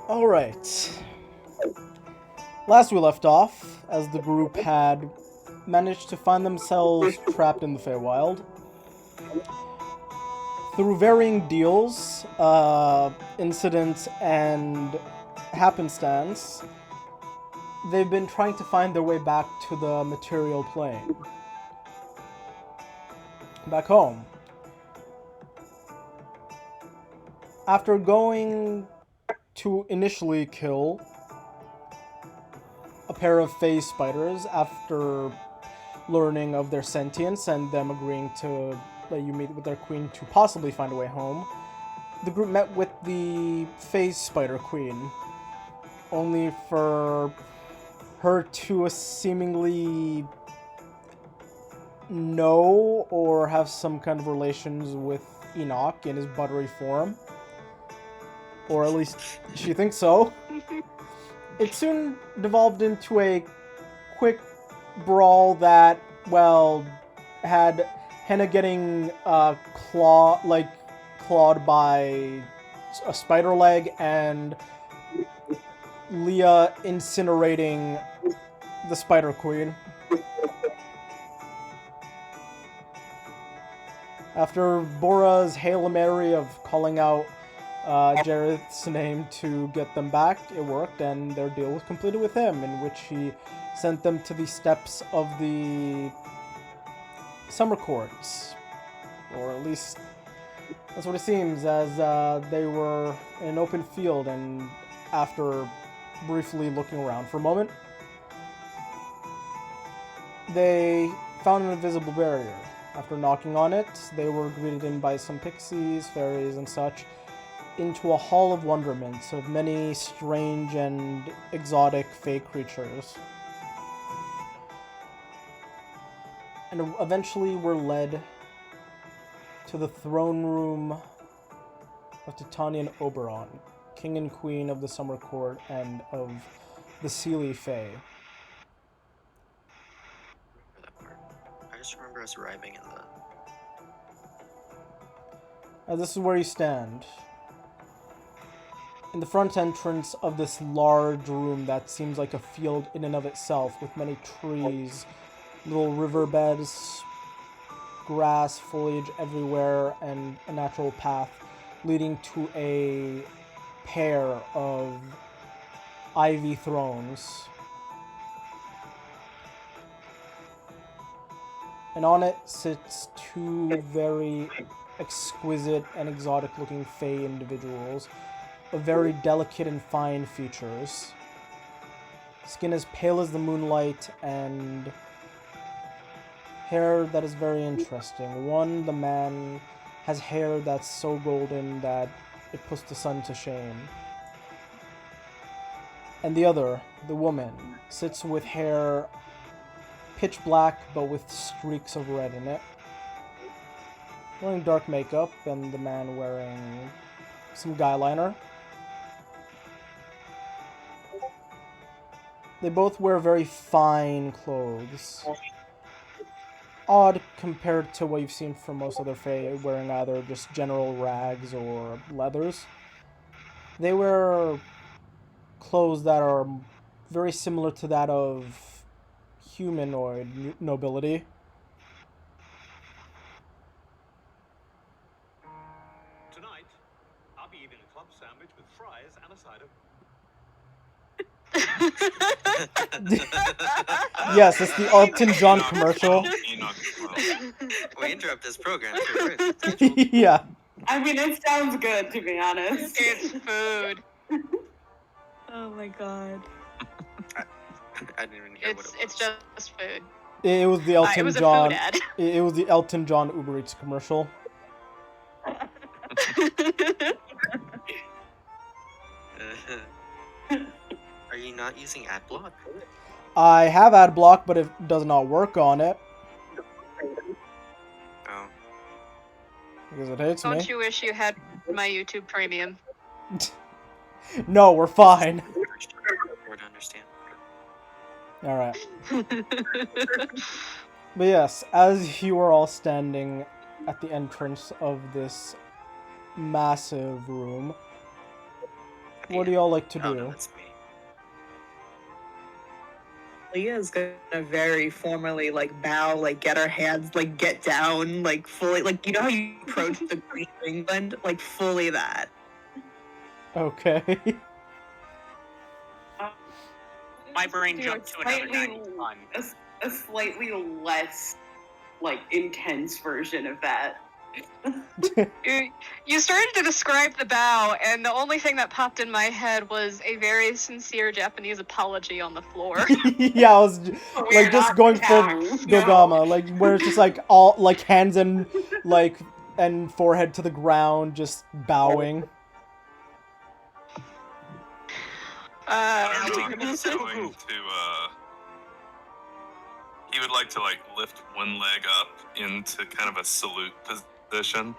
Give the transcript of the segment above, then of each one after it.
Alright. Last we left off, as the group had managed to find themselves trapped in the Feywild. Through varying deals, incidents, and happenstance, they've been trying to find their way back to the material plane. Back home. After going to initially kill a pair of phase spiders after learning of their sentience and them agreeing to let you meet with their queen to possibly find a way home, the group met with the phase spider queen, only for her to seemingly know or have some kind of relations with Enoch in his buttery form. Or at least she thinks so. It soon devolved into a quick brawl that, well, had Henna getting clawed by a spider leg and Leah incinerating the Spider Queen. After Bora's Hail Mary of calling out Jareth's name to get them back, it worked, and their deal was completed with him, in which he sent them to the steps of the summer courts. Or at least, that's what it seems, as they were in an open field, and after briefly looking around for a moment, they found an invisible barrier. After knocking on it, they were greeted in by some pixies, fairies, and such, into a hall of wonderment of many strange and exotic fey creatures. And eventually were led to the throne room of Titania and Oberon, king and queen of the Summer Court and of the Seelie Fae. That part. I just remember us arriving in the... This is where you stand. In the front entrance of this large room that seems like a field in and of itself, with many trees, little riverbeds, grass, foliage everywhere, and a natural path leading to a pair of ivy thrones. And on it sits two very exquisite and exotic looking fey individuals of very delicate and fine features. Skin as pale as the moonlight and hair that is very interesting. One, the man, has hair that's so golden that it puts the sun to shame. And the other, the woman, sits with hair pitch black but with streaks of red in it. Wearing dark makeup, and the man wearing some guy liner. They both wear very fine clothes. Odd compared to what you've seen from most other Fae, wearing either just general rags or leathers. They wear clothes that are very similar to that of humanoid nobility. Tonight, I'll be eating a club sandwich with fries and a cider. Yes, it's the Elton John commercial. We interrupt this program for Yeah. I mean, it sounds good, to be honest. It's food. Oh my god. I didn't even hear what it was. It's just food. It was the Elton it was John. a food ad. It was the Elton John Uber Eats commercial. Are you not using AdBlock? I have ad block, but it does not work on it. Oh. Because it hates me. Don't you wish you had my YouTube Premium? No, we're fine. Hard to understand. Alright. But yes, as you are all standing at the entrance of this massive room, What do y'all like to Oh, no, do? that's me. Leah's gonna very formally like bow, like get her hands, like get down, like fully, like you know how you approach the Queen of England, like fully that. Okay. My brain Do jumped to another 90s fun. a slightly less like intense version of that. You started to describe the bow, and the only thing that popped in my head was a very sincere Japanese apology on the floor. Yeah, I was We're like just not going full down, Dogama, like where it's just like all like hands and like and forehead to the ground, just bowing. Whatever Um, he's going to, he would like to like lift one leg up into kind of a salute position.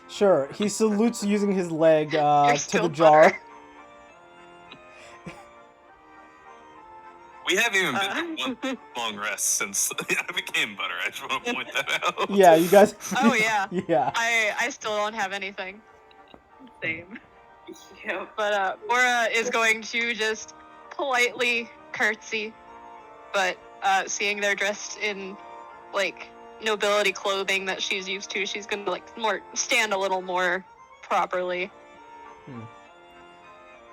Sure, he salutes using his leg You're to still the jar. butter. We haven't even been through one long rest since I became butter. I just want to point that out. Yeah, you guys. Oh yeah. Yeah. I still don't have anything. Same. Yeah. But Bora is going to just politely curtsy, but seeing they're dressed in like nobility clothing that she's used to, she's gonna like stand a little more properly.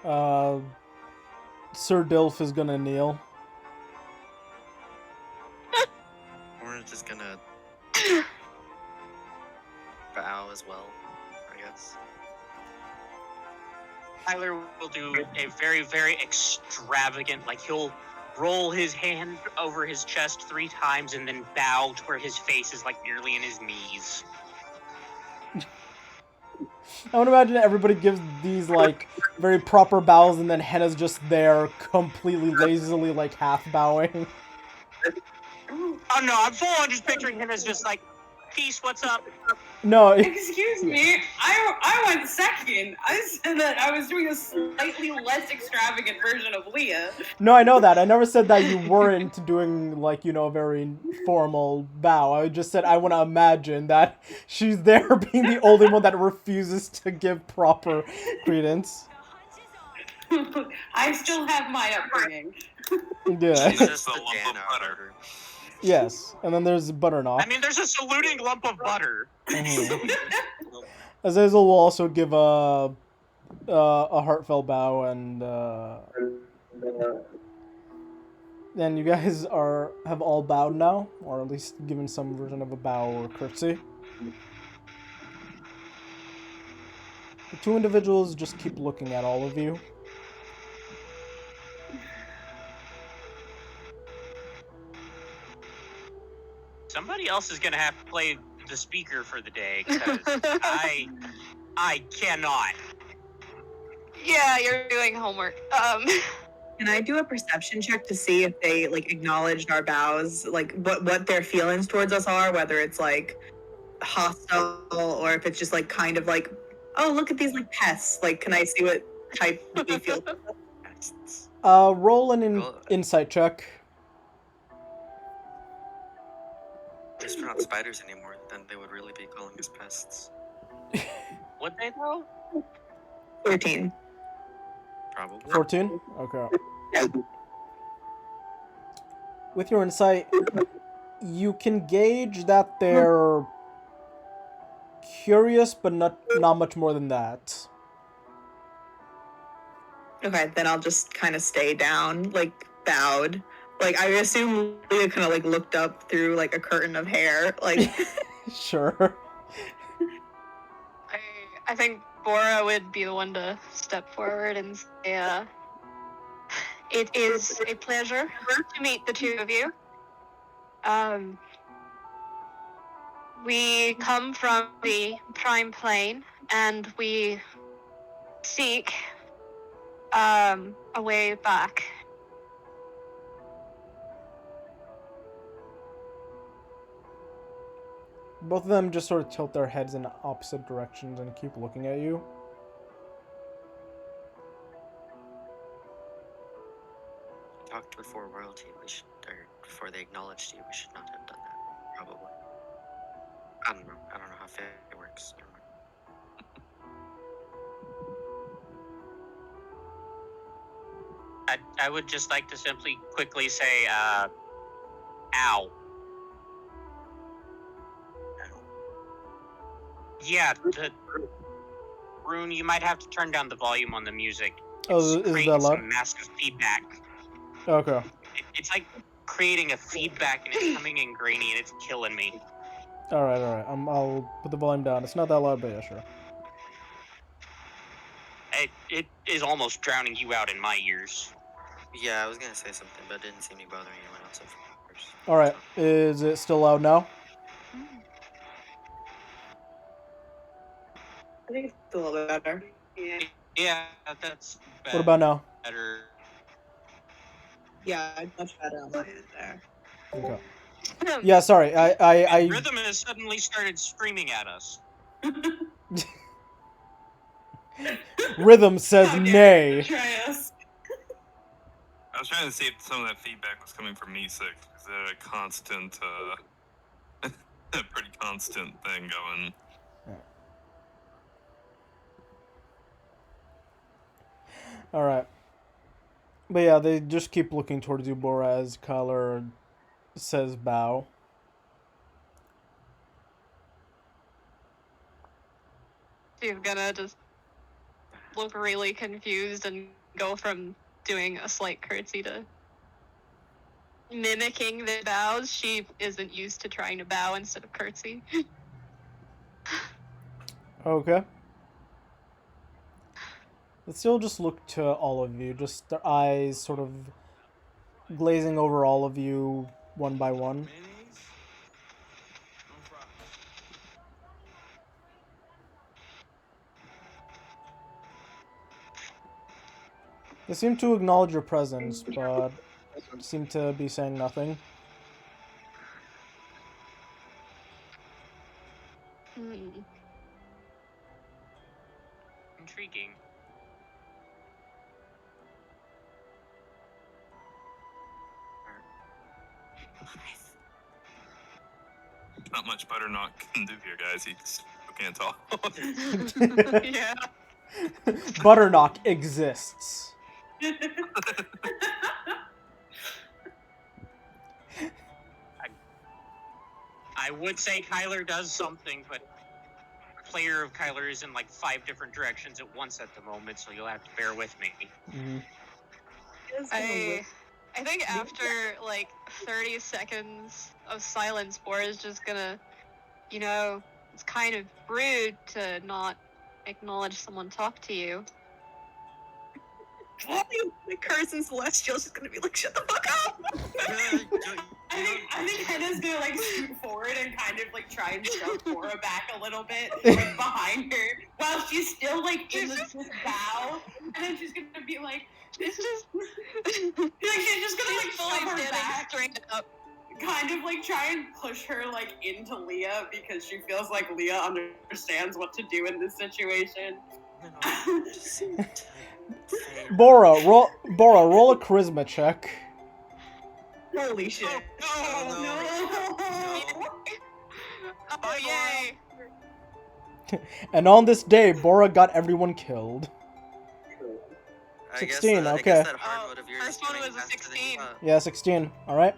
Sir Dilf is gonna kneel. We're just gonna bow as well, I guess. Tyler will do a very, very extravagant, like he'll roll his hand over his chest 3 times and then bow to where his face is like nearly in his knees. I would imagine everybody gives these like very proper bows, and then Henna's just there, completely lazily like half bowing. Oh no, I'm full on just picturing him as just like, peace, what's up? No, Excuse me, I went second. I said that I was doing a slightly less extravagant version of Leah. no, I know that. I never said that you weren't doing like a very formal bow. I just said I want to imagine that she's there, being the only one that refuses to give proper credence. I still have my upbringing. Yeah. She's just A the lump of Dan butter. Arbiter. Yes, and then there's Butternut. I mean, there's a saluting lump of butter. Azazel will also give a heartfelt bow, and you guys have all bowed now, or at least given some version of a bow or curtsy. The 2 individuals just keep looking at all of you. Somebody else is gonna have to play the speaker for the day, because I cannot. Yeah, you're doing homework. Can I do a perception check to see if they like acknowledged our bows, like what their feelings towards us are, whether it's like hostile or if it's just like kind of like, oh, look at these like pests. Like, can I see what type we feel? Roll an Roll- insight check. If we're not spiders anymore, then they would really be calling us pests. Would they though? 13. Probably. 14? Okay. With your insight, you can gauge that they're curious, but not much more than that. Okay, then I'll just kind of stay down, like bowed. Like I assume Leah kind of like looked up through like a curtain of hair, like. Sure. I think Bora would be the one to step forward and say, it is a pleasure to meet the 2 of you. We come from the Prime Plane, and we seek a way back. Both of them just sort of tilt their heads in opposite directions and keep looking at you. Talked before royalty, or before they acknowledged you, we should not have done that. Probably. I don't know. I don't know how fate works. I don't know. I would just like to simply quickly say, ow. Yeah, Rune, you might have to turn down the volume on the music. Oh, It's is creating that loud? some massive feedback. Okay. It's like creating a feedback and it's coming in grainy and it's killing me. Alright. I'll put the volume down. It's not that loud, but yeah, sure. It is almost drowning you out in my ears. Yeah, I was gonna say something, but it didn't seem to bother anyone else at first. Alright, is it still loud now? I think it's a little bit better. Yeah. Yeah, that's What about now? better. Yeah, it's much better on my end there. Okay. Yeah, sorry. I Rhythm has suddenly started screaming at us. Rhythm says How dare nay. you betray us. I was trying to see if some of that feedback was coming from me, sick, because they're a constant, a pretty constant thing going. Alright. But yeah, they just keep looking towards you, Bora, as Kyler says bow. She's gonna just look really confused and go from doing a slight curtsy to mimicking the bows. She isn't used to trying to bow instead of curtsy. Okay. Let's still just look to all of you, just their eyes sort of glazing over all of you one by one. They seem to acknowledge your presence, but seem to be saying nothing. Intriguing. Not much Butternut can do here, guys. He still can't talk. Yeah. Butterknock exists. I would say Kyler does something, but player of Kyler is in like 5 different directions at once at the moment, so you'll have to bear with me. Mm-hmm. I think after like 30 seconds of silence, Bora's just gonna, it's kind of rude to not acknowledge someone talk to you. The curse and Celestial's just gonna be like, shut the fuck up! I think Henna's gonna like scoot forward and kind of like try and shove Bora back a little bit, like behind her, while she's still like in this bow, and then she's gonna be like, It's just she's just gonna like fully shove her standing back, straight up. kind of like try and push her like into Leah because she feels like Leah understands what to do in this situation. Bora, roll a charisma check. Holy shit. Oh, yay! And on this day, Bora got everyone killed. I 16, guess, okay. I guess that hard mode of yours first is one doing was a faster than you 16. thought. Yeah, 16. Alright.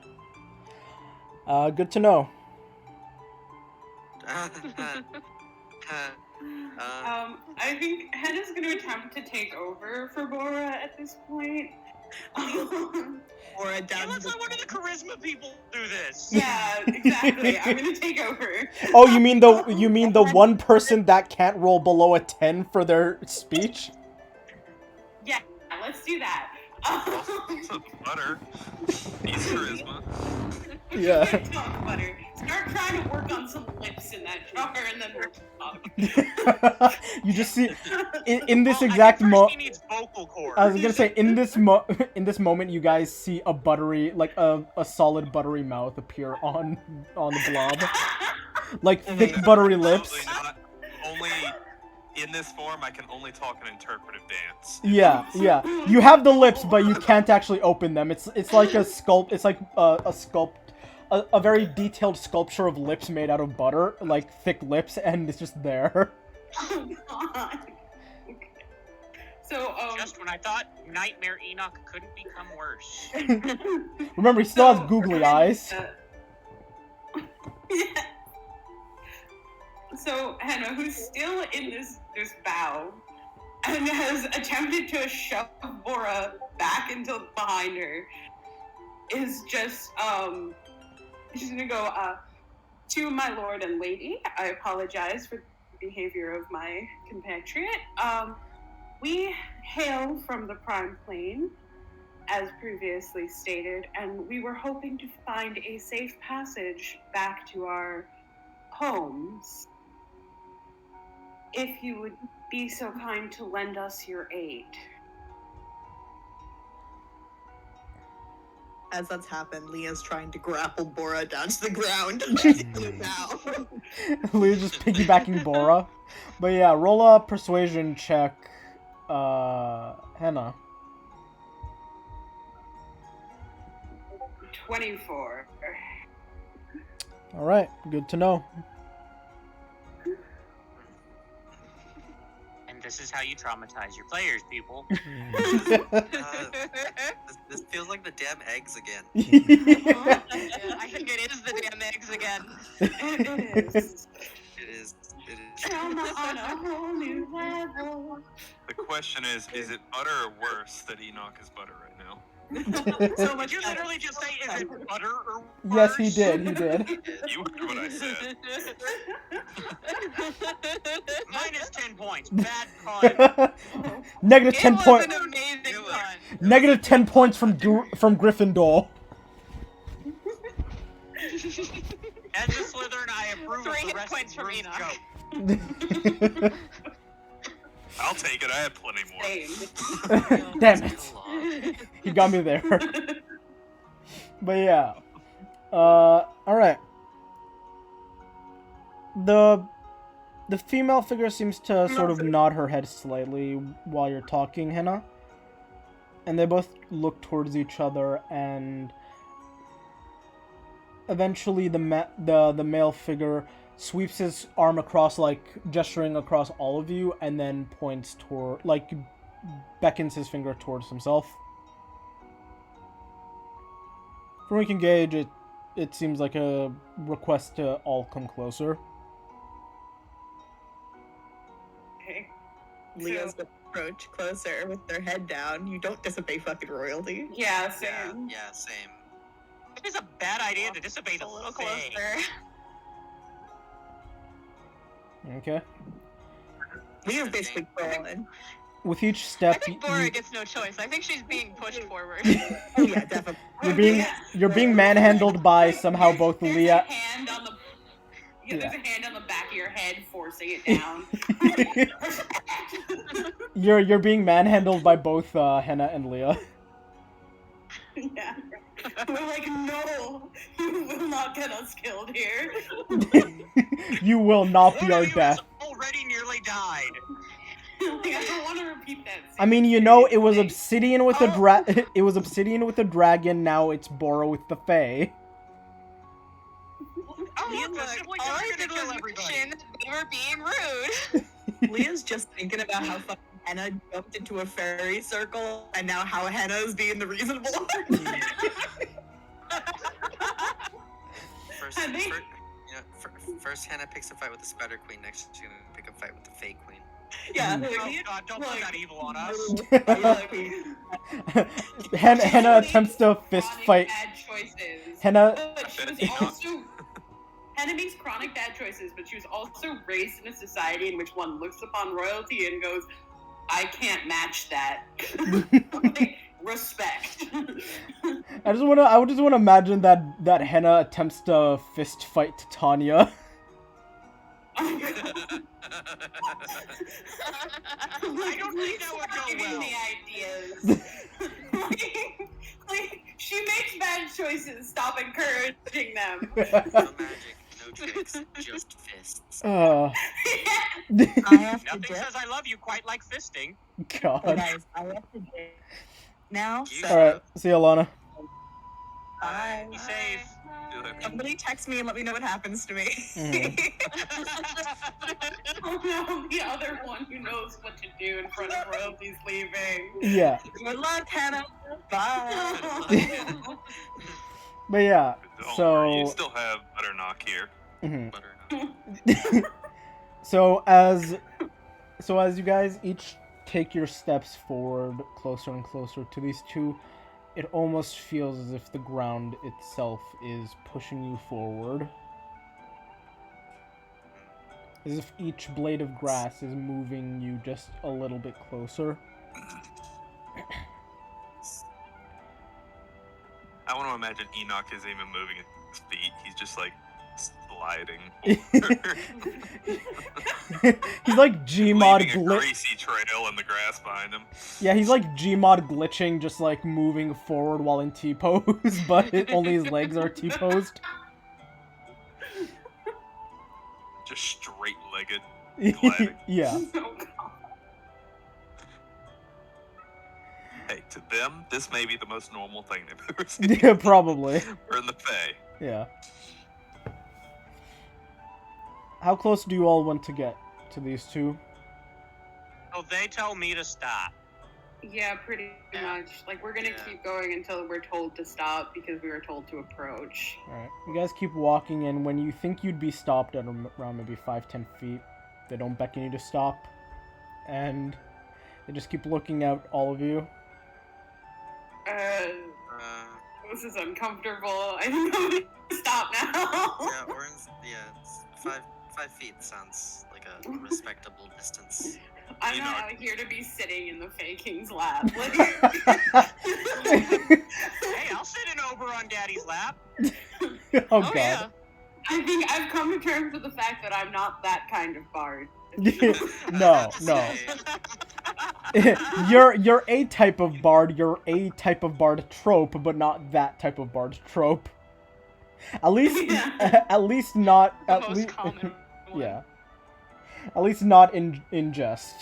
Good to know. I think Henna's gonna attempt to take over for Bora at this point. Or a Yeah, down let's let one of the charisma people do this. Yeah, exactly. I'm gonna take over. Oh, you mean the one person that can't roll below a 10 for their speech? Yeah, let's do that. Butter. He's charisma. Yeah. Talk butter. Start trying to work on some lips in that jar, and then we'll talk. You just see in this Well, exact I think first moment. he needs vocal cords. I was gonna say in this moment, you guys see a buttery, like a solid buttery mouth appear on the blob, like thick buttery lips. Absolutely not. Only in this form, I can only talk an interpretive dance. Yeah. You have the lips, but you can't actually open them. It's like a sculpt. It's like a very detailed sculpture of lips made out of butter, like thick lips, and it's just there. Oh god. Okay. So, Just when I thought Nightmare Enoch couldn't become worse. Remember, he still has googly eyes. Yeah. So Henna, who's still in this bow, and has attempted to shove Bora back into behind her, is just she's gonna go to my lord and lady. I apologize for the behavior of my compatriot. We hail from the Prime Plane, as previously stated, and we were hoping to find a safe passage back to our homes. If you would be so kind to lend us your aid. As that's happened, Leah's trying to grapple Bora down to the ground. Now. Leah's just piggybacking Bora. But yeah, roll a persuasion check, Henna. 24. Alright, good to know. And this is how you traumatize your players, people. This feels like the damn eggs again. I think it is the damn eggs again. It is. It is. Trauma on a whole new level. The question is it butter or worse that Enoch is butter right now? So would you literally just say, is it butter or worse? Yes, he did. You heard what I said. Minus 10 points. Bad pun. Negative It 10 was points. an amazing pun. Negative 10 points from Gryffindor. As a Slytherin, I approve 3 of hit the rest points of from Broom's Enoch. joke. I'll take it. I have plenty more. Same. Damn it. He got me there. But yeah. Alright. The female figure seems to sort of nod her head slightly while you're talking, Henna. And they both look towards each other, and eventually the male figure sweeps his arm across, like gesturing across all of you, and then points toward, like, beckons his finger towards himself. From what we can gauge, it seems like a request to all come closer. Okay. Leah's gonna approach closer with their head down. You don't disobey fucking royalty. Yeah, same. Yeah, same. It is a bad idea to disobey A little thing. closer. Okay. Leah's basically crawling. With each I step, think Bora gets no choice. I think she's being pushed forward. Oh yeah, definitely. you're being manhandled by somehow both There's Leah. a hand on the. Yeah. There's a hand on the back of your head forcing it down. You're being manhandled by both Henna and Leah. Yeah. We're like, no, you will not get us killed here. You will not One be our of you death. has already nearly died. Like, I don't want to repeat that. I mean, you know, it was seriously. obsidian with a it was obsidian with a dragon. Now it's Bora with the Fae. Oh, Leah, look, look, simply All I just did gonna kill was everybody. mention that they were being rude. Leah's just thinking about how fucking Henna jumped into a fairy circle, and now how Henna is being the reasonable one. First, I think- first Hannah picks a fight with the Spider Queen. Next, she's gonna pick a fight with the Fake Queen. Yeah. Oh God, don't put that evil on us. Henna attempts to fist Chronic fight. Bad choices. Henna. But she was also. Henna makes chronic bad choices, but she was also raised in a society in which one looks upon royalty and goes, I can't match that. Like, respect. I just wanna imagine that Henna attempts to fist fight Titania. I don't think that would go Giving well. the ideas. like, she makes bad choices. Stop encouraging them. No magic, no tricks, just fists. I have Nothing to says I love you quite like fisting. God. guys, I have to dip now. You So All right. See you, Alana. Bye. Be safe. See you later. Somebody text me and let me know what happens to me. Mhm. Oh no, the other one who knows what to do in front of royalties leaving. Yeah. Good luck, Hannah. Bye. But yeah, Don't worry, you so still have Butterknock here. mhm. Butternut. so as you guys each take your steps forward closer and closer to these two, it almost feels as if the ground itself is pushing you forward. As if each blade of grass is moving you just a little bit closer. I want to imagine Enoch isn't even moving his feet. He's just like sliding. He's like Gmod leaving a glitch. greasy trail in the grass behind him. Yeah, he's like Gmod glitching, just like moving forward while in T-pose, but only his legs are T-posed. Just straight-legged gliding. Yeah. Hey, to them, this may be the most normal thing they've ever seen. Yeah, probably. We're in the Fae. Yeah. How close do you all want to get to these two? Oh, they tell me to stop. Yeah, pretty much. Like, we're gonna keep going until we're told to stop because we were told to approach. Alright, you guys keep walking, and when you think you'd be stopped at around maybe 5-10 feet, they don't beckon you to stop. And they just keep looking at all of you. This is uncomfortable. I think I'm gonna stop now. Yeah, Oren's, it's 5 feet sounds like a respectable distance. I'm not out here to be sitting in the Fae King's lap. Like, Hey, I'll sit in over on Daddy's lap. Oh god. Yeah. I think I've come to terms with the fact that I'm not that kind of bard. No. You're a type of bard, you're a type of bard trope, but not that type of bard trope. At least at least not The at most least common one. yeah. At least not in jest.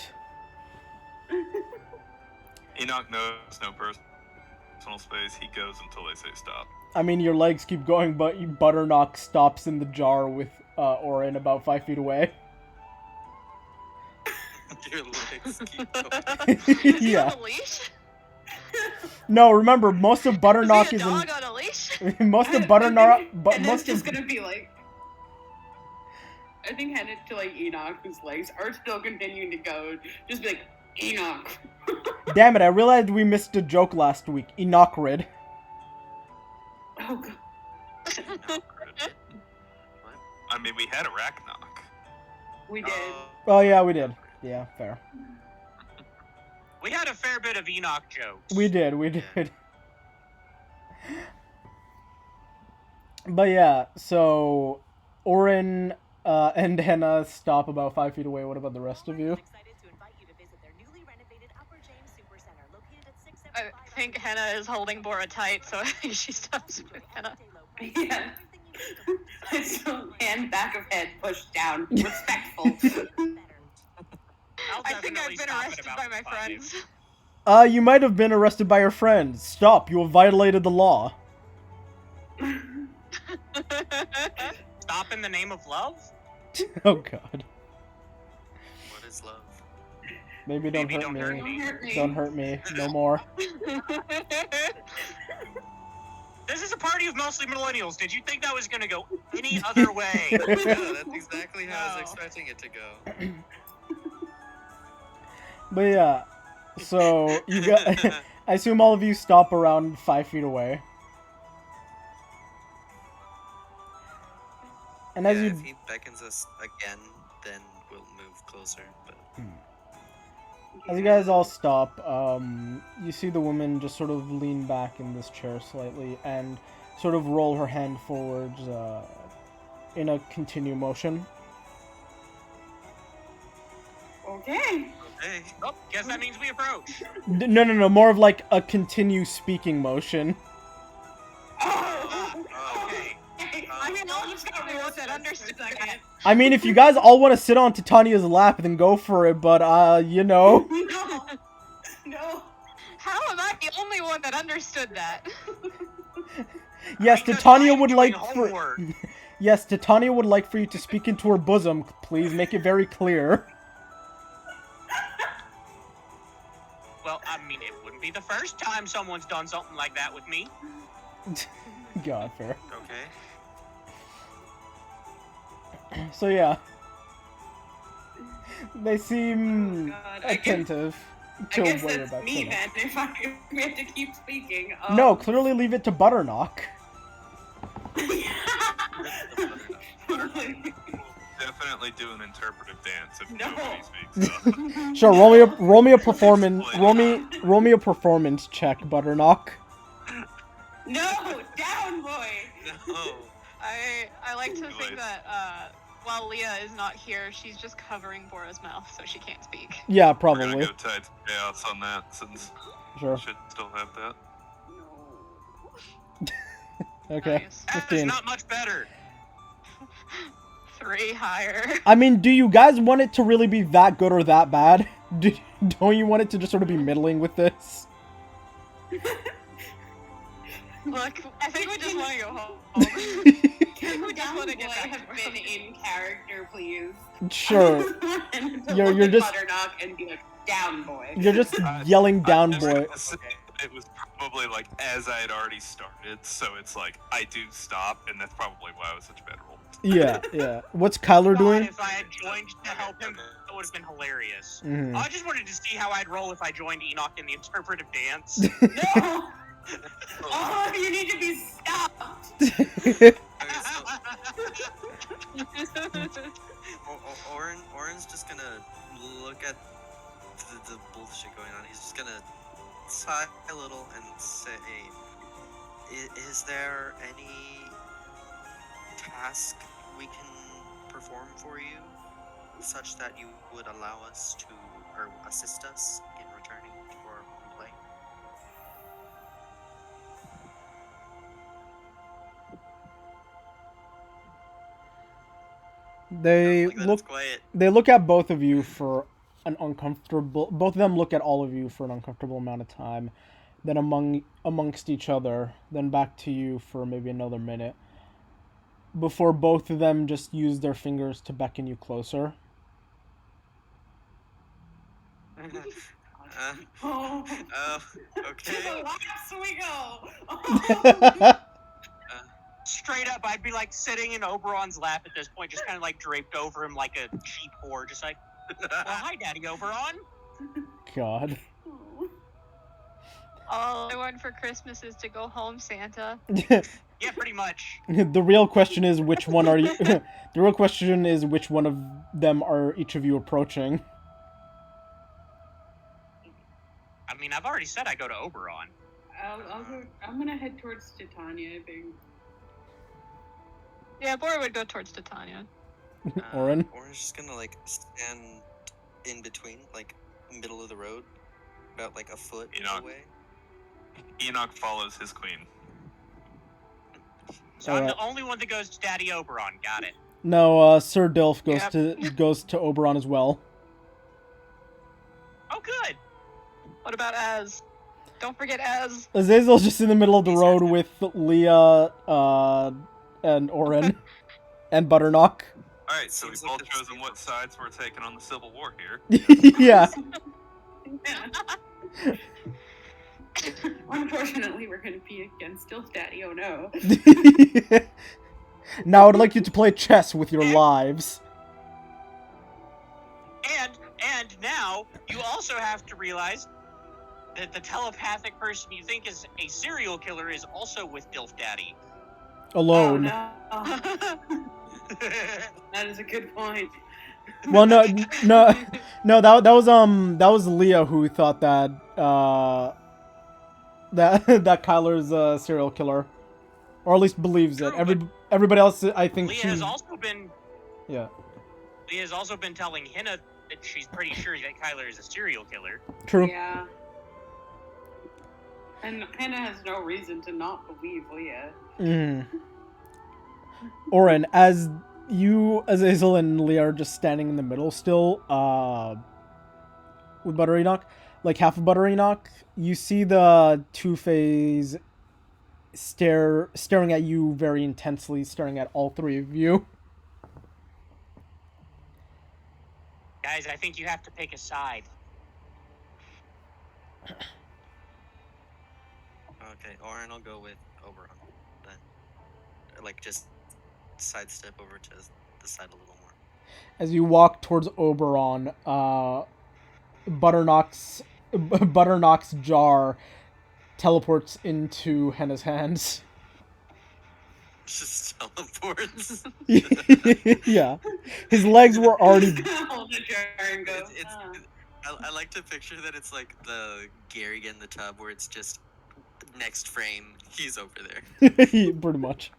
Enoch knows no personal space. He goes until they say stop. I mean, your legs keep going, but Butternut stops in the jar with Orin about 5 feet away. Your legs keep going. Does he Yeah. have a leash? No, remember, most of Is Butternut he a is dog on a leash? in most of Butternut, but And most it's just of gonna be like, I think headed to like Enoch, whose legs are still continuing to go. Just be like, Enoch. damn it! I realized we missed a joke last week. Enochrid. Oh god. I mean, we had a Ragnarok. We did. Oh yeah, we did. Yeah, fair. We had a fair bit of Enoch jokes. We did. But yeah, so Orin and Henna stop about 5 feet away. What about the rest of you? I think Henna is holding Bora tight, so I think she stops with Henna. Yeah. So hand back of head pushed down. Respectful. I'll I think definitely I've been stop at arrested about by my 5. friends. You might have been arrested by your friends. Stop! You have violated the law. Stop in the name of love? Oh god. What is love? Maybe don't Maybe hurt don't me. hurt Don't hurt me. Don't hurt me. No more. This is a party of mostly millennials. Did you think that was gonna go any other way? No, that's exactly how I was No. expecting it to go. But yeah, so you got. I assume all of you stop around 5 feet away. And as Yeah, you if he beckons us again, then we'll move closer. But As you guys all stop, you see the woman just sort of lean back in this chair slightly and sort of roll her hand forwards in a continue motion. Okay. hey, Oh, guess that means we approach. No, more of like a continue speaking motion. Oh. Okay. I mean, I'll just got rules that understood that. I mean, if you guys all want to sit on Titania's lap, then go for it, but, you know. No. No. How am I the only one that understood that? Yes, Because Titania I'm would doing like for homework. yes, Titania would like for you to speak into her bosom. Please make it very clear. Well, I mean, it wouldn't be the first time someone's done something like that with me. God, fair. Okay. So yeah, they seem God, attentive I to guess what you're that's about to me say. then. If we have to keep speaking. No, clearly leave it to Butterknock. Definitely do an interpretive dance if No. nobody speaks up. Sure, roll me a performance roll me a performance check, Butterknock. No, down, boy. No. I like to Nice. think that while Leah is not here, she's just covering Bora's mouth so she can't speak. Yeah, We're probably. gonna go tied to chaos on that since Sure. we should still have that. Okay. Nice. That is 15. not much better. 3 higher. I mean, do you guys want it to really be that good or that bad? Don't you want it to just sort of be middling with this? Look, I think we just want to go home. Can We just wanna get back have to been in character, please? Sure. And You're look at just- Butterknock and be like, down, boy. You're just yelling down, I was boy. gonna say, it was probably like as I had already started, so it's like I do stop, and that's probably why I was such a bad roll. Yeah, yeah. What's Kyler God, doing? if I had joined to help him, that would have been hilarious. Mhm. I just wanted to see how I'd roll if I joined Enoch in the interpretive dance. No! Oh, you need to be stopped! Oren's just gonna look at the bullshit going on. He's just gonna sigh a little and say, is there any task we can perform for you such that you would allow us to, or assist us in returning to our plane? They Like that, look it's quiet. they look at both of you for an uncomfortable both of them look at all of you for an uncomfortable amount of time, then amongst each other, then back to you for maybe another minute, before both of them just use their fingers to beckon you closer. Oh, to the Okay. laughs we go! Straight up, I'd be like sitting in Oberon's lap at this point, just kind of like draped over him like a cheap whore, just like, well, hi, Daddy Oberon. God. All I want for Christmas is to go home, Santa. Yeah, pretty much. The real question is which one are you the real question is which one of them are each of you approaching? I mean, I've already said I go to Oberon. I'm gonna head towards Titania, I think. Yeah, Bora would go towards Titania. Oren? Oren's just gonna like stand in between, like middle of the road, about like a foot Enoch. away. Enoch follows his queen. So I'm the Alright. only one that goes to Daddy Oberon. Got it. No, Sir Dilf Yep. goes to Oberon as well. Oh, good. What about Az? Don't forget Az. Azazel's just in the middle of the road with Leah, and Oren, and Butterknock. All right, so Seems we've like all it's- chosen what sides we're taking on the Civil War here. Yeah. Unfortunately, we're gonna be against Dilf Daddy, oh no. Now I'd like you to play chess with your lives. And now you also have to realize that the telepathic person you think is a serial killer is also with Dilf Daddy. Alone. Oh no. That is a good point. Well, no, that was Leah who thought that that Kyler's a serial killer, or at least believes it. True, Everybody else, I think, Leah she. has also been Yeah, telling Henna that she's pretty sure that Kyler is a serial killer. true. Yeah. And Hannah has no reason to not believe Leah. Mm. Oren, as you, Azazel, and Leah are just standing in the middle still, with Butter Enoch, like half of Butter Enoch, you see the Two-Phase staring at you very intensely, staring at all three of you. Guys, I think you have to pick a side. Okay, Orin will go with Oberon then. Like, just sidestep over to the side a little more. As you walk towards Oberon, Butterknock's jar teleports into Henna's hands. Just teleports. Yeah. His legs were already... Hold the jar and go. I like to picture that it's like the Gary in the tub where it's just next frame, he's over there. Pretty much.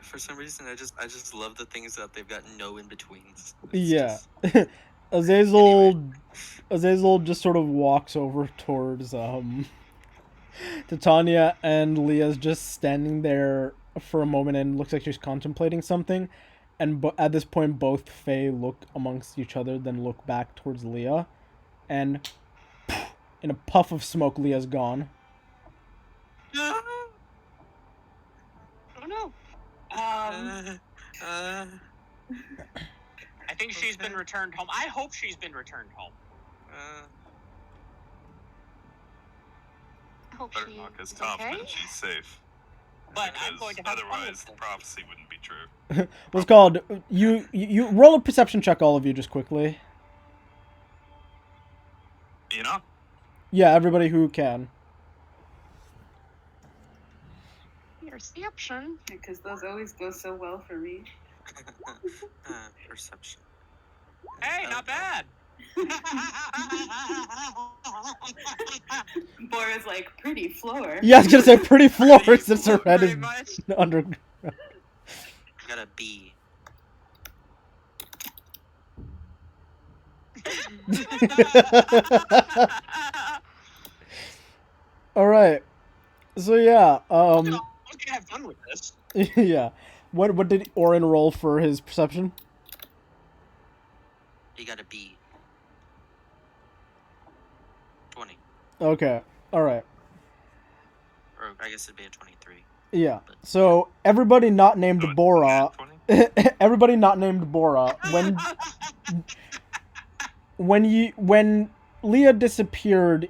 For some reason, I just love the things that they've got no in-betweens. Yeah. Just... Azazel just sort of walks over towards Titania, and Leah's just standing there for a moment and looks like she's contemplating something. And at this point, both Fae look amongst each other, then look back towards Leah. And in a puff of smoke, Leah's gone. Oh no. I think she's been returned home. I hope she's been returned home. I hope Butterknock is she's confident okay. she's safe. But I'm Because going to have fun otherwise, with the it. prophecy wouldn't be true. What's called? You roll a perception check, all of you, just quickly. You know? Yeah, everybody who can. Perception. Because those always go so well for me. Perception. Hey, not bad. Bora's like, pretty floor. Yeah, I was gonna say pretty floor since her head Pretty is much. under. Got a B. All right. So yeah, I was gonna have fun with this. yeah. What did Orin roll for his perception? He got a B. 20. Okay. All right. Or I guess it'd be a 23. Yeah. So everybody not named So it's Bora. 20? Everybody not named Bora. When Leah disappeared,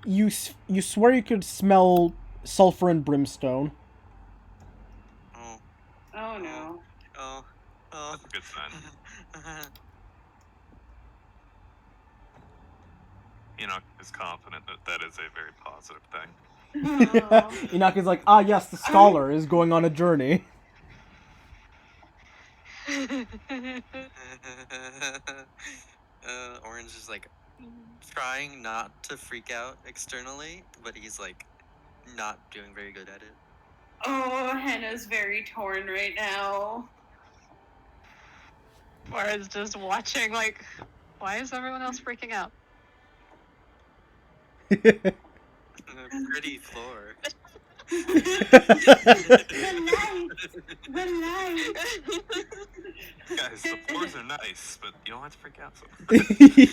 you swear you could smell sulfur and brimstone. Oh. Oh no. Oh. Oh. That's a good sign. Enoch is confident that that is a very positive thing. Oh. Enoch is like, ah, yes, the scholar is going on a journey. Orange is like trying not to freak out externally, but he's like not doing very good at it. Oh, Henna's very torn right now. Whereas just watching, like, why is everyone else freaking out? Pretty floor. The light. Guys, the floors are nice, but you don't have to freak out. So.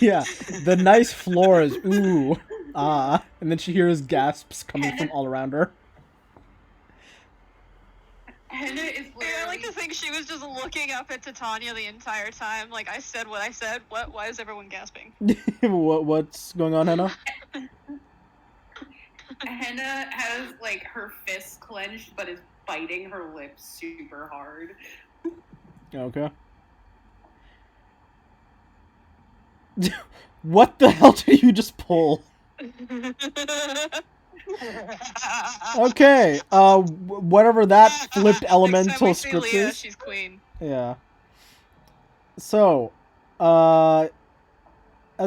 Yeah, the nice floor is ooh, ah, and then she hears gasps coming from all around her. Henna is I literally. like to think she was just looking up at Titania the entire time. Like, I said what I said. What? Why is everyone gasping? What's going on, Hannah? Henna has like her fists clenched, but is biting her lips super hard. Okay. What the hell did you just pull? Okay, whatever that flipped elemental Next time we see script Leah, is. she's queen. Yeah. So, as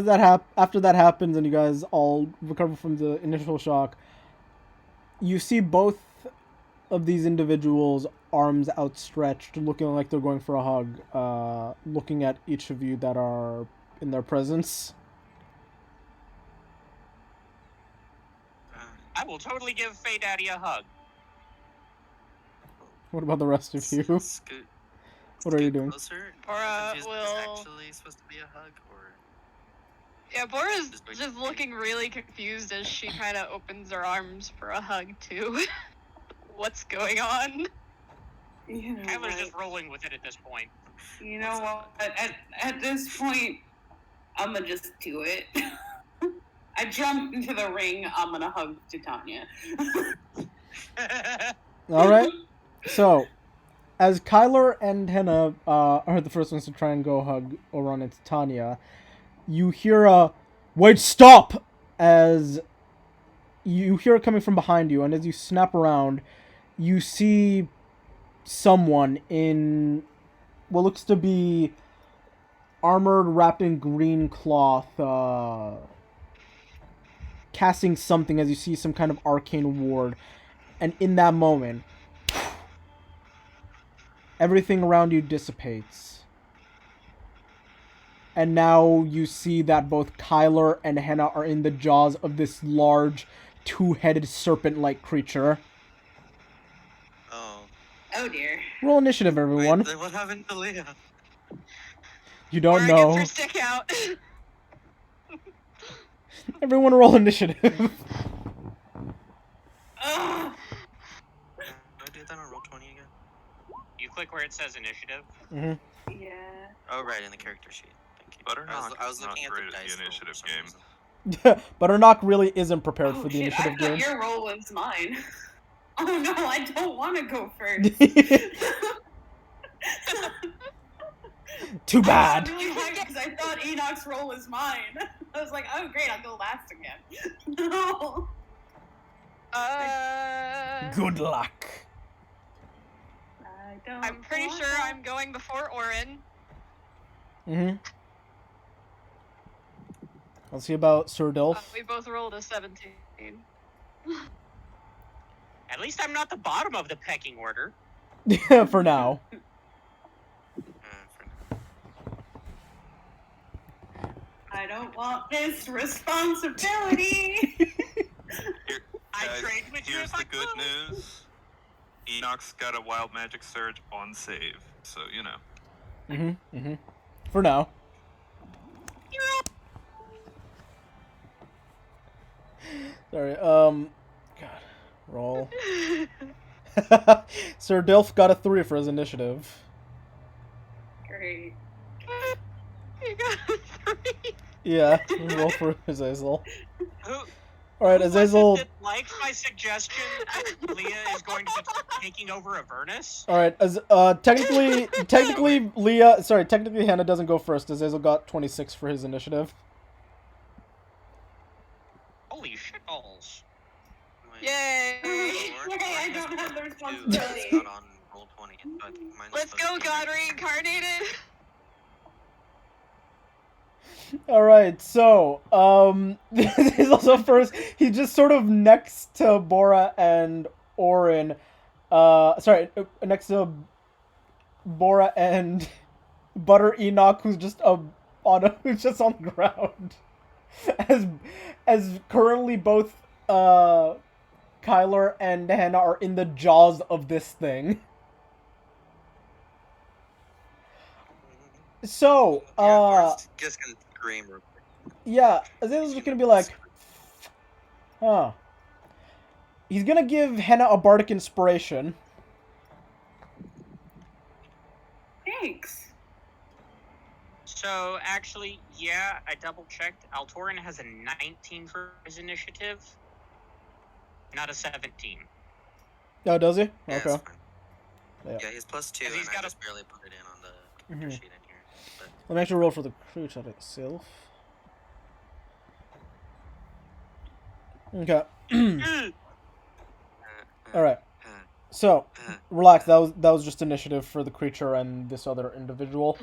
after that happens and you guys all recover from the initial shock, you see both of these individuals' arms outstretched, looking like they're going for a hug, looking at each of you that are in their presence. I will totally give Faye Daddy a hug. What about the rest of you? Scoot. What are you scoot doing? Closer. Or, I'm confused, is this we'll- actually supposed to be a hug, or Yeah, Bora's Just like- just looking really confused as she kind of opens her arms for a hug, too. What's going on? You know Kyler's what? just rolling with it at this point. You know what? At this point, I'm gonna just do it. I jumped into the ring. I'm gonna hug Titania. All right. So, as Kyler and Henna are the first ones to try and go hug Oron and Titania, you hear a "Wait, stop!" as you hear it coming from behind you, and as you snap around, you see someone in what looks to be armored, wrapped in green cloth, casting something as you see some kind of arcane ward. And in that moment, everything around you dissipates. And now you see that both Kyler and Henna are in the jaws of this large, two-headed serpent-like creature. Oh. Oh dear. Roll initiative, everyone. Wait, then what happened to Leah? You don't Bora know. gets her stick out. Everyone roll initiative. Ugh. Do I do that on roll 20 again? You click where it says initiative. hmm Yeah. Oh, right, in the character sheet. Thank you. Butterknock I was is not looking at great the at the dice roll initiative for some game. reason. Butterknock really isn't prepared Oh for the shit! I initiative thought game. your roll was mine. Oh no! I don't want to go first. Too I bad. got really hyped because I thought Enoch's roll was mine. I was like, oh great, I'll go last again. No. Good luck. I don't. I'm pretty want sure that. I'm going before Orin. Mm-hmm. Let's see about Sir Dilf. We both rolled a 17. At least I'm not the bottom of the pecking order. For now. For I don't want this responsibility. I Guys, trade with you here's if I the good could. news. Enoch's got a wild magic surge on save, so you know. Mm-hmm. Mm-hmm. For now. Sorry, God. Roll. Sir Dilf got a 3 for his initiative. Great. You got a 3. Yeah, roll for Azazel. Who, Alright, who was Azazel. it that liked my suggestion that Leah is going to be taking over Avernus? Alright, technically technically Hannah doesn't go first. Azazel got 26 for his initiative. Holy shitballs. Wait, Yay! Orin I has don't have the 2, responsibility. it's not on roll 20, so I think mine is Let's supposed go, to be God reincarnated! Alright, so, he's also first, he's just sort of next to Bora and Orin, next to Bora and Butter Enoch, who's just on the ground. As currently both, Kyler and Hannah are in the jaws of this thing. So, Orin's just gonna scream real quick. yeah, Azazel's just gonna be like, huh. He's gonna give Henna a bardic inspiration. Thanks. So, actually, yeah, I double checked. Altorin has a 19 for his initiative, not a 17. Oh, does he? Yeah, Okay. it's fine. Yeah. Yeah, he's +2, Because he's and I got a- just barely put it in on the character Mhm. sheet in here. But Let me actually roll for the creature itself. Okay. Alright. So, relax. That was just initiative for the creature and this other individual.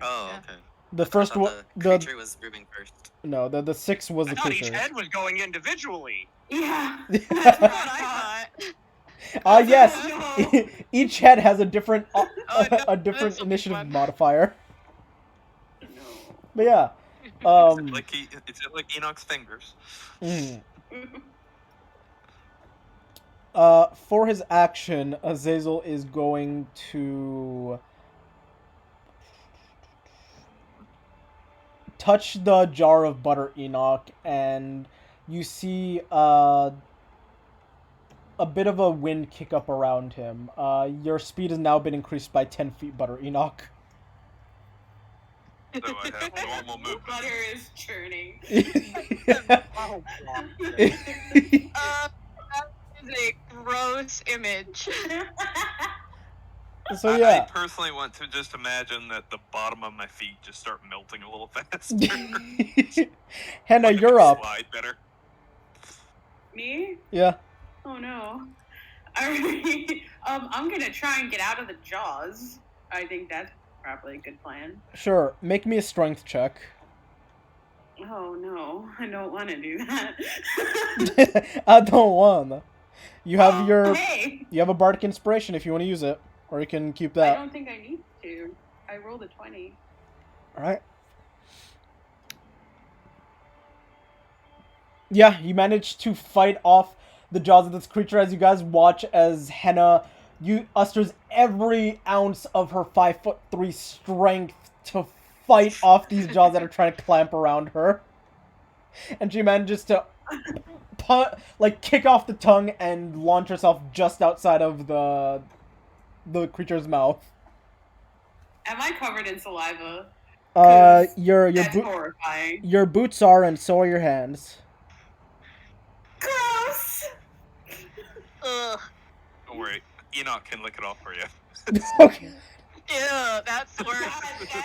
Oh, Yeah. okay. The I first thought one, the creature was moving first. no, the 6 was I the thought each creature. head was going individually. Yeah. That's what I thought. Yes. No. Each head has a different Oh, no, a different that's a initiative one. modifier. No. But yeah. It's like Enoch's fingers. Mm. For his action, Azazel is going to touch the jar of butter, Enoch, and you see a bit of a wind kick up around him. Your speed has now been increased by 10 feet, butter, Enoch. So I have normal movement. Butter is churning. Oh, God. That is a gross image. So I yeah. personally want to just imagine that the bottom of my feet just start melting a little faster. Henna, Like, you're up. Slide better. Me? Yeah. Oh no. Alright. I'm gonna try and get out of the jaws. I think that's probably a good plan. Sure. Make me a strength check. Oh no, I don't want to do that. I don't wanna. You have Hey! you have a bardic inspiration if you want to use it, or you can keep I that. don't think I need to. I rolled a 20. All right. Yeah, you managed to fight off the jaws of this creature as you guys watch as Henna musters every ounce of her 5'3" strength to fight off these jaws that are trying to clamp around her. And she manages to kick off the tongue and launch herself just outside of the creature's mouth. Am I covered in saliva? Your That's horrifying. your boots are, and so are your hands. Gross! Ugh. Don't worry, Enoch can lick it off for you. Okay. Ew, that's worse.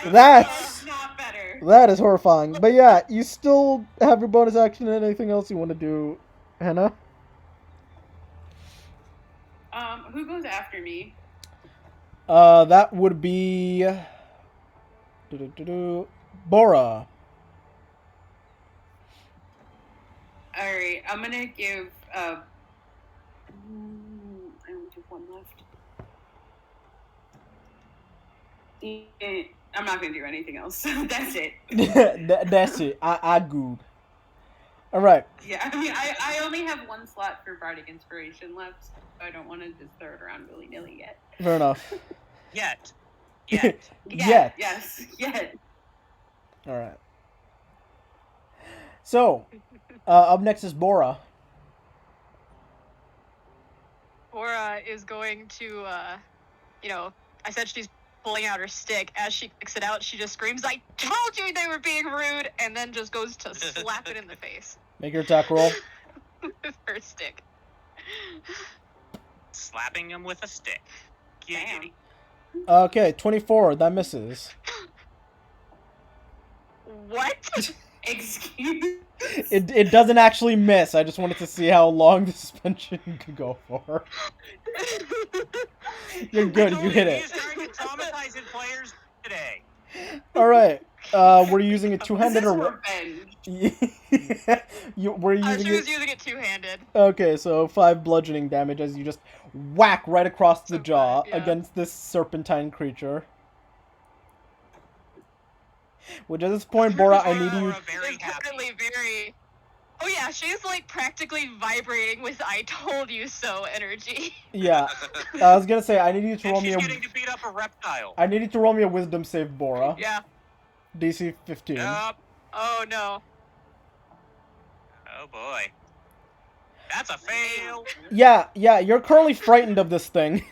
That's not better. That is horrifying. But yeah, you still have your bonus action and anything else you want to do, Henna? Who goes after me? That would be... Bora. Alright, I'm gonna give, I only have one left. I'm not gonna do anything else. That's it. That's it. I good. Alright. Yeah, I mean, I only have one slot for Bardic Inspiration left, so I don't want to just throw it around willy-nilly yet. Fair enough. Yet. Yet. Yes, yet. Alright. So, up next is Bora. Bora is going to, I said she's pulling out her stick. As she picks it out, she just screams, "I told you they were being rude!" And then just goes to slap it in the face Make your attack roll. with her stick. Slapping him with a stick. Damn. Giggity. Okay, 24. That misses. What? Excuse. It doesn't actually miss. I just wanted to see how long the suspension could go for. You're good. You hit it. He's trying to traumatize his players today. All right. We're using it two-handed This is or revenge. we're She using was it. using it two-handed. Okay, so 5 bludgeoning damage as you just whack right across the So jaw bad, yeah. against this serpentine creature. Which at this point, Bora, I need you. Bora very She's happy. currently very... Oh yeah, she's like practically vibrating with "I told you so" energy. Yeah, I was gonna say I need you to roll And me she's a. getting to beat up a reptile. I need you to roll me a Wisdom save, Bora. Yeah. DC 15. Yup. Oh no. Oh boy. That's a fail. Yeah, you're currently frightened of this thing.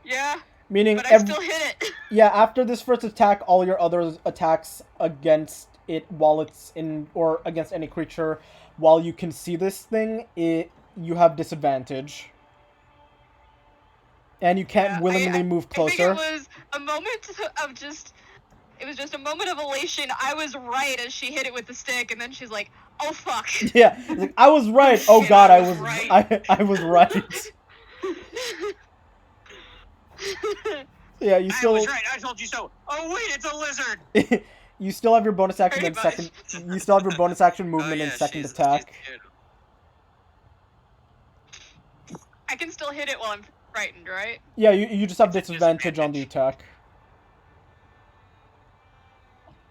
Yeah, Meaning, but I still hit it. yeah, after this first attack, all your other attacks against it while it's in, or against any creature, while you can see this thing, you have disadvantage. And you can't Yeah, willingly move I think closer. it was a moment of just... It was just a moment of elation. I was right as she hit it with the stick, and then she's like, "Oh fuck." Yeah, it's like, I was right. Oh Shit, god, I I was was right. I was right. Yeah, you I still was right. I told you so. Oh wait, it's a lizard. you still have your bonus action Pretty and much. second. You still have your bonus action movement Oh, yeah, and second she's attack. scared. I can still hit it while I'm frightened, right? Yeah, you just have It's a disadvantage on the attack.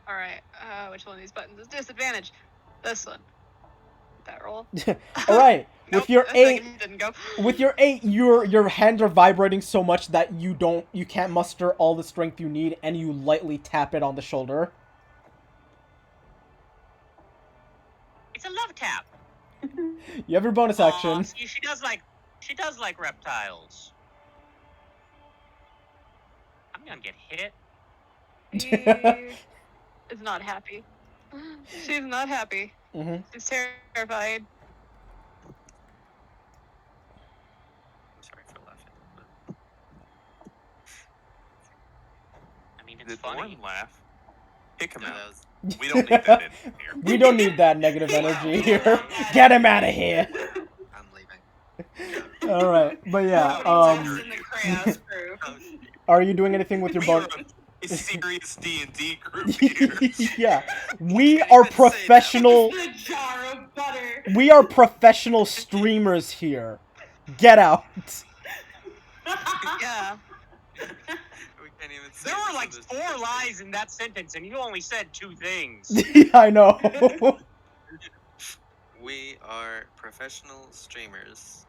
Alright, which one of these buttons is disadvantage? This one. That roll. All right, Nope, with your that 8, second didn't go. with your 8, your hands are vibrating so much that you can't muster all the strength you need, and you lightly tap it on the shoulder. You have your bonus action. See, she does like reptiles. I'm gonna get hit. She is not happy. She's not happy. Mm-hmm. She's terrified. I'm sorry for laughing. I mean, it's Did funny. Orin laugh? Kick him No, out. that was We don't need that in here. We don't need that negative energy here. Get him out of here. I'm leaving. All right, but yeah. Nobody in the chaos crew. Are you doing anything with your We are bonus? a serious D&D group here. Yeah, we can't are even say that. professional. The jar of butter. We are professional streamers here. Get out. Yeah. We can't even say There were this like in this 4 situation. lies in that sentence, and you only said 2 things. I know. We are professional streamers.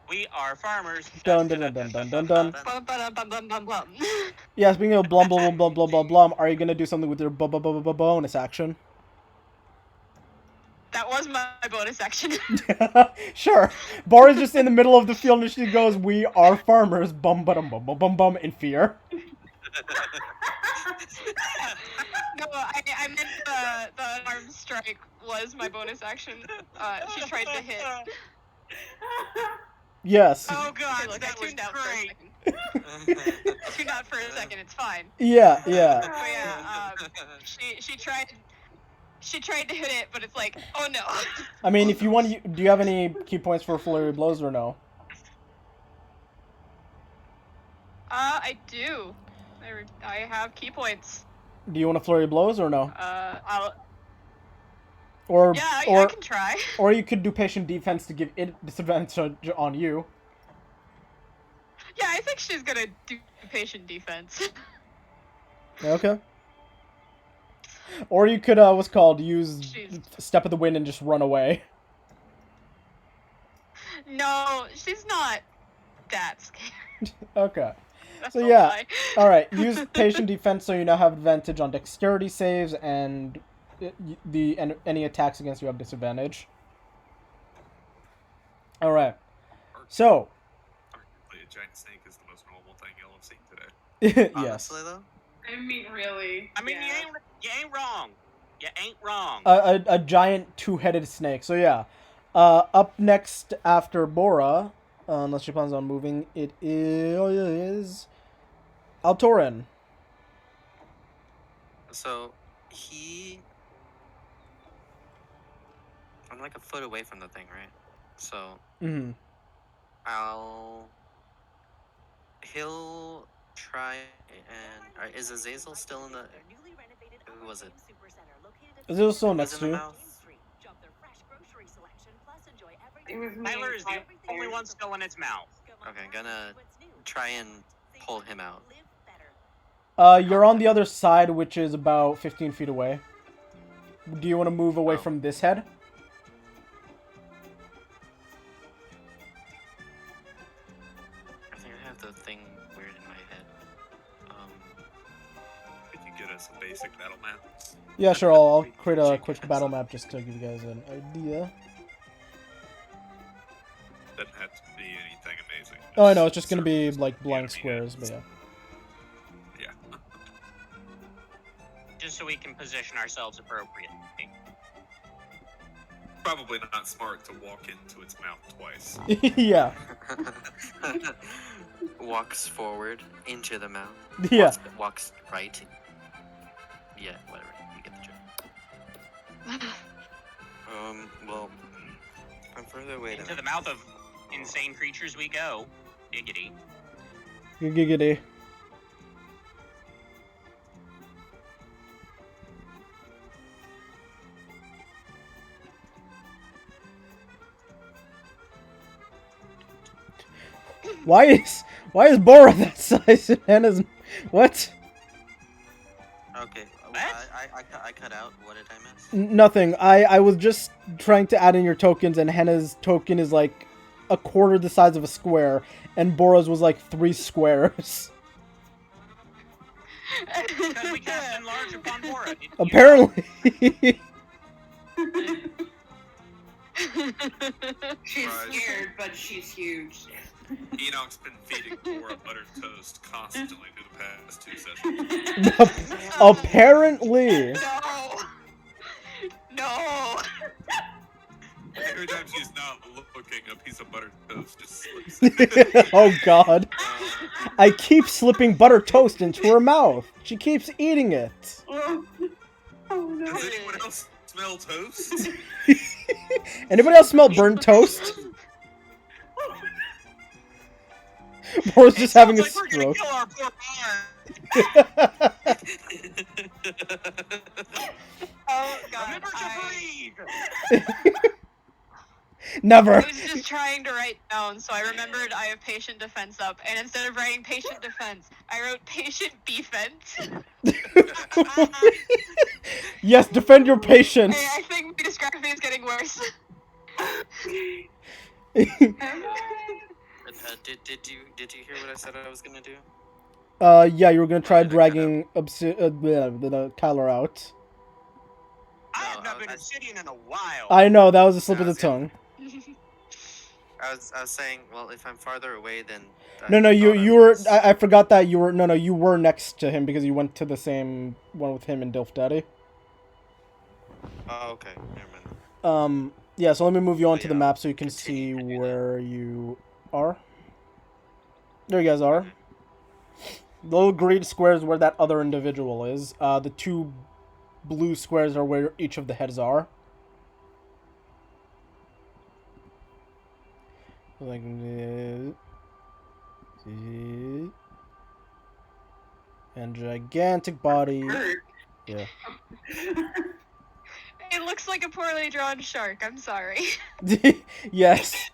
We are farmers. Dun dun dun dun dun dun dun. Bum, ba-dum, bum, bum, bum, bum. Yeah, speaking of blum blum blum blum blum blum, are you gonna do something with your bonus action? That was my bonus action. Sure. Bora's just in the middle of the field and she goes, "We are farmers." Bum bum bum bum bum bum in fear. No, I meant the arm strike was my bonus action. She tried to hit. Yes. Oh god, Look, that I was tuned out great. for a second. I tuned out for a second. It's fine. Yeah, yeah. But yeah, she tried to hit it, but it's like, oh no. I mean, if you want, do you have any key points for flurry of blows or no? I do. I have key points. Do you want a flurry of blows or no? I'll. Or Yeah, I or can try. or you could do patient defense to give it disadvantage on you. Yeah, I think she's gonna do patient defense. Okay. Or you could what's called use Jeez. step of the wind and just run away. No, she's not that scared. Okay. That's So a yeah. lie. All right. Use patient defense so you now have advantage on dexterity saves and any attacks against you have disadvantage. All right. So. Arguably, a giant snake is the most normal thing you'll have seen today. Yes. Honestly, though, I mean, really. I mean, yeah. you ain't wrong. You ain't wrong. A giant two-headed snake. So yeah. Up next after Bora, unless she plans on moving, it is Altorin. so I'm like a foot away from the thing, right? So Mm-hmm. he'll try and is Azazel still in the? Who was it? Azazel's still Who was next in to the you. mouth? It was me. Tyler is the only one still in its mouth. Okay, gonna try and pull him out. You're on the other side, which is about 15 feet away. Do you want to move away Oh. from this head? I think I have the thing weird in my head. Could you get us a basic battle map? Yeah, sure. I'll create a quick battle map just to give you guys an idea. Doesn't have to be anything amazing. Oh, I know. It's just gonna be like blank squares, but yeah. Yeah. Just so we can position ourselves appropriately. Probably not smart to walk into its mouth twice. Yeah. Walks forward into the mouth. Yeah. Walks right. Yeah, whatever. You get the joke. Well, I'm further away Into than the mouth of insane creatures we go. Giggity. Giggity. Why is Bora that size and Hannah's what? Okay, What? I cut out. What did I miss? Nothing. I was just trying to add in your tokens, and Henna's token is like a quarter the size of a square, and Bora's was like 3 squares. Because we cast enlarge upon Bora. Apparently. She's Right. scared, but she's huge. Enoch's been feeding Bora buttered toast constantly through the past 2 sessions. Apparently. No. No. Every time she's not looking, a piece of buttered toast just slips. Oh god. I keep slipping butter toast into her mouth. She keeps eating it. Oh no. Does anyone else smell toast? Anybody else smell burnt toast? Bora's just having a Sounds like we're gonna stroke. kill our poor Barn. Oh god. Remember to I breathe. Never. was just trying to write down, so I remembered I have patient defense up, and instead of writing patient defense, I wrote patient defense. Yes, defend your patients. I think my dysgraphy is getting worse. Did you hear what I said I was gonna do? Yeah, you were gonna try dragging Kyler out. I have No, not been obsidian in a while. I know, that was a slip of the Yeah. tongue. I was saying, well, if I'm farther away, then No, I you thought you were. was- I forgot that you were. No, you were next to him because you went to the same one with him and Dilf Daddy. Oh, okay. Never mind. Yeah. So let me move you onto the Yeah, map so you can continue see to do that. where you are. There you guys are. The little green square is where that other individual is. The 2 blue squares are where each of the heads are. Like this. And gigantic body. Yeah. It looks like a poorly drawn shark, I'm sorry. Yes.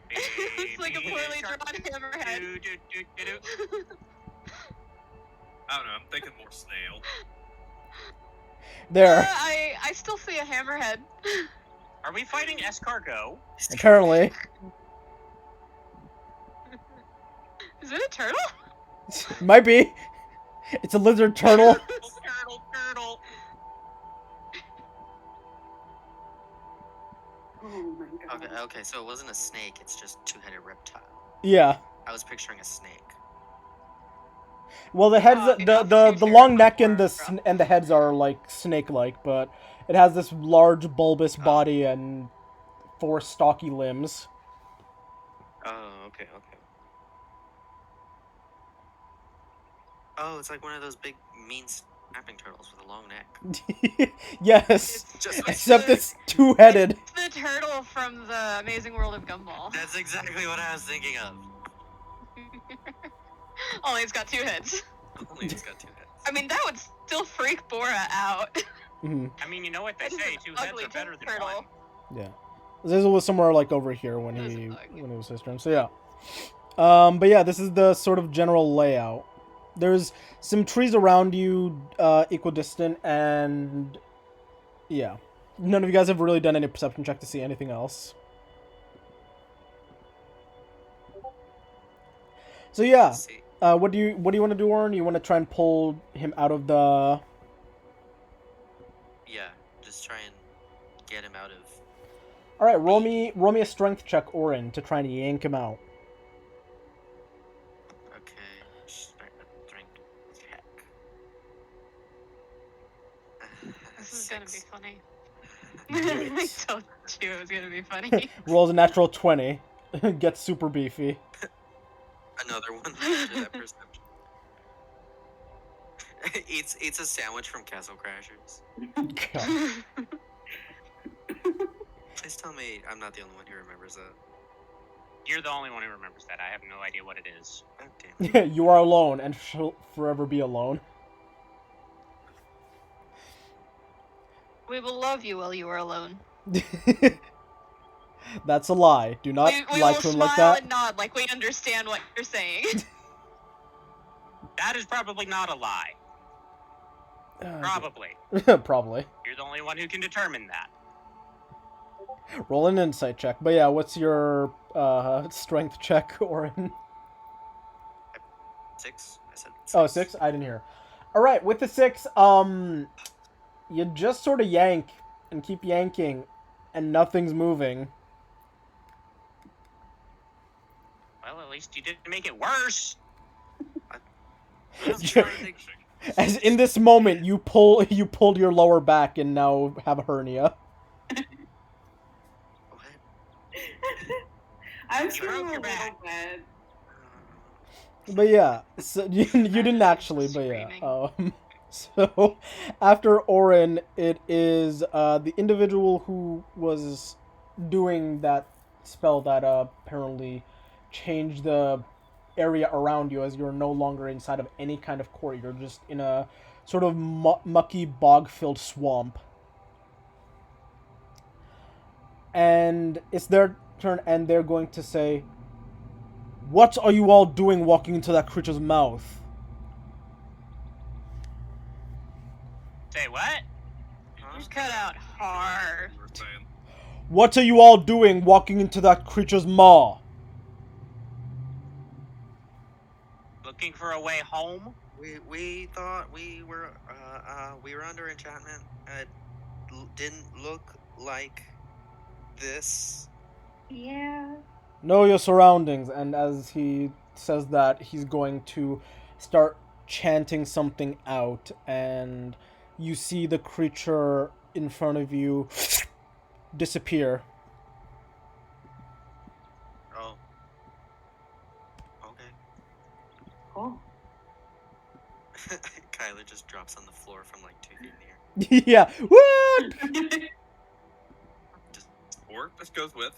It's like a poorly drawn hammerhead. I don't know, I'm thinking more snail. There. I still see a hammerhead. Are we fighting escargot? Apparently. Is it a turtle? Might be. It's a lizard turtle. Turtle. Oh my god. Okay, so it wasn't a snake, it's just 2-headed reptile. Yeah. I was picturing a snake. Well, the heads, Oh, enough the to long share neck and the before, and the heads are like snake-like, but it has this large bulbous Oh. body and 4 stocky limbs. Oh, okay. Oh, it's like one of those big, mean snapping turtles with a long neck. Yes. Just like Except it's 2-headed. It's the turtle from the Amazing World of Gumball. That's exactly what I was thinking of. Only it's got 2 heads. Only it's got 2 heads. I mean, that would still freak Bora out. Mhm. I mean, you know what they That is say, an 2 heads ugly are better than turtle. 1. Yeah. This was somewhere like over here when That is he ugly. when it was his turn. So yeah. But yeah, this is the sort of general layout. There's some trees around you, equidistant, and yeah. None of you guys have really done any perception check to see anything else. So yeah, Let's see. what do you want to do, Orin? You want to try and pull him out of the? Yeah, just try and get him out of. All right, roll me a strength check, Orin, to try and yank him out. Okay, drink check. This is gonna be 6. funny. I told you it was gonna be funny. Rolls a natural 20. Gets super beefy. Another one after that perception. Eats a sandwich from Castle Crashers. God. Please tell me I'm not the only one who remembers that. You're the only one who remembers that. I have no idea what it is. Oh, damn it. You are alone and shall forever be alone. We will love you while you are alone. That's a lie. Do not we lie will to him smile like that. and nod like we understand what you're saying. That is probably not a lie. Probably. Probably. You're the only one who can determine that. Roll an insight check. But yeah, what's your strength check, Orin? 6? I said 6. Oh, 6? I didn't hear. Alright, with the 6, You just sort of yank and keep yanking, and nothing's moving. Well, at least you didn't make it worse. I'm trying to. As in this moment, you pulled your lower back and now have a hernia. What? I'm You screaming broke a your little back. bit. But yeah, so you didn't actually, but yeah. So after Orin, it is the individual who was doing that spell that apparently changed the area around you, as you're no longer inside of any kind of court. You're just in a sort of mucky, bog-filled swamp. And it's their turn, and they're going to say, "What are you all doing walking into that creature's mouth?" Say what? Huh? Just cut out hard. You were saying. What are you all doing walking into that creature's maw? Looking for a way home? We thought we were under enchantment. It didn't look like this. Yeah. Know your surroundings, and as he says that, he's going to start chanting something out, and you see the creature in front of you disappear. Oh. Okay. Cool. Kyler just drops on the floor from like 2 feet in the air. Yeah. What? Or this goes with.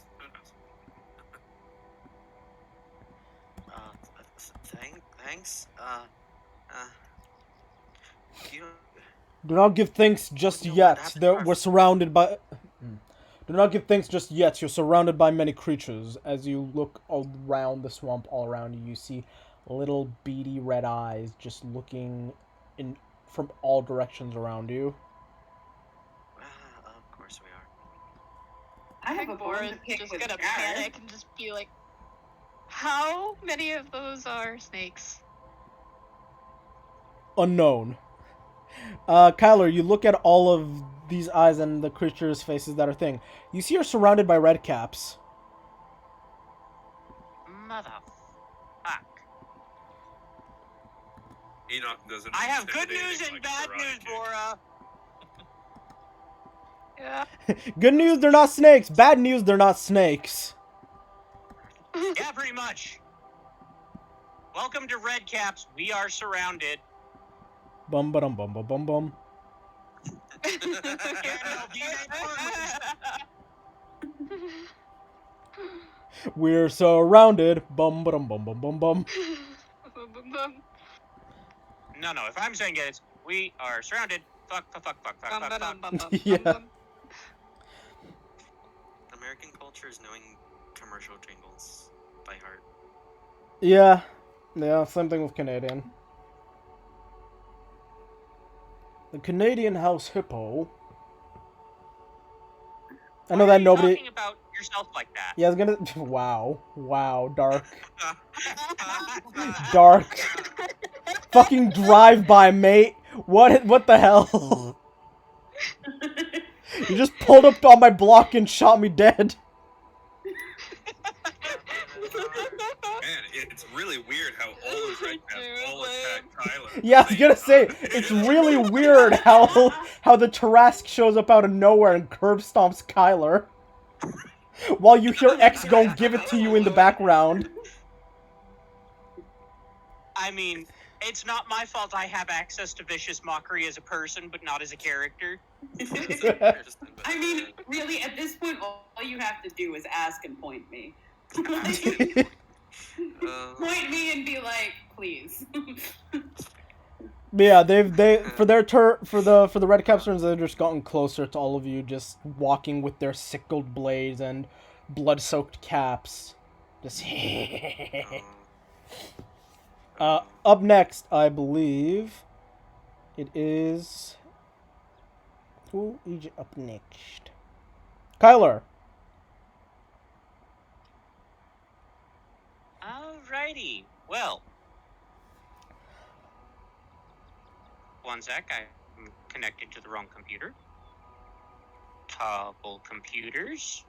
Thanks. You Do not give thanks just What yet. happened to our- We're surrounded by. Do not give thanks just yet. You're surrounded by many creatures. As you look around the swamp, all around you, you see little beady red eyes just looking in from all directions around you. Of course we are. I have a bone to Bora's pick just with gonna Gareth. panic and just be like, how many of those are snakes? Unknown. Kyler, you look at all of these eyes and the creatures' faces that are thing. You see you're surrounded by red caps. Mother. Fuck. Enoch doesn't. I have good intimidating news and like bad karate news, kick. Bora. Yeah. Good news, they're not snakes. Bad news, they're not snakes. Yeah, pretty much. Welcome to Red Caps. We are surrounded. Bum ba dum bum ba bum bum. We're surrounded. Bum ba dum bum bum bum bum. No, if I'm saying it, it's we are surrounded. Fuck. Yeah. American culture is knowing commercial jingles by heart. Yeah. Yeah, same thing with Canadian. The Canadian House Hippo. I know Why that are you nobody. talking about yourself like that? Yeah, I was gonna. Wow, dark. Dark. Fucking drive-by, mate. What the hell? You just pulled up on my block and shot me dead. Man, it's really weird how all the red caps all attack Tyler. Yeah, I was gonna say, it's really weird how the Tarrasque shows up out of nowhere and curb stomps Kyler. While you hear X go give it to you in the background. I mean, it's not my fault I have access to vicious mockery as a person, but not as a character. I mean, really, at this point, all you have to do is ask and point me. Point me and be like, please. But yeah, they for their for the red caps turns, they've just gotten closer to all of you, just walking with their sickled blades and blood-soaked caps. Just up next, I believe it is who is up next? Kyler. Alrighty. Well. One sec. I'm connected to the wrong computer. Toggle computers.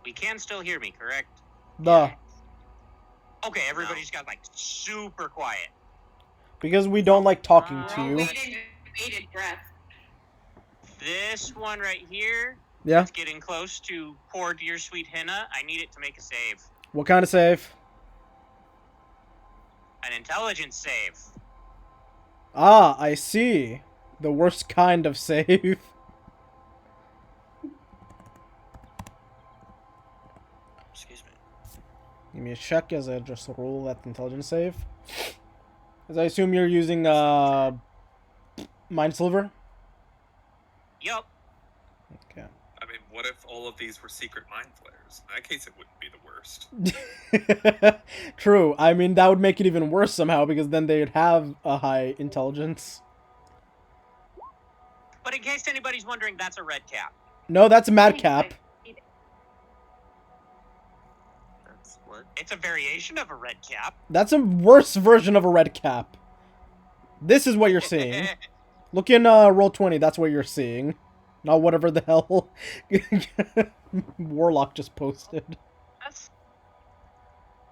We can still hear me, correct? The Okay, everybody's got like super quiet. because we don't like talking We're to We're all you. waiting with bated breath. This one right here, Yeah. it's getting close to poor dear sweet Henna. I need it to make a save. What kind of save? An intelligence save. Ah, I see. The worst kind of save. Excuse me. Give me a check as I just roll that intelligence save. As I assume you're using Mind Sliver. Yup. Okay. I mean, what if all of these were secret mind flayers? In that case, it wouldn't be the worst. True. I mean, that would make it even worse somehow because then they'd have a high intelligence. But in case anybody's wondering, that's a red cap. No, that's a madcap. That's what? It's a variation of a red cap. That's a worse version of a red cap. This is what you're seeing. Look in Roll20, that's what you're seeing. Not whatever the hell Warlock just posted. That's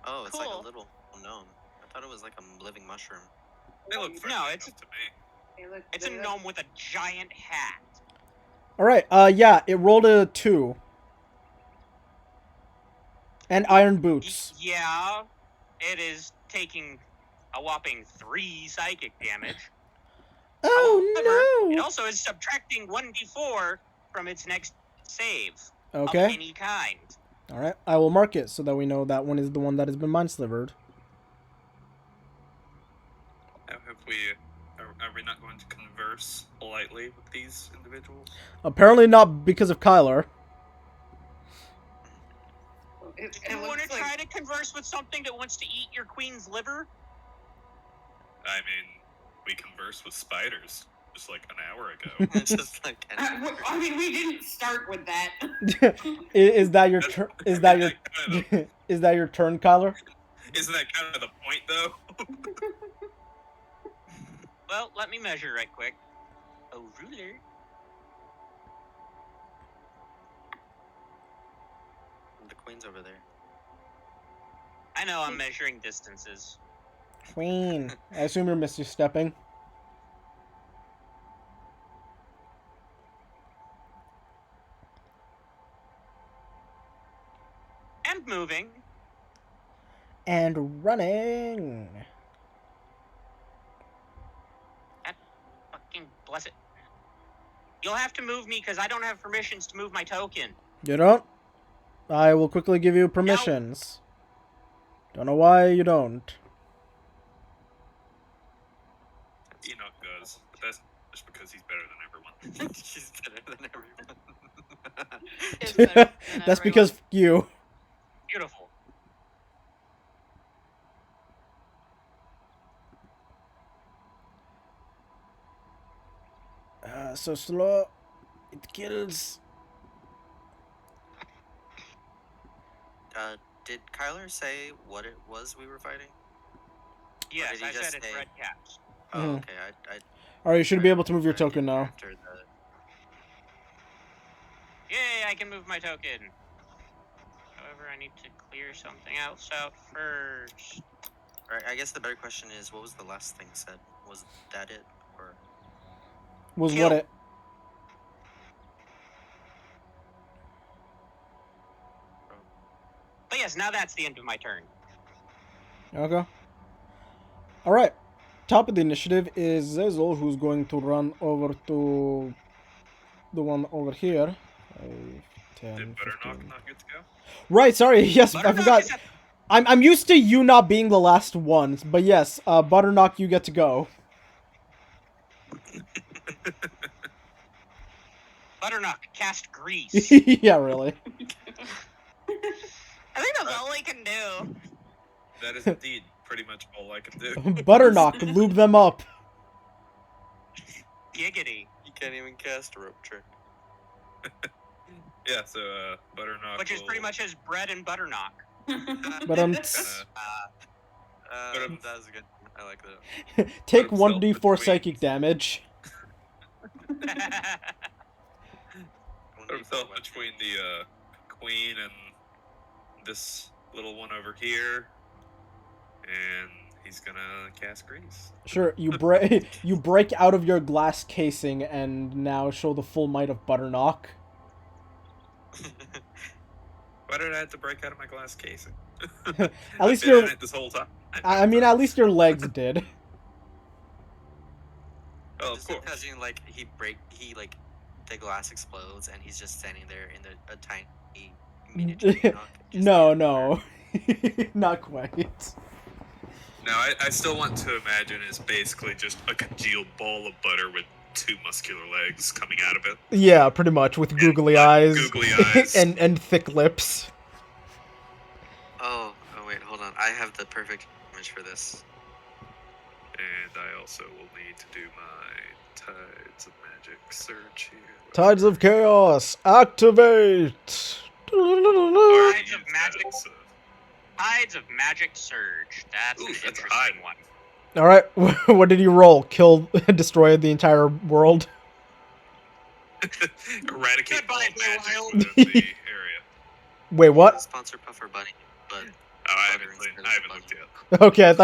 Oh, it's like Cool. a little gnome. I thought it was like a living mushroom. They look No, friendly it's- enough to me. It's a gnome with a giant hat. Alright, yeah, it rolled a 2. And iron boots. Yeah, it is taking a whopping 3 psychic damage. However, Oh it no! also is subtracting 1d4 from its next save of Okay, any kind. alright, I will mark it so that we know that one is the one that has been mind slivered. Now, have we? Are we not going to converse politely with these individuals? Apparently not because of Kyler. It, Do it you want looks to like try to converse with something that wants to eat your queen's liver? I mean, we conversed with spiders just like an hour ago. It's just like I mean, we didn't start with that. Is that your turn? Is that your is that your turn, Kyler? Isn't that kind of the point, though? Well, let me measure right quick. A ruler. the queen's over there. I know I'm measuring distances. Queen. I assume you're Mr. Stepping. And moving. And running. Fucking bless it. You'll have to move me because I don't have permissions to move my token. You don't? I will quickly give you permissions. Don't know why you don't. Enoch does, but that's just because he's better than everyone. She's better than everyone. Is better than That's everyone. because you. Beautiful. So slow. It kills. Did Kyler say what it was we were fighting? Yes, did he I just said it's say- red caps. Oh, Mhm. okay. I Alright, you should be able to move your I token didn't now. after the- Yay, I can move my token. However, I need to clear something else out first. Alright, I guess the better question is, what was the last thing said? Was that it, or Was Kill. what it? But yes, now that's the end of my turn. Okay. Alright. Top of the initiative is Zezel, who's going to run over to the one over here. 5, 10, Did Butterknock 15. not get to go? Right, sorry. Yes, I Butterknock forgot. is at- I'm used to you not being the last one, but yes, Butterknock, you get to go. Butterknock, cast grease. Yeah, really. I think that's all we can do. That is indeed pretty much all I can do. Butterknock, lube them up. Giggity. you can't even cast a rope trick? Yeah, so Butterknock Which is pretty will, much his bread and butterknock. But uh, That was good. I like that. Take himself 1d4 between- psychic damage. Put himself between the queen and this little one over here, and he's gonna cast grease. Sure, you break out of your glass casing and now show the full might of Butterknock. Why did I have to break out of my glass casing? At I've least been you're. in it this whole time. I mean, at least your legs did. Oh, of Just course. imagine like the glass explodes and he's just standing there in a tiny miniature Enoch, just No, standing there. no, not quite. No, I still want to imagine it's basically just a congealed ball of butter with two muscular legs coming out of it. Yeah, pretty much with googly eyes, googly eyes. and thick lips. Oh wait, hold on. I have the perfect image for this. And I also will need to do my Tides of Magic search here. Tides of Chaos, activate! Tides of Magic. Tides of Magic Surge. That's Ooh, an that's a interesting high one. Alright, what did you roll? Kill, destroy the entire world? Eradicate Goodbye, all magic Wild. within the area. Wait, what? Sponsor Puffer Bunny, but Oh, I butter haven't instead of looked bunny. yet. Okay, I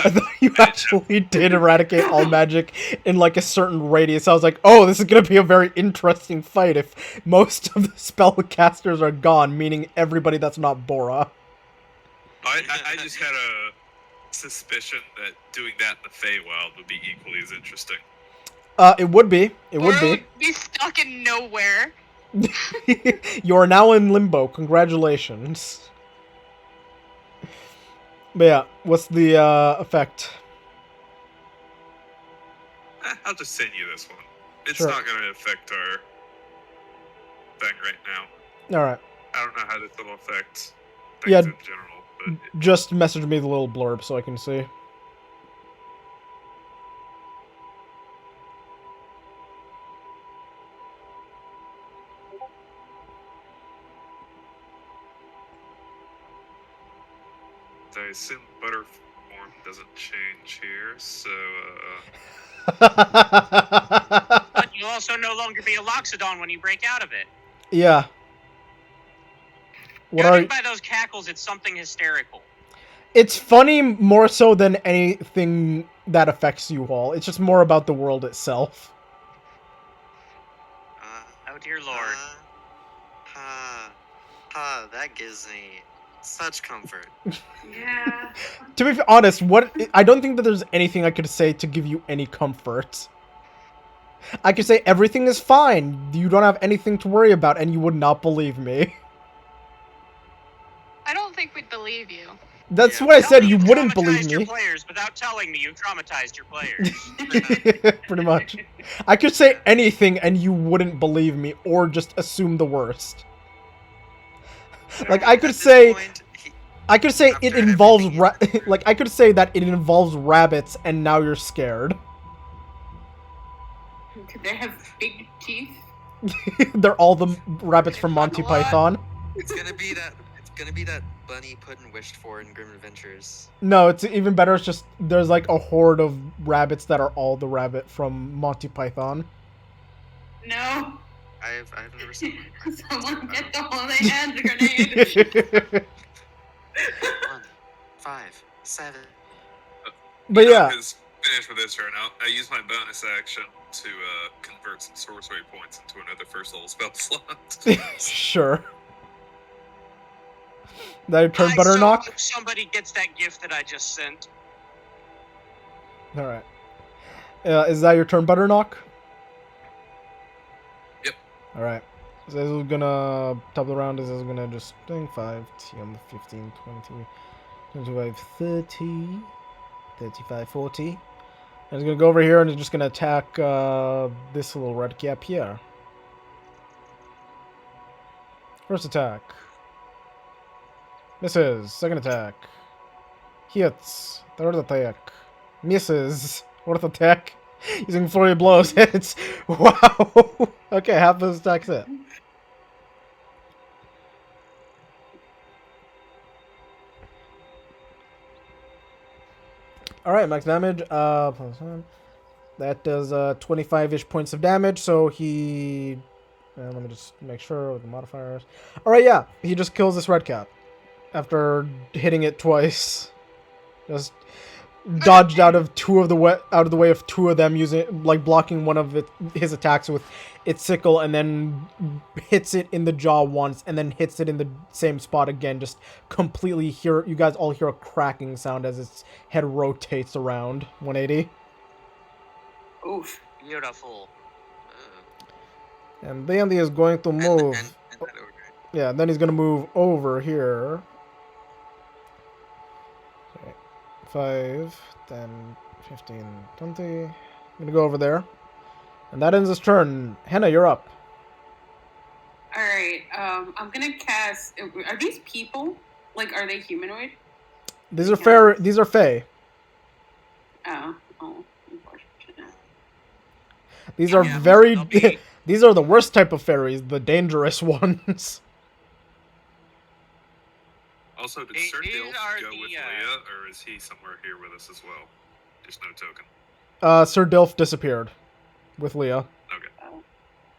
thought you actually did eradicate all magic in like a certain radius. I was like, oh, this is gonna be a very interesting fight if most of the spellcasters are gone, meaning everybody that's not Bora. I just had a suspicion that doing that in the Feywild would be equally as interesting. It would be. It would Or be. be stuck in nowhere. You are now in limbo. Congratulations. But yeah, what's the effect? I'll just send you this one. It's Sure. not going to affect our thing right now. Alright. I don't know how this will affect things Yeah. in general, but Just message me the little blurb so I can see. I assume butter form doesn't change here, so But you'll also no longer be a Loxodon when you break out of it. Yeah. What Judging are? by those cackles, it's something hysterical. It's funny more so than anything that affects you all. It's just more about the world itself. Oh dear lord. That gives me such comfort. Yeah. To be honest, I don't think that there's anything I could say to give you any comfort. I could say everything is fine. You don't have anything to worry about, and you would not believe me. I don't think we'd believe you. That's Yeah. what I Tell said. me You you've wouldn't traumatized believe your me. players without telling me you've traumatized your players. Pretty much. I could say anything, and you wouldn't believe me, or just assume the worst. Like I At could this say. point, I could say it After involves everything you've like I could say that it involves rabbits, and now you're scared. Could they have big teeth? They're all the rabbits from Monty Fuck a lot. Python. It's gonna be that bunny Puddin wished for in Grim Adventures. No, it's even better. It's just there's like a horde of rabbits that are all the rabbit from Monty Python. No. I've never seen one. Someone get the holy hand grenade. 1, 5, 7. But yeah, is finished with this turn. I use my bonus action to convert some sorcery points into another first level spell slot. sure. That turn I butter so knock. hope somebody gets that gift that I just sent. All right. Is that your turn, butter knock? Yep. All right. So this is gonna top of the round. This is gonna just thing 5, 10, 15, 20, 25, 30, 35, 40. And it's gonna go over here and it's just gonna attack this little red cap here. First attack. Misses. Second attack. Hits. Third attack. Misses. Fourth attack. Using flurry of blows. Hits. Wow. Okay, half those attacks hit. All right, max damage. That does 25-ish points of damage. So he. Let me just make sure with the modifiers. All right, yeah, he just kills this red cap after hitting it twice. Just dodged out of the way of two of them, using like blocking one of his attacks with its sickle, and then hits it in the jaw once, and then hits it in the same spot again. Just completely you guys all hear a cracking sound as its head rotates around 180. Oof. Beautiful. And then he is going to move. And that order. Yeah, then he's gonna move over here. Okay. 5, 10, 15, 20. I'm gonna go over there. And that ends his turn. Henna, you're up. Alright, I'm gonna cast. Are these people? Like, are they humanoid? These are fair. These are Fae. Oh, unfortunate. These are Yeah, very. they'll be- These are the worst type of fairies, the dangerous ones. Also, did These Sir Dilf are go the, with Leah, or is he somewhere here with us as well? Just no token. Sir Dilf disappeared with Leah. Okay. Oh.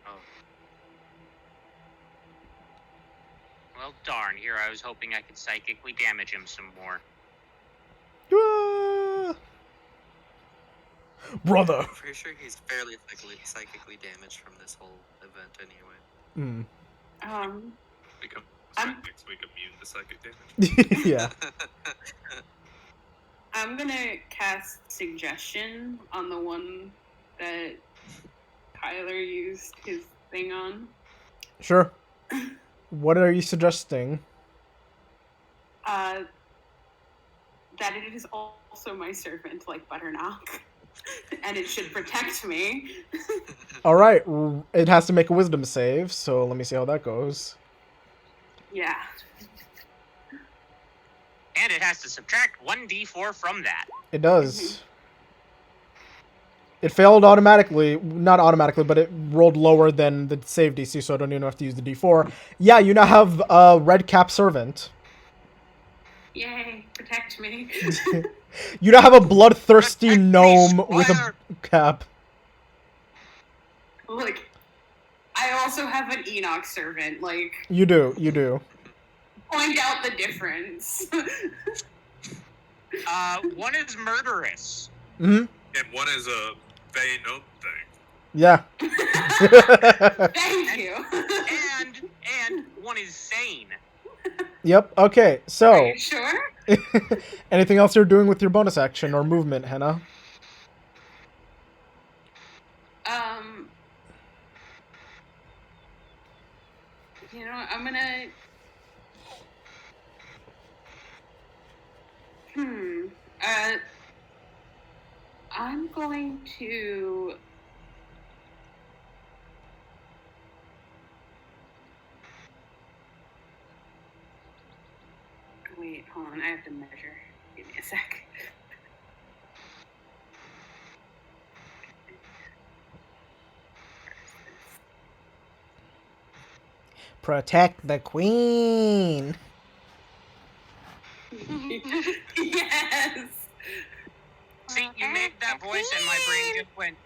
Oh. Well, darn. Here I was hoping I could psychically damage him some more. Ah! Brother. I'm pretty sure he's fairly psychically damaged from this whole event anyway. Become I'm- next week immune to psychic damage. Yeah. I'm gonna cast Suggestion on the one that Tyler used his thing on. Sure. What are you suggesting? That it is also my servant, like Butterknock, and it should protect me. All right. It has to make a wisdom save, so let me see how that goes. Yeah. And it has to subtract 1d4 from that. It does. It failed automatically. Not automatically, but it rolled lower than the save DC, so I don't even have to use the D4. Yeah, you now have a red cap servant. Yay, protect me. You now have a bloodthirsty Protect me, gnome with a squire. cap. Look, I also have an Enoch servant. Like, You do. point out the difference. One is murderous. Mm-hmm. And one is a Fey gnome thing. Yeah. Thank you. And one is sane. Yep. Okay. Are So, you sure? anything else you're doing with your bonus action or movement, Henna? You know, I'm gonna. I'm going to. Wait, hold on. I have to measure. Give me a sec. Protect the queen. Yes. See, you made that voice and my brain just went,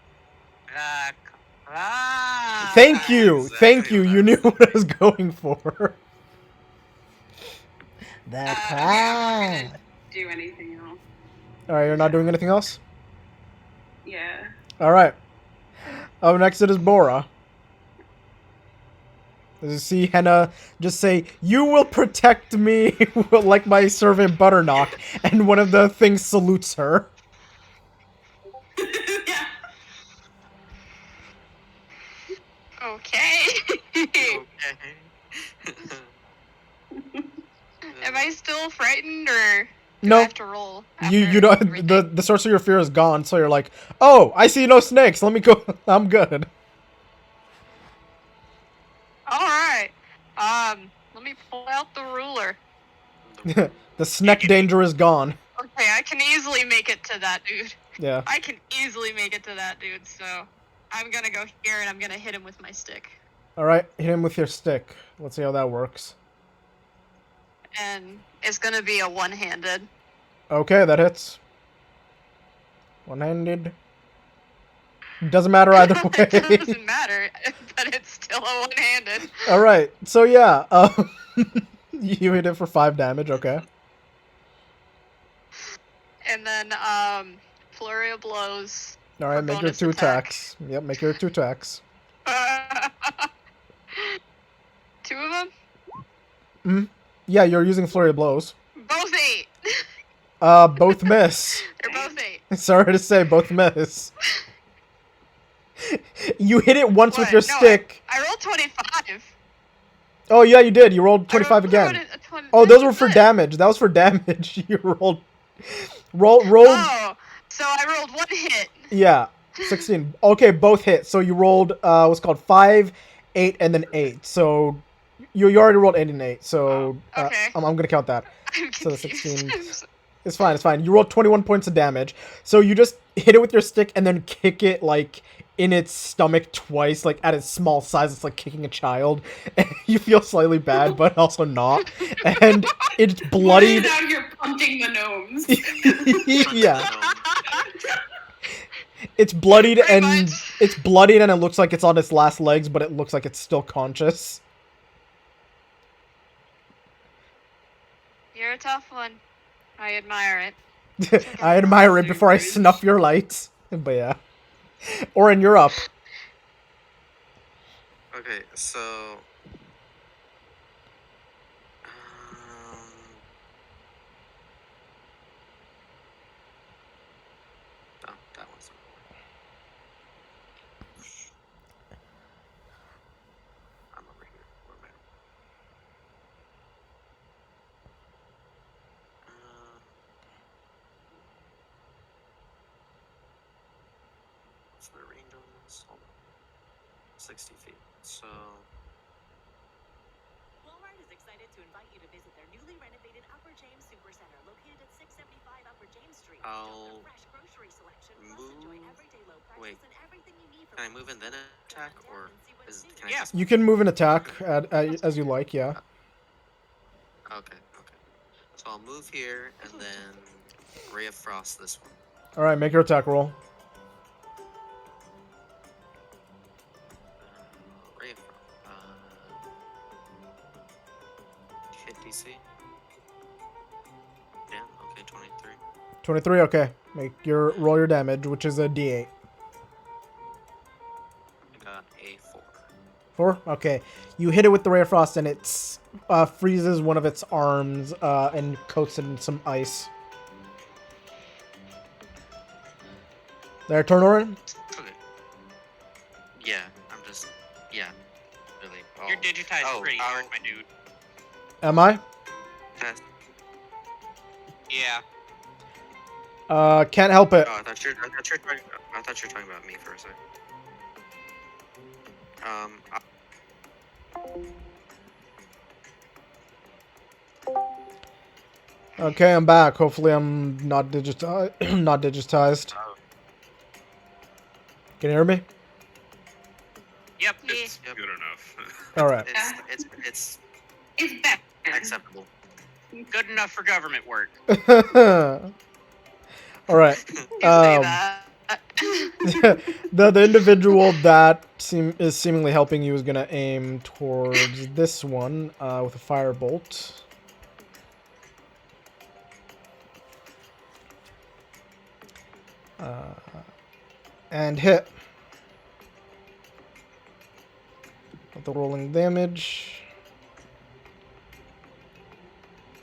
Thank you. Exactly Thank you. what I You was knew what I thinking. was going for. The Okay, I'm not gonna do anything else. All right, you're not doing anything else? Yeah. All right. Up next it is Bora. As you see Henna just say, "You will protect me like my servant Butterknock," and one of the things salutes her. Yeah. Okay. Okay. Am I still frightened, or do No. I have to roll? You after don't. everything? The sorcery of fear is gone, so you're like, "Oh, I see no snakes. Let me go. I'm good." All right. Let me pull out the ruler. The snack danger is gone. Okay, I can easily make it to that dude. Yeah. I can easily make it to that dude, so I'm gonna go here and I'm gonna hit him with my stick. All right, hit him with your stick. Let's see how that works. And it's gonna be a one-handed. Okay, that hits. One-handed. Doesn't matter either way. It doesn't matter, but it's still a one-handed. All right. So yeah, you hit it for 5 damage. Okay. And then, flurry of blows. All right. For Make your bonus 2 attack. attacks. Yep. Make your 2 attacks. 2 of them? Yeah, you're using flurry of blows. Both 8! Both miss. They're both 8. Sorry to say, both miss. You hit it once with What? your No, stick. I rolled 25. Oh yeah, you did. You rolled 25 I rolled again. a 20 Oh, those were that's for it. damage. That was for damage. You rolled. Rolled. Oh, so I rolled 1 hit. Yeah, 16. Okay, both hit. So you rolled what's called 5, 8, and then 8. So you already rolled 8 and 8. So Oh, okay. I'm gonna count that. I'm So the confused. 16. It's fine. It's fine. You rolled 21 points of damage. So you just hit it with your stick and then kick it like in its stomach twice, like at its small size. It's like kicking a child. And you feel slightly bad, but also not. And it's bloodied. Now you're punting the gnomes. Yeah. It's bloodied Pretty and much. it's bloodied and it looks like it's on its last legs, but it looks like it's still conscious. You're a tough one. I admire it. I admire it before I snuff your lights. But yeah. Orin, you're up. Okay, so. Oh, that one's not working. I'm over here. Where am I? What's the range on this? Hold on. 60 feet. So. Walmart is excited to invite you to visit their newly renovated Upper James Supercenter located at 675 Upper James Street. I'll Shop their fresh grocery selection, plus move- enjoy everyday low prices wait. and everything you need for Can I move and then attack, or can I Yeah. just You can move and attack as you like, yeah. Okay, okay. So I'll move here and then Ray of Frost this one. Alright, make your attack roll. Ray of Frost. Hit DC. Yeah, okay, 23. 23, okay. Roll your damage, which is a D8. I got a 4. 4? Okay. You hit it with the Ray of Frost and it freezes one of its arms and coats it in some ice. There, turn Orin. Okay. Yeah, I'm just. Yeah. Really. You're digitized Oh, pretty hard, my dude. Am I? Test. Yeah. Can't help it. Oh, I thought you were talking about me for a second. Okay, I'm back. Hopefully I'm not not digitized. Can you hear me? Yep. It's Yep. good enough. Alright. It's It's better. acceptable. Good enough for government work. Alright. You say that. The individual that is seemingly helping you is gonna aim towards this one with a firebolt. And hit. With the rolling damage.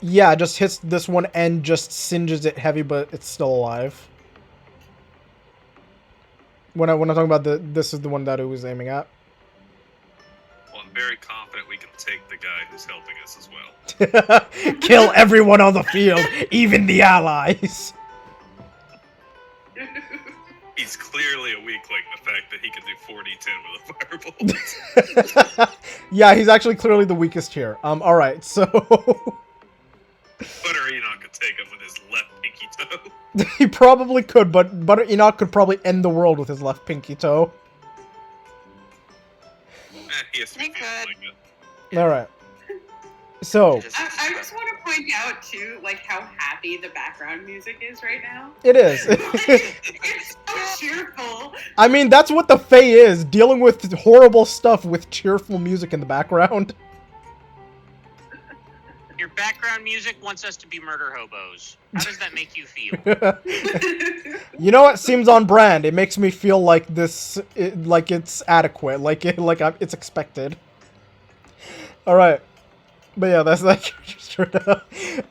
Yeah, just hits this one and just singes it heavy, but it's still alive. When I'm talking about this is the one that it was aiming at. Well, I'm very confident we can take the guy who's helping us as well. Kill everyone on the field, even the allies. He's clearly a weakling, the fact that he can do 40-10 with a firebolt. Yeah, he's actually clearly the weakest here. Alright, so... Butter Enoch could take him with his left pinky toe. he probably could, but Butter Enoch could probably end the world with his left pinky toe. He has to be He feeling could. like it. Alright. So I just want to point out too, like how happy the background music is right now. it is. It's so cheerful. I mean, that's what the Fae is, dealing with horrible stuff with cheerful music in the background. Your background music wants us to be murder hobos. How does that make you feel? You know what? Seems on brand. It makes me feel like this, like it's adequate, it's expected. All right, but yeah, that's like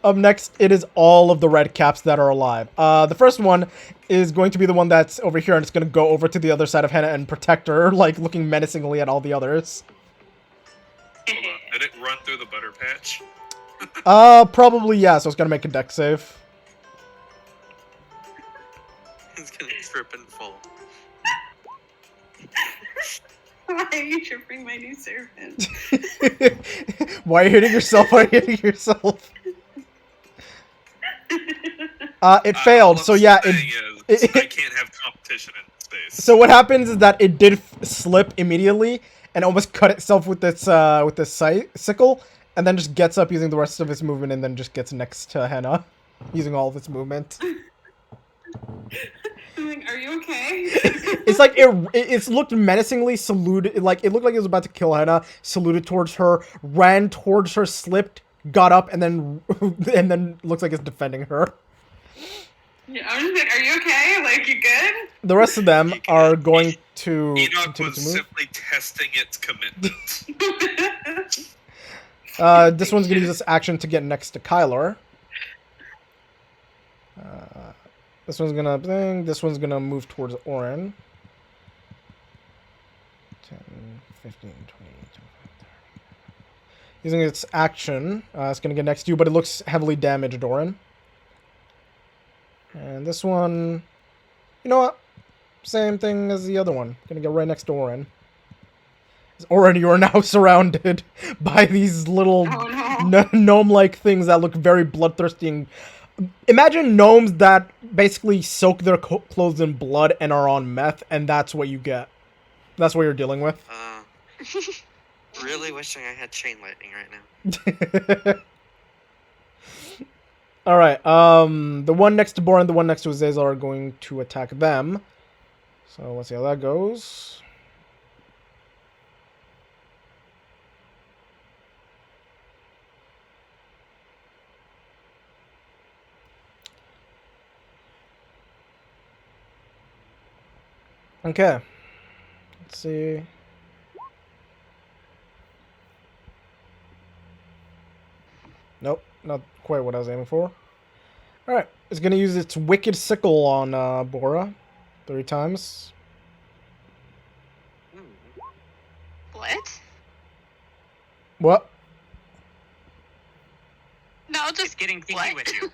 up next. It is all of the red caps that are alive. The first one is going to be the one that's over here, and it's going to go over to the other side of Henna and protect her, like looking menacingly at all the others. Hold on. Did it run through the butter patch? Probably yeah. So it's gonna make a deck save. It's gonna trip and fall. Why are you tripping my new servant? Why are you hitting yourself? Why are you hitting yourself? It failed. So yeah, I can't have competition in space. So what happens is that it did slip immediately and almost cut itself with this sickle, and then just gets up using the rest of its movement, and then just gets next to Henna, using all of its movement. I'm like, are you okay? It's like it's looked menacingly, saluted, like it looked like it was about to kill Henna, saluted towards her, ran towards her, slipped, got up, and then looks like it's defending her. Yeah, I'm just like, are you okay? Like, you good? The rest of them are going to Enoch continue was to move. simply testing its commitment. This one's gonna use this action to get next to Kyler. This one's gonna bling. This one's gonna move towards Orin. 10, 15, 20, 25, 30. Using its action, it's gonna get next to you, but it looks heavily damaged, Orin. And this one, you know what? Same thing as the other one. Gonna get right next to Orin. Orin, you are now surrounded by these little gnome-like things that look very bloodthirsty. And imagine gnomes that basically soak their clothes in blood and are on meth, and that's what you get. That's what you're dealing with. Really wishing I had chain lightning right now. All right. The one next to Boran and the one next to Azazel are going to attack them. So let's see how that goes. Okay. Let's see. Nope, not quite what I was aiming for. Alright, it's gonna use its Wicked Sickle on Bora 3 times. What? What? No, It's just getting kinky what? with you.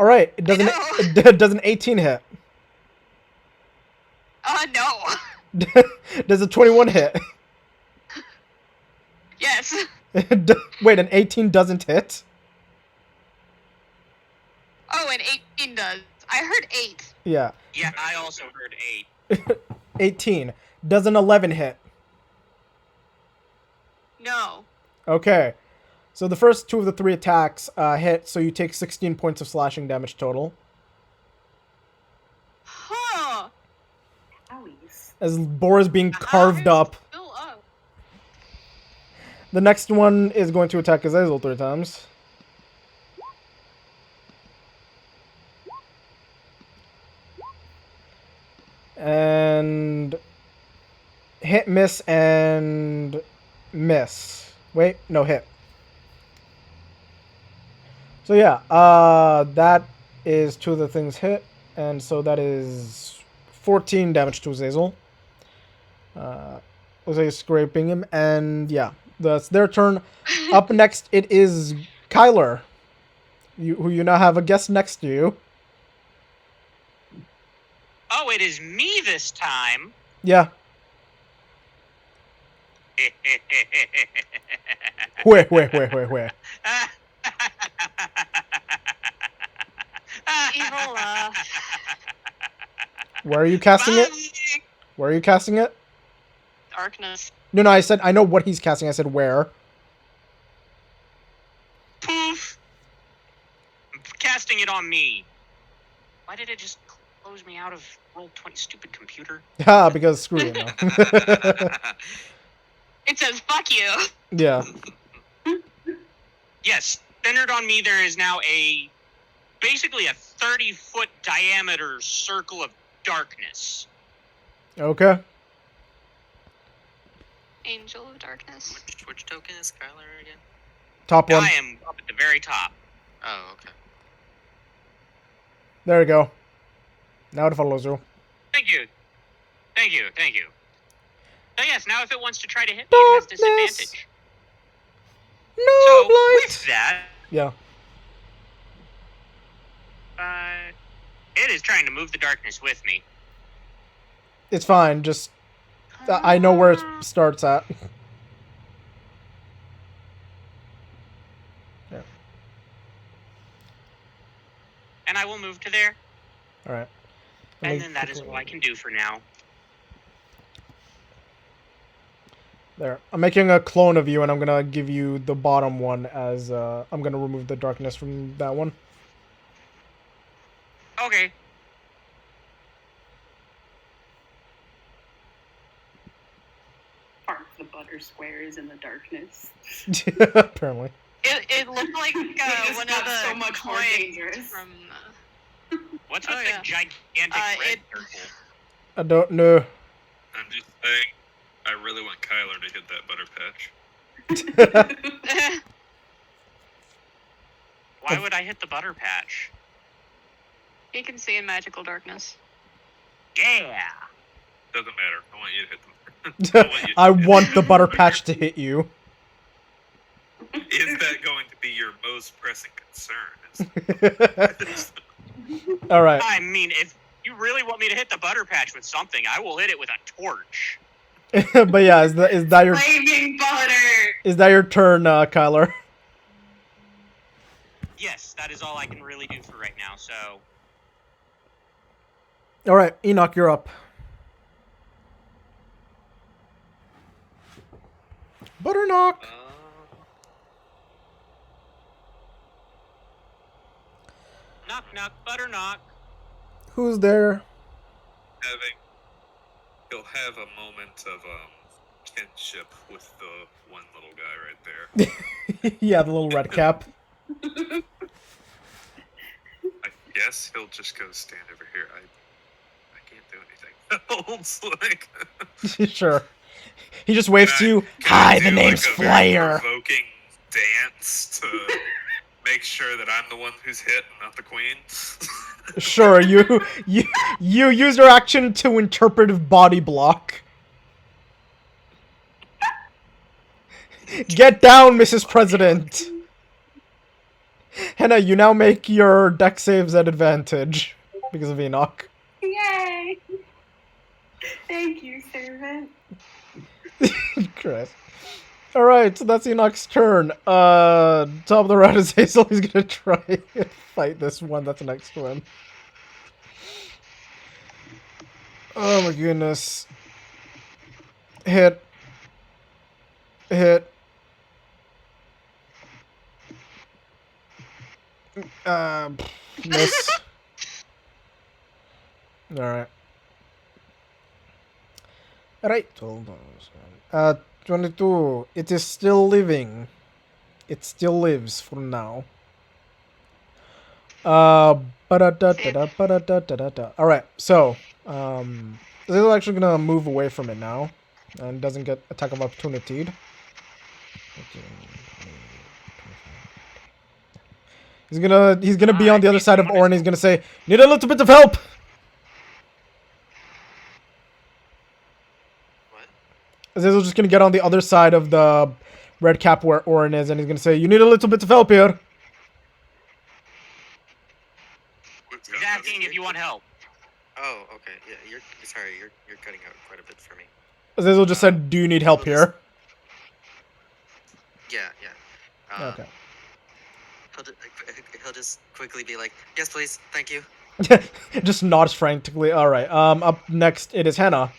Alright, it doesn't know. it does an 18 hit. No. Does a 21 hit? Yes. Wait, an 18 doesn't hit? Oh, and 18 does. I heard 8. Yeah. Yeah, I also heard 8. 18. Does an 11 hit? No. Okay. So the first 2 of the 3 attacks hit, so you take 16 points of slashing damage total. Huh. Owies. As Bora's being carved up. Still up. The next one is going to attack Azazel 3 times. And hit, miss, and miss. Wait, no, hit. So yeah, that is 2 of the things hit, and so that is 14 damage to Azazel. Looks like it's scraping him, and yeah, that's their turn. Up next, it is Kyler, who you now have a guest next to you. Oh, it is me this time. Yeah. Where? Evil, Where are you casting it? Where are you casting it? darkness. No, I said I know what he's casting. I said where. casting it on me. Why did it just close me out of Roll20, stupid computer? Ha, because screw you now. It says "fuck you." Yeah. Yes, centered on me, there is now basically a 30-foot diameter circle of darkness. Okay. Angel of Darkness. Which token is Skylar again? Top one. I am up at the very top. Oh, okay. There we go. Now it follows you. Thank you. Thank you. Thank you. So yes, now if it wants to try to hit me, it has disadvantage. No So light. with that, Yeah. it is trying to move the darkness with me. It's fine. Just I know where it starts at. Yeah. And I will move to there. All right. And then that is all I can do for now. There. I'm making a clone of you, and I'm gonna give you the bottom one as I'm gonna remove the darkness from that one. Okay. Park the butter squares in the darkness. Apparently. It looked like just one got of the so much more coins dangerous. from. What's with Oh, the yeah. gigantic red circle? I don't know. I'm just saying, I really want Kyler to hit that butter patch. Why would I hit the butter patch? He can see in magical darkness. Yeah. Doesn't matter. I want you to hit them. I want the butter patch to hit you. Is that going to be your most pressing concern? All right. I mean, if you really want me to hit the butter patch with something, I will hit it with a torch. But yeah, is that your Flaming butter! your turn, Kyler? Yes, that is all I can really do for right now, so... All right, Enoch, you're up. Butterknock. Knock, knock, butter knock. Who's there? He'll have a moment of kinship with the one little guy right there. Yeah, the little red cap. I guess he'll just go stand over here. I can't do anything else. Like, Sure. He just waves to you. Hi, the name's like a Flyer. very provoking dance to make sure that I'm the one who's hit, and not the queen. Sure, you use your action to interpretive body block. Get down, Mrs. President. Henna, you now make your deck saves at advantage because of Enoch. Yay! Thank you, servant. Chris. Alright, so that's Enoch's turn. Top of the round is Hazel. He's gonna try and fight this one that's next to him. Oh my goodness. Hit. Hit. Miss. Alright. Alright, hold on. 22. It is still living. It still lives for now. Alright, so, this is actually gonna move away from it now. And doesn't get attack of opportunity. He's gonna be on the other side of Orin. He's gonna say, "Need a little bit of help." What? Azazel's just gonna get on the other side of the red cap where Orin is, and he's gonna say, "You need a little bit of help here." He's asking if you want help. Oh, okay. Yeah, you're cutting out quite a bit for me. Azazel just said, "Do you need help here?" Yeah. Okay. He'll just quickly be like, "Yes, please, thank you." Just nods frantically. All right. Up next, it is Henna.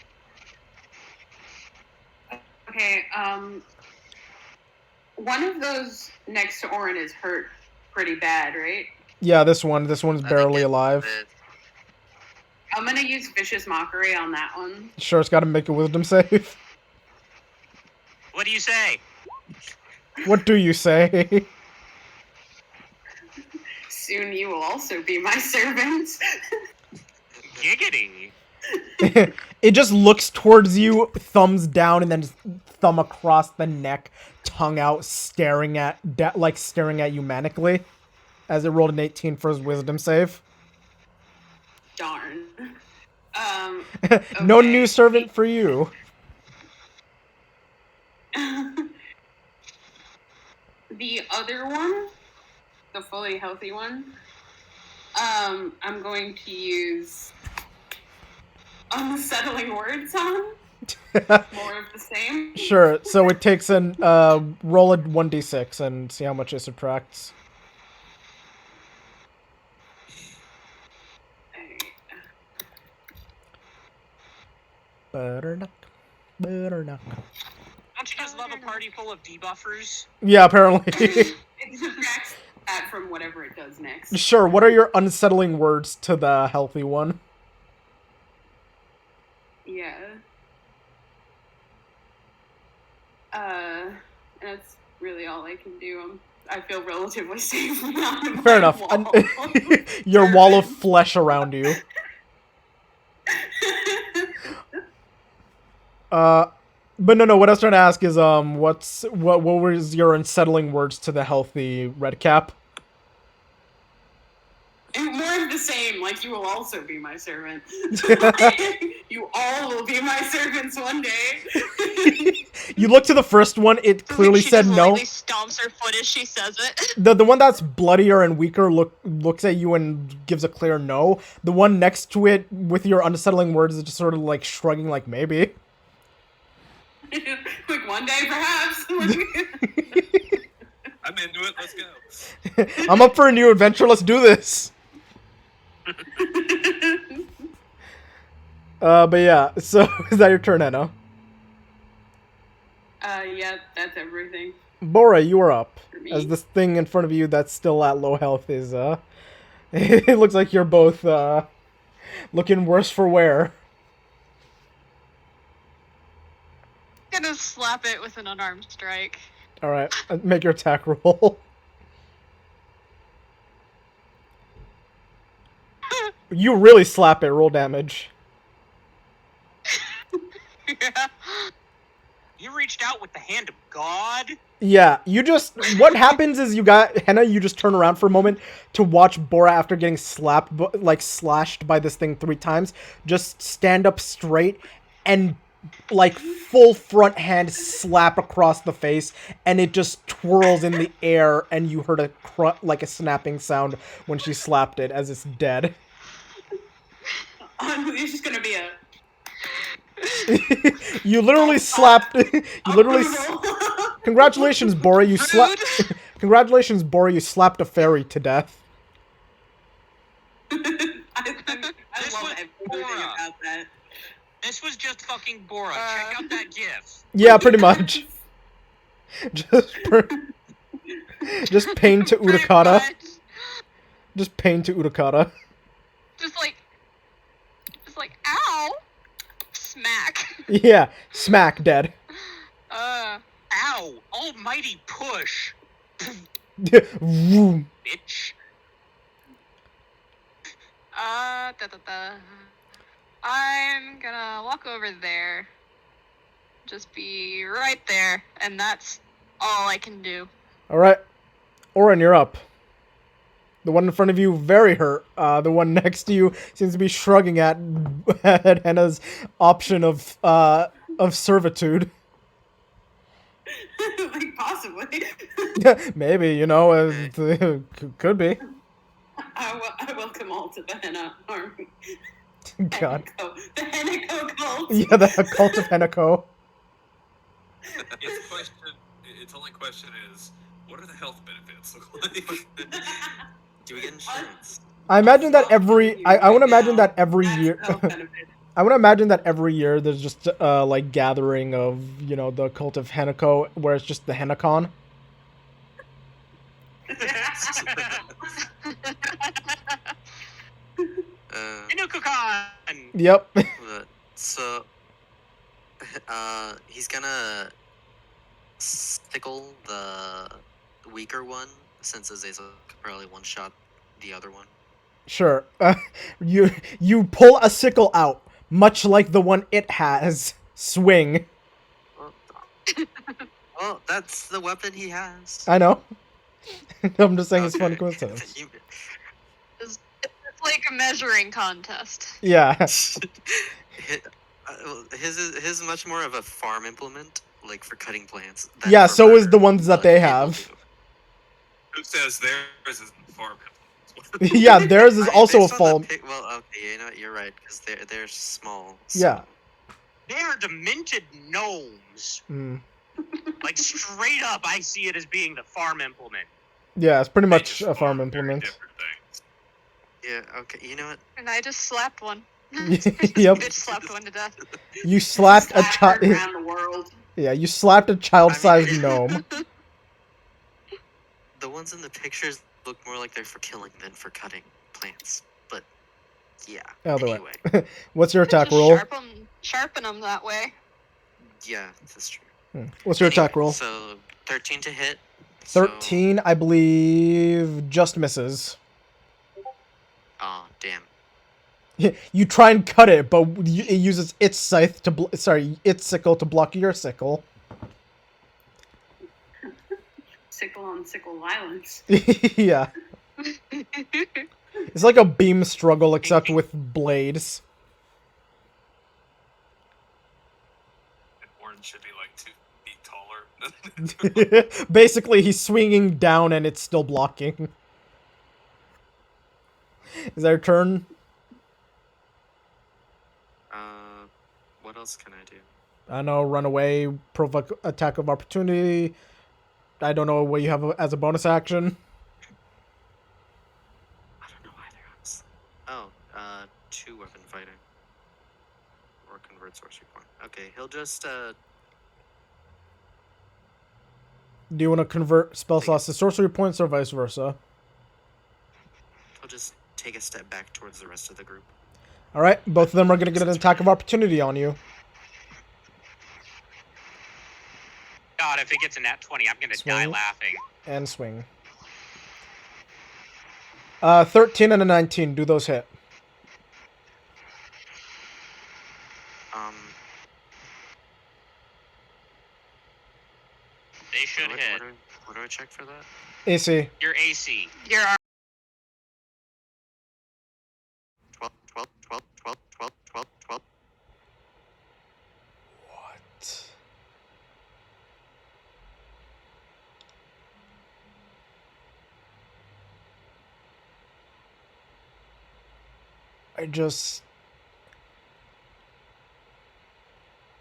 Okay, one of those next to Orin is hurt pretty bad, right? Yeah, this one's I think barely it- alive. I'm gonna use vicious mockery on that one. Sure, it's got to make a wisdom save. What do you say? What do you say? Soon you will also be my servant. Giggity. It just looks towards you, thumbs down, and then just thumb across the neck, tongue out, staring at you manically, as it rolled an 18 for his wisdom save. Darn. No Okay. new servant for you. The other one, the fully healthy one, I'm going to use unsettling words on. More of the same. Sure. So it takes an roll a 1d6 and see how much it subtracts. Butternuck. Don't you just love a party full of debuffers? Yeah, apparently. It subtracts that from whatever it does next. Sure. What are your unsettling words to the healthy one? Yeah. That's really all I can do. I feel relatively safe beyond Fair my enough. wall. Your wall of flesh around you. But no. What I was trying to ask is, what was your unsettling words to the healthy red cap? More of the same, like you will also be my servant. You all will be my servants one day. You look to the first one. It clearly she said just no. lightly stomps her foot as she says it. The one that's bloodier and weaker looks at you and gives a clear no. The one next to it with your unsettling words is just sort of like shrugging, like maybe. Like one day, perhaps. I'm into it. Let's go. I'm up for a new adventure. Let's do this. But yeah. So is that your turn, Anna? Yeah, that's everything. Bora, you are up. For me. As this thing in front of you that's still at low health is it looks like you're both looking worse for wear. Gonna slap it with an unarmed strike. All right, make your attack roll. You really slap it. Roll damage. Yeah. You reached out with the hand of God? Yeah, you just... What happens is you got... Henna, you just turn around for a moment to watch Bora after getting slapped, like, slashed by this thing 3 times. Just stand up straight and, like, full front hand slap across the face, and it just twirls in the air, and you heard like a snapping sound when she slapped it as it's dead. It's just gonna be a... You literally slapped... You literally... Congratulations, Bora, you slapped... Congratulations, Bora, you slapped a fairy to death. I This love was everything Bora. about that. This was just fucking Bora. Check out that gif. Yeah, pretty much. Just pain to Pretty Utakata. much. Just pain to Utakata. Just like, ow! Smack. Yeah, smack, dead. Ow! Almighty push! Vroom. Bitch. I'm gonna walk over there. Just be right there, and that's all I can do. Alright. Oren, you're up. The one in front of you, very hurt. The one next to you seems to be shrugging at Henna's option of servitude. Like, possibly. Maybe, you know, could be. I welcome all to the Henna army. God. The Hennico cult. Yeah, the cult of Hennico. Its only question is, what are the health benefits look like? Do we get insurance? I imagine that I would imagine that every That's year. health benefit. I would imagine that every year there's just like gathering of, you know, the cult of Hennico, where it's just the Hennacon. Bakugan! Yep. So, he's gonna sickle the weaker one since Azazel could probably one-shot the other one. Sure. You pull a sickle out, much like the one it has. Swing. Well, that's the weapon he has. I know. I'm just saying it's a funny Okay. coincidence. It's like a measuring contest. Yeah. His is much more of a farm implement, like for cutting plants. than Yeah, for so is murder, the ones that but they it will have. do. Who says theirs isn't farm? Yeah, theirs is I mean, also a based on the fall. well, okay, you know what, you're right because they're small. So. Yeah. They are demented gnomes. Mm. Like, straight up, I see it as being the farm implement. Yeah, it's pretty They much just a farm very implement. different things. Yeah. Okay. You know what? And I just slapped one. Yep. Bitch slapped one to death. You slapped a Scattered child. around the world. Yeah, you slapped a child-sized I mean- gnome. The ones in the pictures look more like they're for killing than for cutting plants. But yeah. Other way. Anyway. What's your attack Just roll? sharpen them that way. Yeah, that's true. What's your attack Anyway, roll? So 13 to hit. so- 13, I believe, just misses. Aw, damn. You try and cut it, but it uses its scythe to its sickle to block your sickle. Sickle on sickle violence. Yeah. It's like a beam struggle, except with blades. Orange should be like 2 feet taller. Basically, he's swinging down and it's still blocking. Is that your turn? What else can I do? I don't know, run away, provoke attack of opportunity. I don't know what you have as a bonus action. I don't know either, honestly. Oh, 2-weapon fighting. Or convert sorcery point. Okay, he'll just, Do you want to convert spell slots to sorcery points or vice versa? he'll just take a step back towards the rest of the group. Alright, both of them are going to get an attack of opportunity on you. God, if it gets a nat 20, I'm gonna die Swing. laughing. And swing. 13 and a 19. Do those hit? They should hit. What do I check for that? AC. Your AC. Your 12, 12, 12, 12, 12, 12, 12. What?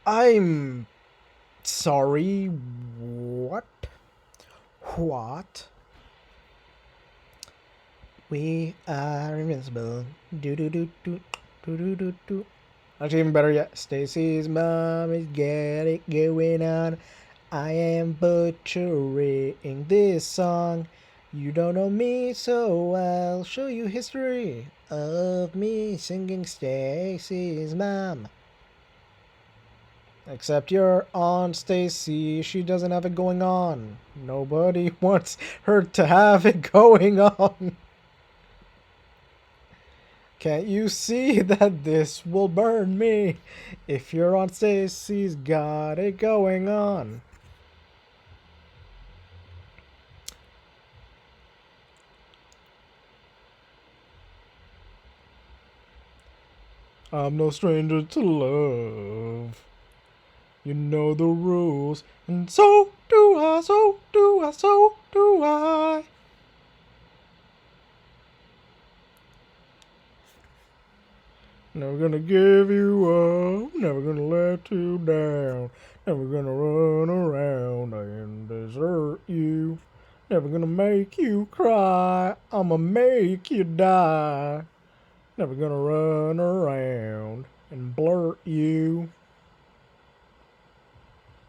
I'm sorry. What? What? We are invincible. Do do do do do do do do. Actually, even better yet, Stacy's mom is getting going on. I am butchering this song. You don't know me, so I'll show you history of me singing Stacy's mom. Except your Aunt Stacy, she doesn't have it going on. Nobody wants her to have it going on. Can't you see that this will burn me if your Aunt Stacy's got it going on? I'm no stranger to love. You know the rules, and so do I, so do I, so do I. Never gonna give you up, never gonna let you down, never gonna run around and desert you, never gonna make you cry, I'ma make you die, never gonna run around and blurt you.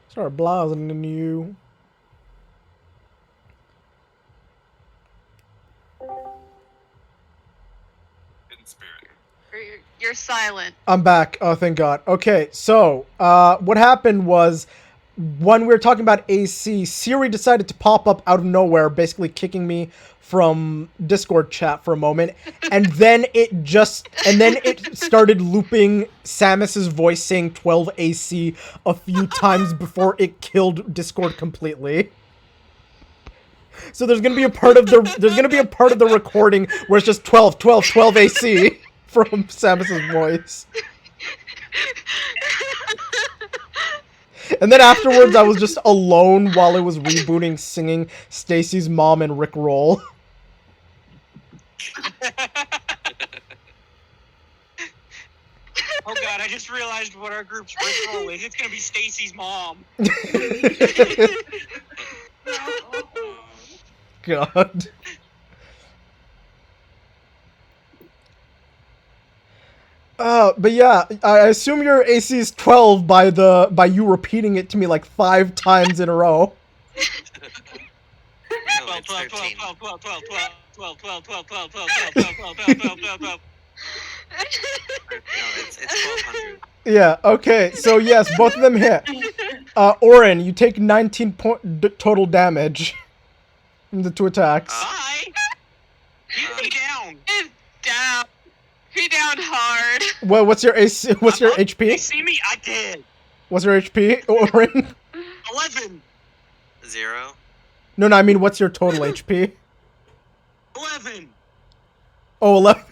Start blasting in you. In spirit. You're silent. I'm back. Oh, thank God. Okay, so what happened was when we were talking about AC, Siri decided to pop up out of nowhere, basically kicking me from Discord chat for a moment, and then it started looping Samus's voice saying 12 AC a few times before it killed Discord completely. So there's gonna be a part of the recording where it's just 12, 12, 12 AC from Samus's voice. And then afterwards, I was just alone while it was rebooting, singing Stacy's Mom and Rick Roll. Oh god, I just realized what our group's ritual is. It's gonna be Stacy's mom. God. But yeah, I assume your AC is 12 by you repeating it to me like 5 times in a row. No, it's 13. 12. No, it's 1200. Yeah, okay, so yes, both of them hit. Orin, you take 19 total damage from the 2 attacks. Bye! Keep me down! It's down. He down hard. Well, what's your AC? What's your You HP? see me? I did! What's your HP, Orin? 11! 0. No, I mean, what's your total HP? 11! Oh, 11.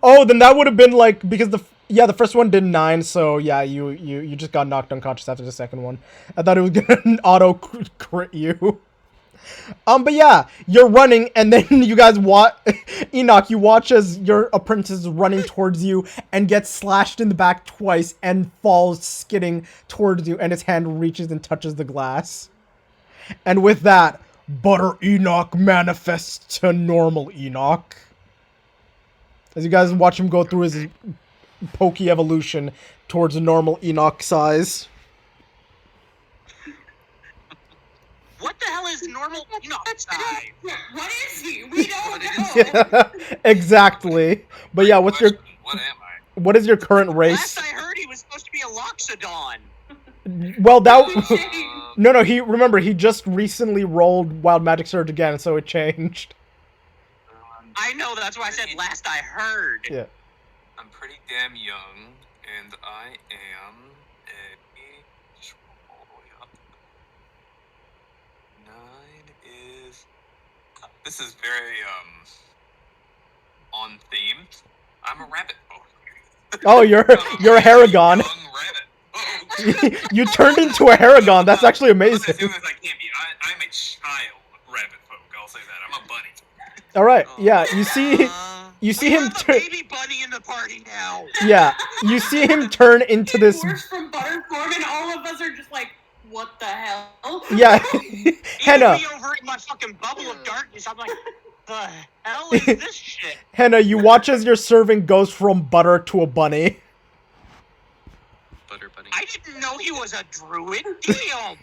Oh, then that would have been like, because the first one did 9, so yeah, you just got knocked unconscious after the second one. I thought it was gonna auto crit you. But yeah, you're running, and then you guys watch, Enoch, you watch as your apprentice is running towards you and gets slashed in the back twice and falls skidding towards you, and his hand reaches and touches the glass. And with that, Butter Enoch manifests to normal Enoch. As you guys watch him go through his pokey evolution towards a normal Enoch size. What the hell is normal Enoch size? What is he? We don't What know. is Yeah, exactly. But yeah, What am I? what is your current Last race? I heard, he was supposed to be a Loxodon. Well, that Um, no, he just recently rolled Wild Magic Surge again, so it changed. I know, that's why I said last I heard. Yeah. I'm pretty damn young, and I am just roll all the way up. 9 is. This is very on theme. I'm a rabbit folk. Oh, you're a Haragon. Young rabbit folk. You turned into a Haragon. That's actually amazing. As soon as I can be, I'm a child rabbit folk. I'll say that. I'm a bunny. All right. Yeah, you see We him have a turn. baby bunny in the party now. Yeah, you see him turn into this. Worse from Butterform, and all of us are just like, what the hell? Yeah, Even Henna. me over in my fucking bubble of darkness, I'm like, the hell is this shit? Henna, you watch as your servant goes from butter to a bunny. Butter bunny. I didn't know he was a druid. Damn.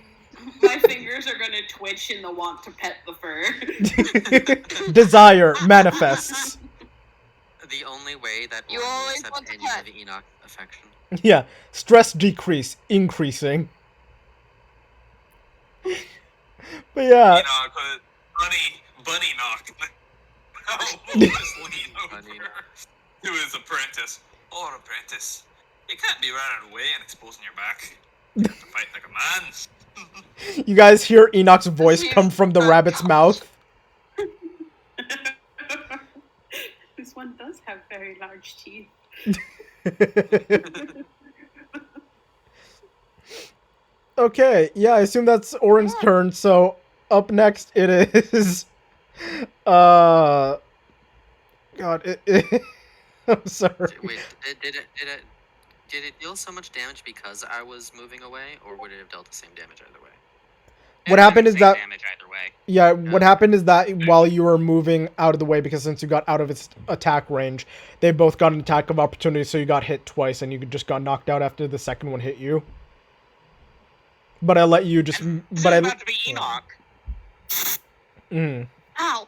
My fingers are gonna twitch in the want to pet the fur. Desire manifests. The only way that You one will always accept want to any pet. of Enoch affection. Yeah, stress decrease, increasing. But yeah, Bunny knocked. Oh, just lean over Bunny to his apprentice. Oh, apprentice, you can't be running away and exposing your back. You have to fight like a man. you guys hear Enoch's voice come from the rabbit's mouth. This one does have very large teeth. Okay, yeah, I assume that's Orin's turn, so up next it is God, I'm sorry. Wait, did it deal so much damage because I was moving away, or would it have dealt the same damage either way? What happened is Same that damage either way. yeah, what happened is that while you were moving out of the way, because since you got out of its attack range, they both got an attack of opportunity, so you got hit twice, and you just got knocked out after the second one hit you. But I let you just. This But I. is about to be Enoch. Mm, Ow.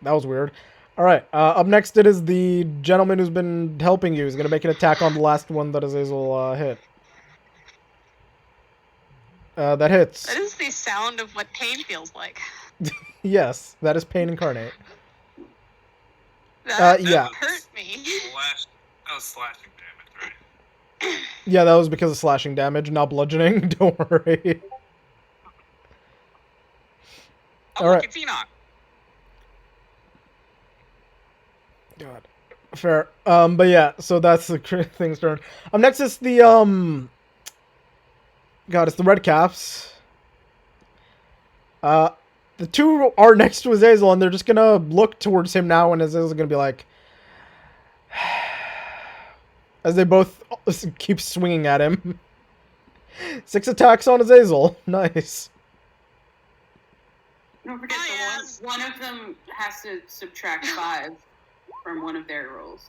that was weird. All right. Up next, it is the gentleman who's been helping you. He's gonna make an attack on the last one that Azazel hit. That hits. That is the sound of what pain feels like. Yes, that is pain incarnate. That yeah. hurt me. That was slashing damage, right? Yeah, that was because of slashing damage, not bludgeoning. Don't worry. Oh, All look right. at Phenom. God. Fair. But yeah, so that's the thing's turn. Next is the God, it's the red caps. The two are next to Azazel, and they're just gonna look towards him now, and Azazel's gonna be like, as they both keep swinging at him. 6 attacks on Azazel. Nice. Don't forget one of them has to subtract 5 from one of their rolls.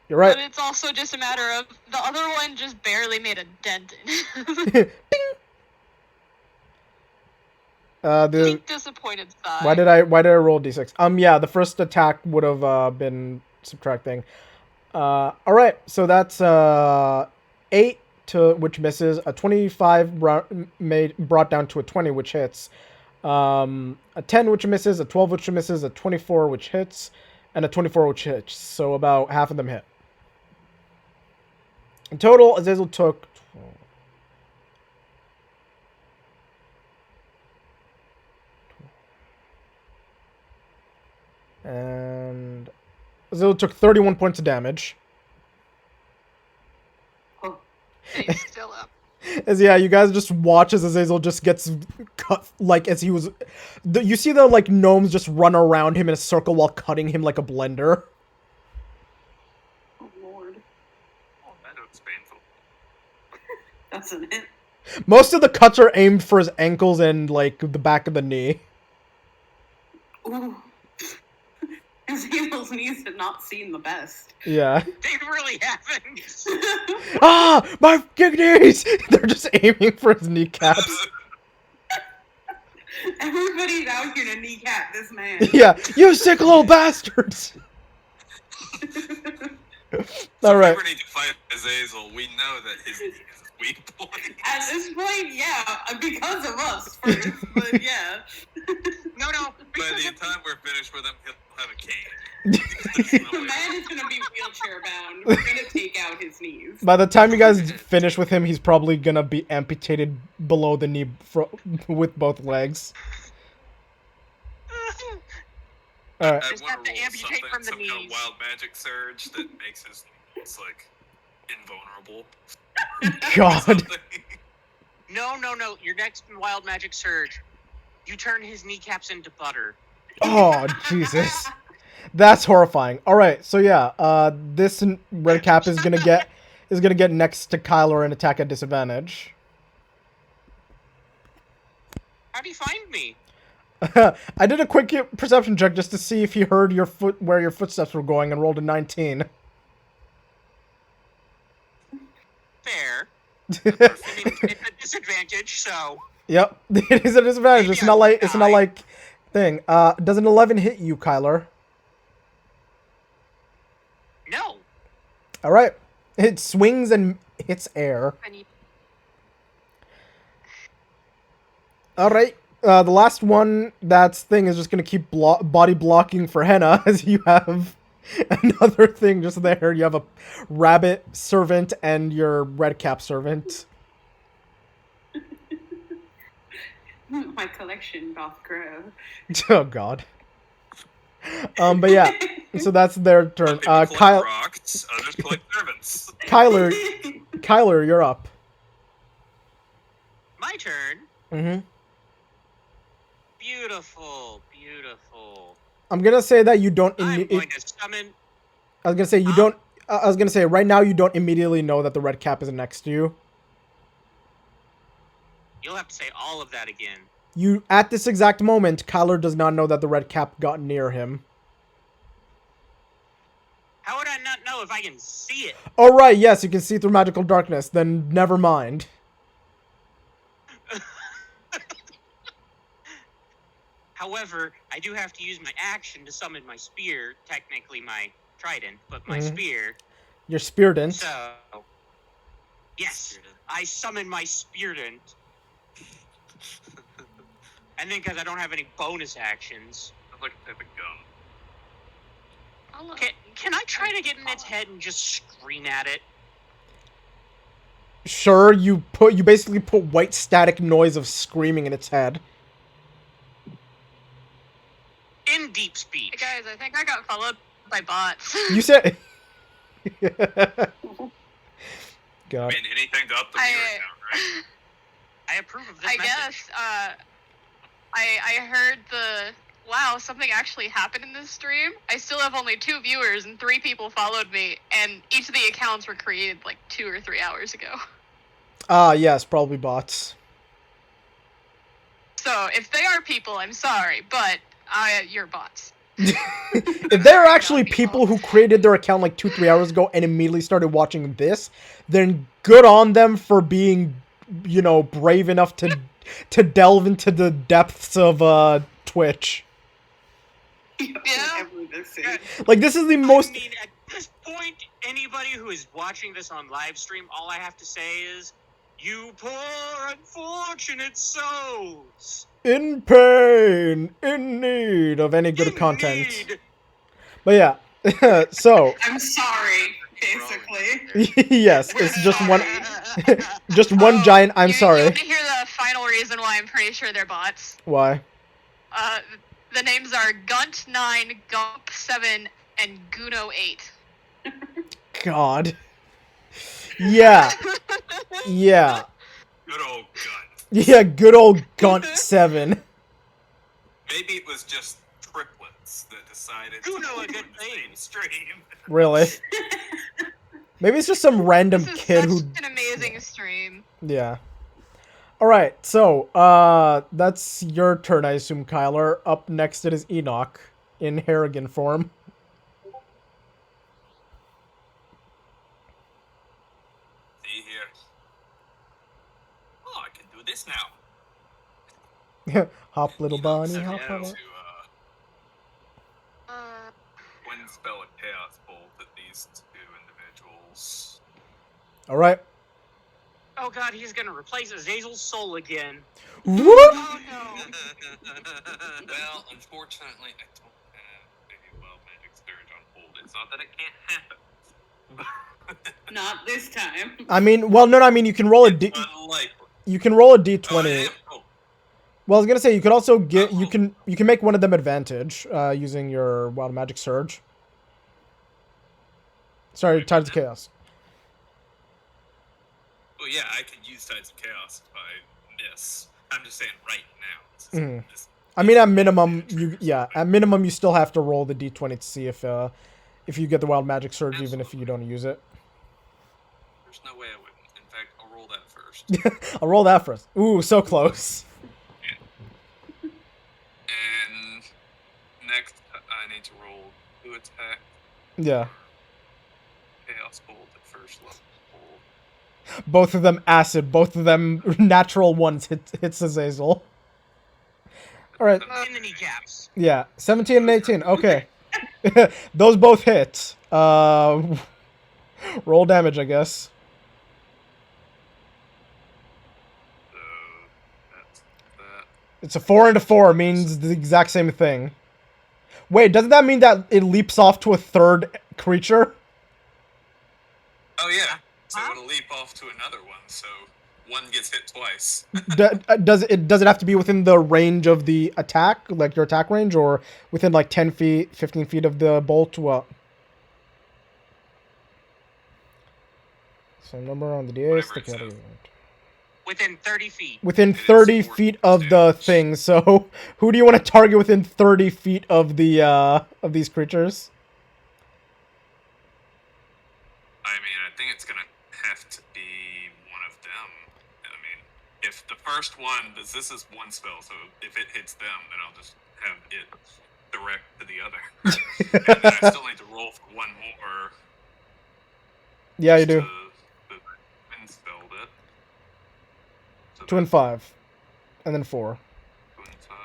You're right. But it's also just a matter of the other one just barely made a dent in. Bing. Big disappointed sigh. Why did I roll d6? Yeah, the first attack would have been subtracting. All right, so that's 8 to which misses, a 25 brought down to a 20 which hits, a 10 which misses, a 12 which misses, a 24 which hits, and a 24 which hits. So about half of them hit. In total, Azazel took 12. And Azazel took 31 points of damage. Oh, He's still up. As yeah, you guys just watch as Azazel just gets cut, like as he was. You see the like gnomes just run around him in a circle while cutting him like a blender. oh Lord. Oh, that looks painful. Doesn't it? Most of the cuts are aimed for his ankles and like the back of the knee. Ooh. Azazel's knees have not seen the best. Yeah. They really haven't. Ah, my knees! They're just aiming for his kneecaps. Everybody's out here to kneecap this man. Yeah, you sick little bastards! So All right. if we ever need to fight Azazel, we know that his knee is a weak point. At this point, yeah, because of us first, but yeah. No. By the time we're finished with him, he'll have a cane. The man is gonna be wheelchair bound. We're gonna take out his knees. By the time you guys finish with him, he's probably gonna be amputated below the knee with both legs. All right. I Just wanna have to roll amputate something, from the some kind of knees. wild magic surge that makes his knees like invulnerable. God. Something. No. Your next wild magic surge. You turn his kneecaps into butter. Oh, Jesus. That's horrifying. All right, so yeah, this red cap is gonna get next to Kyler and attack at disadvantage. How do you find me? I did a quick perception check just to see if he heard where your footsteps were going and rolled a 19. Fair. It's a disadvantage, so. Yep, it is a disadvantage. Maybe It's I not will like die. thing. Does an 11 hit you, Kyler? No. All right, it swings and hits air. I need All right. The last one, that's thing, is just gonna keep body blocking for Henna as you have another thing just there. You have a rabbit servant and your red cap servant. My collection doth grow. Oh God. But yeah, so that's their turn. Some people collect Kyle, rocks, others collect servants. Kyler, you're up. My turn. Mm-hmm. Beautiful. I'm gonna say that you don't. I'm going to summon. I was gonna say you don't. I was gonna say right now you don't immediately know that the red cap is next to you. You'll have to say all of that again. You at this exact moment, Kyler does not know that the red cap got near him. How would I not know if I can see it? Oh right, yes, you can see through magical darkness. Then never mind. However, I do have to use my action to summon my spear, technically my trident, but my Mhm. spear. Your spiridant. So, yes, Spirited. I summon my speardant. And then because I don't have any bonus actions, Sounds like a type of gun. can I try to get in its head and just scream at it? Sure, you basically put white static noise of screaming in its head. In deep speech. Hey guys, I think I got followed by bots. You said. I God. mean, anything to up the viewer count, right? I approve of this I message. guess. I heard wow, something actually happened in this stream. I still have only 2 viewers and 3 people followed me, and each of the accounts were created like 2 or 3 hours ago. Yes, probably bots. So if they are people, I'm sorry, but you're bots. If they're actually people who created their account like 2-3 hours ago and immediately started watching this, then good on them for being, brave enough to delve into the depths of Twitch. Yeah. Whatever this is. Like, this is the most. I mean, at this point, anybody who is watching this on live stream, all I have to say is, you poor unfortunate souls. In pain, in need of any good content. Need. But yeah, so I'm sorry, basically. yes, it's just one, just one giant. I'm You sorry. want to hear the final reason why I'm pretty sure they're bots? Why? The names are Gunt9, Gump7, and Guno8. God. Yeah. Yeah. Good old gun. Yeah, good old Gunt7. Maybe it was just triplets that decided You to know a join good the same thing. stream. Really? Maybe it's just some random This is kid such who. an amazing stream. Yeah. Alright, so, that's your turn, I assume, Kyler. Up next it is Enoch in Harrigan form. See here. Oh, I can do this now. Hop, little bunny, So hop, yeah, hop. to hop. wind spell a chaos bolt at these 2 individuals. Alright. Oh god, he's gonna replace Azazel's soul again. Whoop! Oh no. Well, unfortunately, I don't have a wild magic surge on hold. It's not that it can't happen. Not this time. I mean, well, no, I mean, you can roll a D. Unlikely. You can roll a Oh, D20. I am. Oh, Well, I was gonna say you could also get you can make one of them advantage using your wild magic surge. Sorry, Tides of Chaos. well, yeah, I could use Tides of Chaos if I miss. I'm just saying right now. Mhm. I mean, at minimum, you still have to roll the D20 to see if you get the wild magic surge, even if you don't use it. There's no way I wouldn't. In fact, I'll roll that first. I'll roll that first. Ooh, so close. And next, I need to roll 2 attack. Yeah. Chaos Bolt at first level. Both of them acid. Both of them natural ones hits Azazel. All right. In the kneecaps. Yeah, 17 and 18. Okay. Those both hit. Roll damage, I guess. So that's that. It's a 4 and a 4 means the exact same thing. Wait, doesn't that mean that it leaps off to a third creature? Oh yeah. So it'll leap off to another one. So one gets hit twice. Does it have to be within the range of the attack, like your attack range, or within like 10 feet, 15 feet of the bolt? What? Same number on the D8. Whatever it says. Within 30 feet. Within It is 30 4 feet of the damage. thing. So, who do you want to target within 30 feet of the of these creatures? I mean, I think it's gonna have to be one of them. I mean, if the first one, this is one spell, so if it hits them, then I'll just have it direct to the other. And then I still need to roll for one more. Yeah, you just do. to wind spell it. So 2 and 5, and then 4. 2 and 5.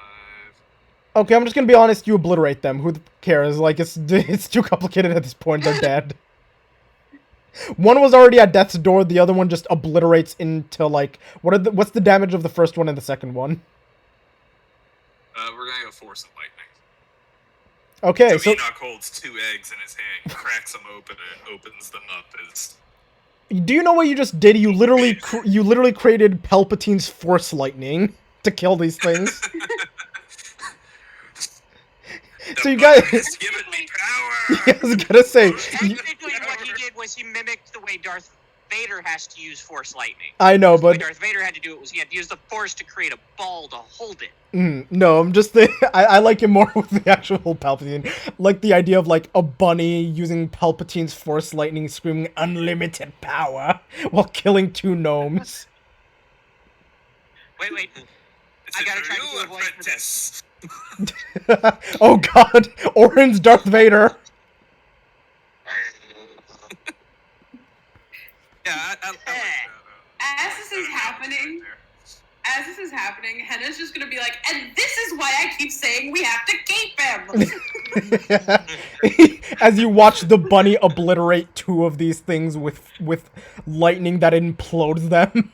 Okay, I'm just gonna be honest. You obliterate them. Who cares? Like, it's too complicated at this point. They're dead. One was already at death's door. The other one just obliterates into like what's the damage of the first one and the second one? We're gonna go force of lightning. Okay, so Enoch holds 2 eggs in his hand, cracks them open, and opens them up as. do you know what you just did? You literally created Palpatine's Force lightning to kill these things. So you guys, It's given me power. I was gonna say, Technically, what he did was he mimicked the way Darth Vader has to use Force lightning. I know, The way but Darth Vader had to do it was he had to use the Force to create a ball to hold it. no, I'm just I like it more with the actual Palpatine, like the idea of like a bunny using Palpatine's Force lightning, screaming unlimited power while killing 2 gnomes. Wait. I gotta try to do a voice for this. Oh God, Orin's Darth Vader. Yeah, I like that. As this is happening, Henna's just gonna be like, and this is why I keep saying we have to keep him. As you watch the bunny obliterate 2 of these things with lightning that implodes them.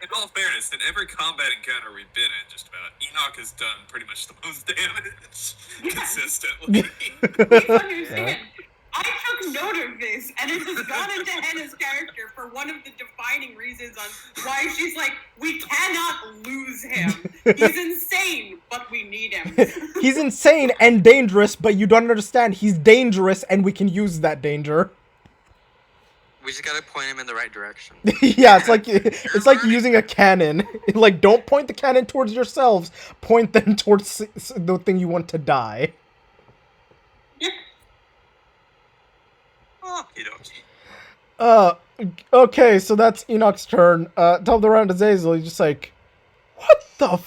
In all fairness, in every combat encounter we've been in, just about, Enoch has done pretty much the most damage consistently. Please understand. I took note of this, and it has gone into Henna's character for one of the defining reasons on why she's like, we cannot lose him. He's insane, but we need him. He's insane and dangerous, but you don't understand. He's dangerous, and we can use that danger. We just gotta point him in the right direction. Yeah, it's like using a cannon. Like, don't point the cannon towards yourselves. Point them towards the thing you want to die. Okay, so that's Enoch's turn. Top the round is Azazel. He's just like, what the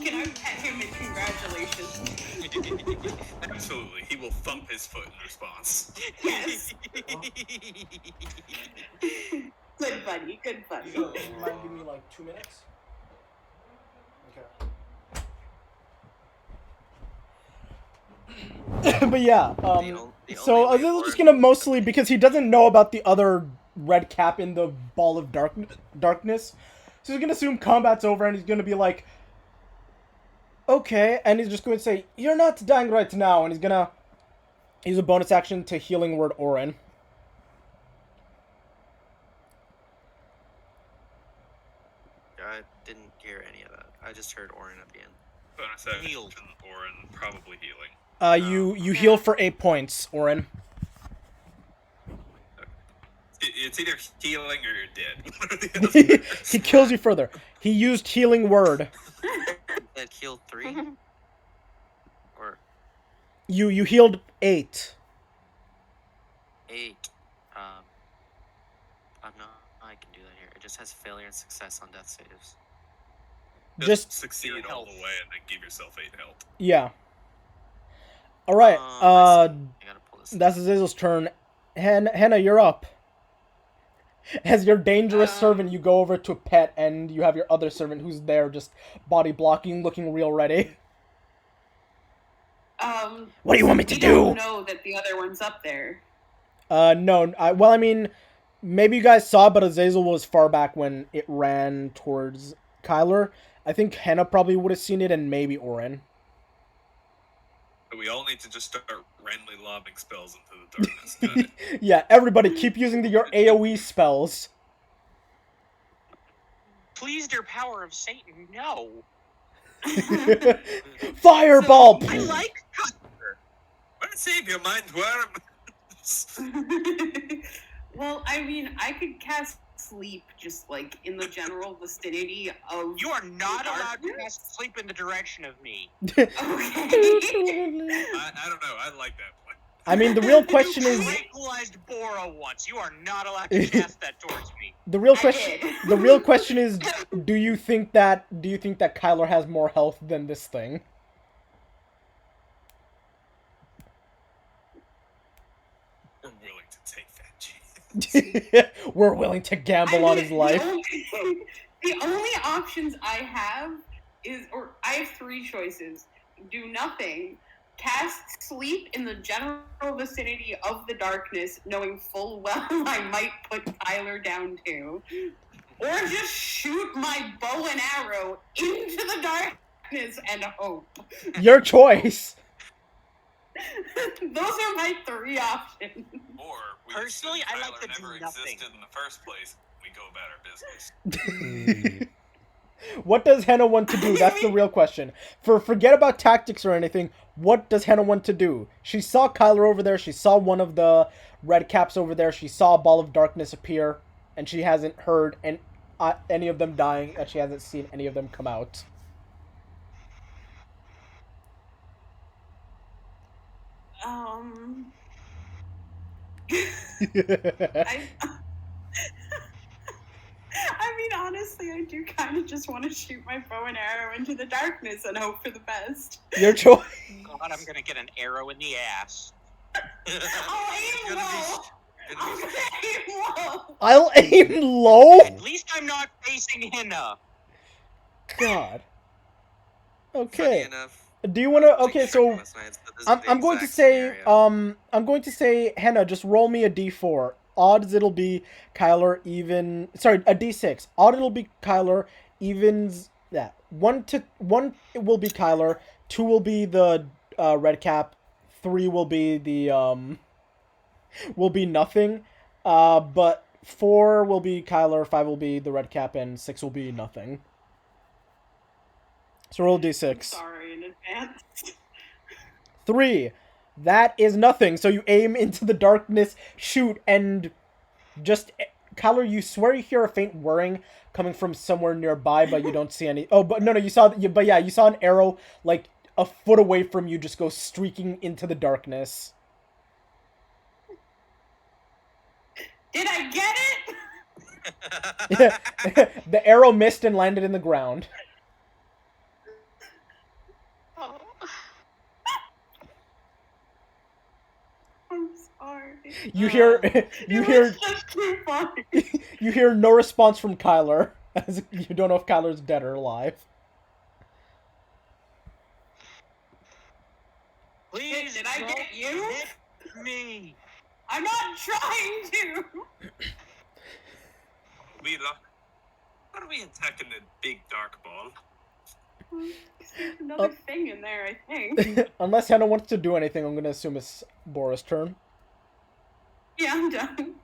Can I pet him in congratulations? Absolutely, he will thump his foot in response. Yes. Good buddy, good buddy. So, you mind giving me like 2 minutes? Okay. But yeah, so Azazel's just gonna mostly, because he doesn't know about the other red cap in the ball of darkness, so he's gonna assume combat's over and he's gonna be like, okay, and he's just going to say, you're not dying right now, and he's gonna use a bonus action to healing word Orin. I didn't hear any of that. I just heard Orin at the end. Bonus action, Orin, probably healing. You heal for 8 points, Orin. It's either healing or you're dead. He kills you further. He used healing word. That healed 3? Or You healed 8. 8? I'm not. I can do that here. It just has failure and success on death saves. Just succeed all the way and then give yourself 8 health. Yeah. Alright, I gotta pull this. that's Azazel's turn. Henna, you're up. As your dangerous servant, you go over to Pet, and you have your other servant who's there just body blocking, looking real ready. What do you want me to we do? don't know that the other one's up there. No. Well, I mean, maybe you guys saw, but Azazel was far back when it ran towards Kyler. I think Henna probably would have seen it, and maybe Orin. So we all need to just start randomly lobbing spells into the darkness. Got it. Yeah, everybody keep using your AoE spells. Please, dear power of Satan, no. Fireball! I like Custer. Want to save your mind, worm? Well, I mean, I could cast sleep just like in the general vicinity of. You are not the allowed to darkness? cast sleep in the direction of me. Okay. I don't know. I like that plan. I mean, the real question You is... tranquilized Bora once. You are not allowed to cast that towards me. The real I question... did. The real question is, do you think that Kyler has more health than this thing? We're willing to take that chance. We're willing to gamble on his life. The only options I have I have 3 choices. Do nothing, cast sleep in the general vicinity of the darkness, knowing full well I might put Tyler down too, or just shoot my bow and arrow into the darkness and hope. Your choice. Those are my 3 options. Or we Personally, assume I like Tyler to do never nothing. existed in the first place. We go about our business. What does Henna want to do? That's the real question. Forget about tactics or anything. What does Henna want to do? She saw Kyler over there. She saw one of the red caps over there. She saw a ball of darkness appear, and she hasn't heard any of them dying, and she hasn't seen any of them come out. I mean, honestly, I do kind of just want to shoot my bow and arrow into the darkness and hope for the best. Your choice. God, I'm gonna get an arrow in the ass. I'll aim low. I'll aim low? At least I'm not facing Henna. God. Funny Okay. enough, Do you want to? I was Okay, thinking so last night, so this is I'm the going to exact say scenario. I'm going to say Henna, just roll me a d4. Odds it'll be Kyler, even sorry, a d6. Odd it'll be Kyler, evens yeah. 1 will be Kyler, 2 will be the red cap, 3 will be the will be nothing. But 4 will be Kyler, 5 will be the red cap, and 6 will be nothing. So roll d6. Sorry in advance. 3. That is nothing. So you aim into the darkness, shoot, and just Kyler, you swear you hear a faint whirring coming from somewhere nearby, but you don't see any. Oh, but no, you saw. But yeah, you saw an arrow like a foot away from you, just go streaking into the darkness. Did I get it? The arrow missed and landed in the ground. Oh. I'm sorry. You hear. You It hear. was just too funny. You hear no response from Kyler, as you don't know if Kyler's dead or alive. Please, Did I don't get you? hit me. I'm not trying to. Lila, what are we attacking the big dark ball? There's another thing in there, I think. Unless Henna wants to do anything, I'm gonna assume it's Bora's turn. Yeah, I'm done.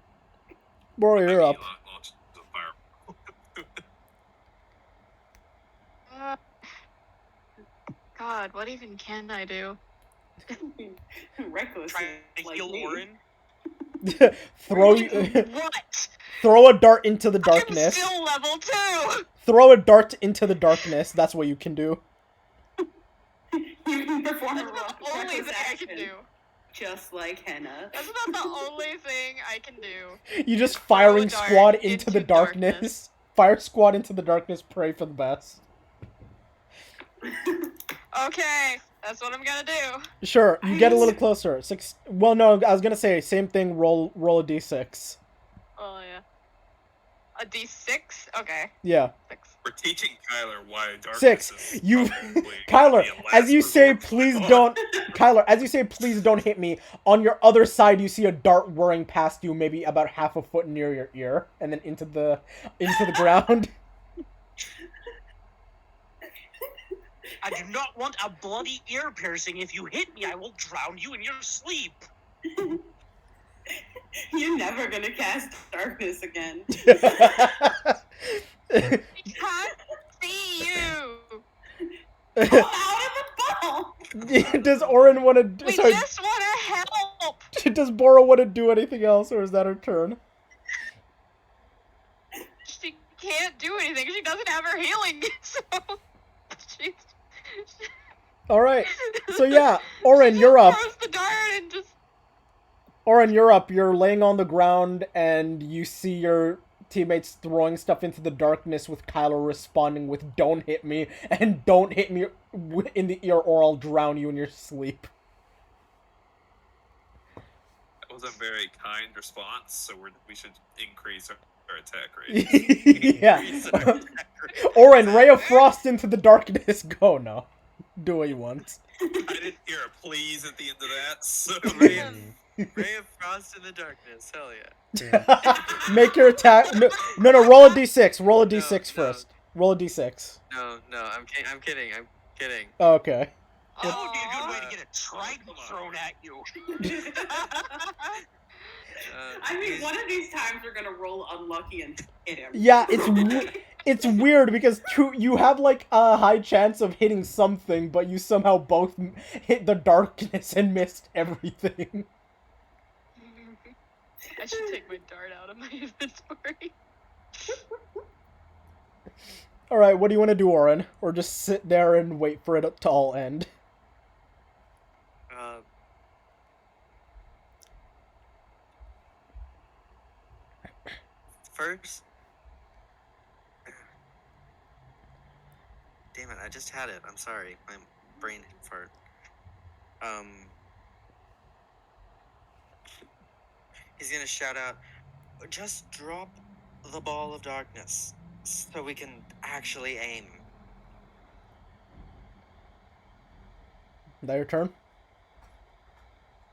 Bora, you're up. Launch the fire. God, what even can I do? Reckless. Trying to like heal me. Orin. What? Throw a dart into the darkness. I'm still level 2! Throw a dart into the darkness. That's what you can do. You can perform That's a not the only reckless thing I can action, do. just like Henna. That's not the only thing I can do. You just firing Throw a dart squad into the into darkness. darkness. Fire squad into the darkness. Pray for the best. Okay, that's what I'm gonna do. Sure, you get a little closer. 6. Well, no, I was gonna say same thing. Roll a d6. Oh, yeah. A d6? Okay. Yeah. 6. We're teaching Kyler why darkness 6. is You, probably Kyler, the as last you say, resort. please don't. Kyler, as you say, please don't hit me. On your other side, you see a dart whirring past you, maybe about half a foot near your ear, and then into the ground. I do not want a bloody ear piercing. If you hit me, I will drown you in your sleep. You're never gonna cast darkness again. I can't see you! Come out of the ball! Does Orin want to? We Sorry, just wanna help! does Bora want to do anything else, or is that her turn? She can't do anything. She doesn't have her healing, so she's. All right. So yeah, Orin, you're up. Throws the dart and just. Orin, you're up. You're laying on the ground, and you see your teammates throwing stuff into the darkness, with Kyler responding with "Don't hit me" and "Don't hit me in the ear, or I'll drown you in your sleep." That was a very kind response, so we should increase our Our attack rate. Yeah. Increase our attack rate. Orin, Is ray that of fair? frost into the darkness. Go no. Do what you want. I didn't hear a please at the end of that, so Ray of frost in the darkness. Hell yeah. Make your attack. No, no. Roll a d6. Roll a d6 No, first. Roll a d6. No, I'm kidding. I'm kidding. Okay. That would be a good way Aw. to get a trident thrown at you. I mean, one of these times we're gonna roll unlucky and hit him. Yeah, it's weird because you have like a high chance of hitting something, but you somehow both hit the darkness and missed everything. I should take my dart out of my inventory. All right, what do you want to do, Orin? Or just sit there and wait for it to all end? First. Damn it! I just had it. I'm sorry. My brain fart. He's gonna shout out, "Just drop the ball of darkness, so we can actually aim." Is that your turn?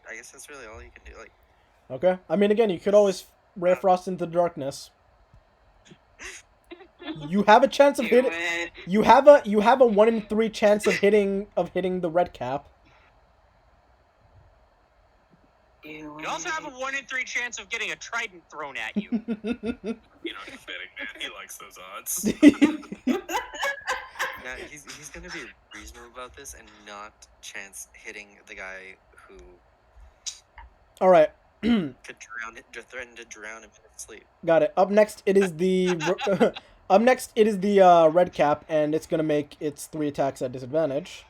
I guess that's really all you can do. Like, Okay. I mean, again, you could always ray of frost into the darkness. You have a chance of Do hitting. it. You have a 1 in 3 chance of hitting the red cap. Do You also have a 1 in 3 chance of getting a trident thrown at you. you know, he's betting, man. He likes those odds. now he's gonna be reasonable about this and not chance hitting the guy who All right. could threaten to drown him in his sleep. Got it. Up next, it is the red cap, and it's gonna make its 3 attacks at disadvantage.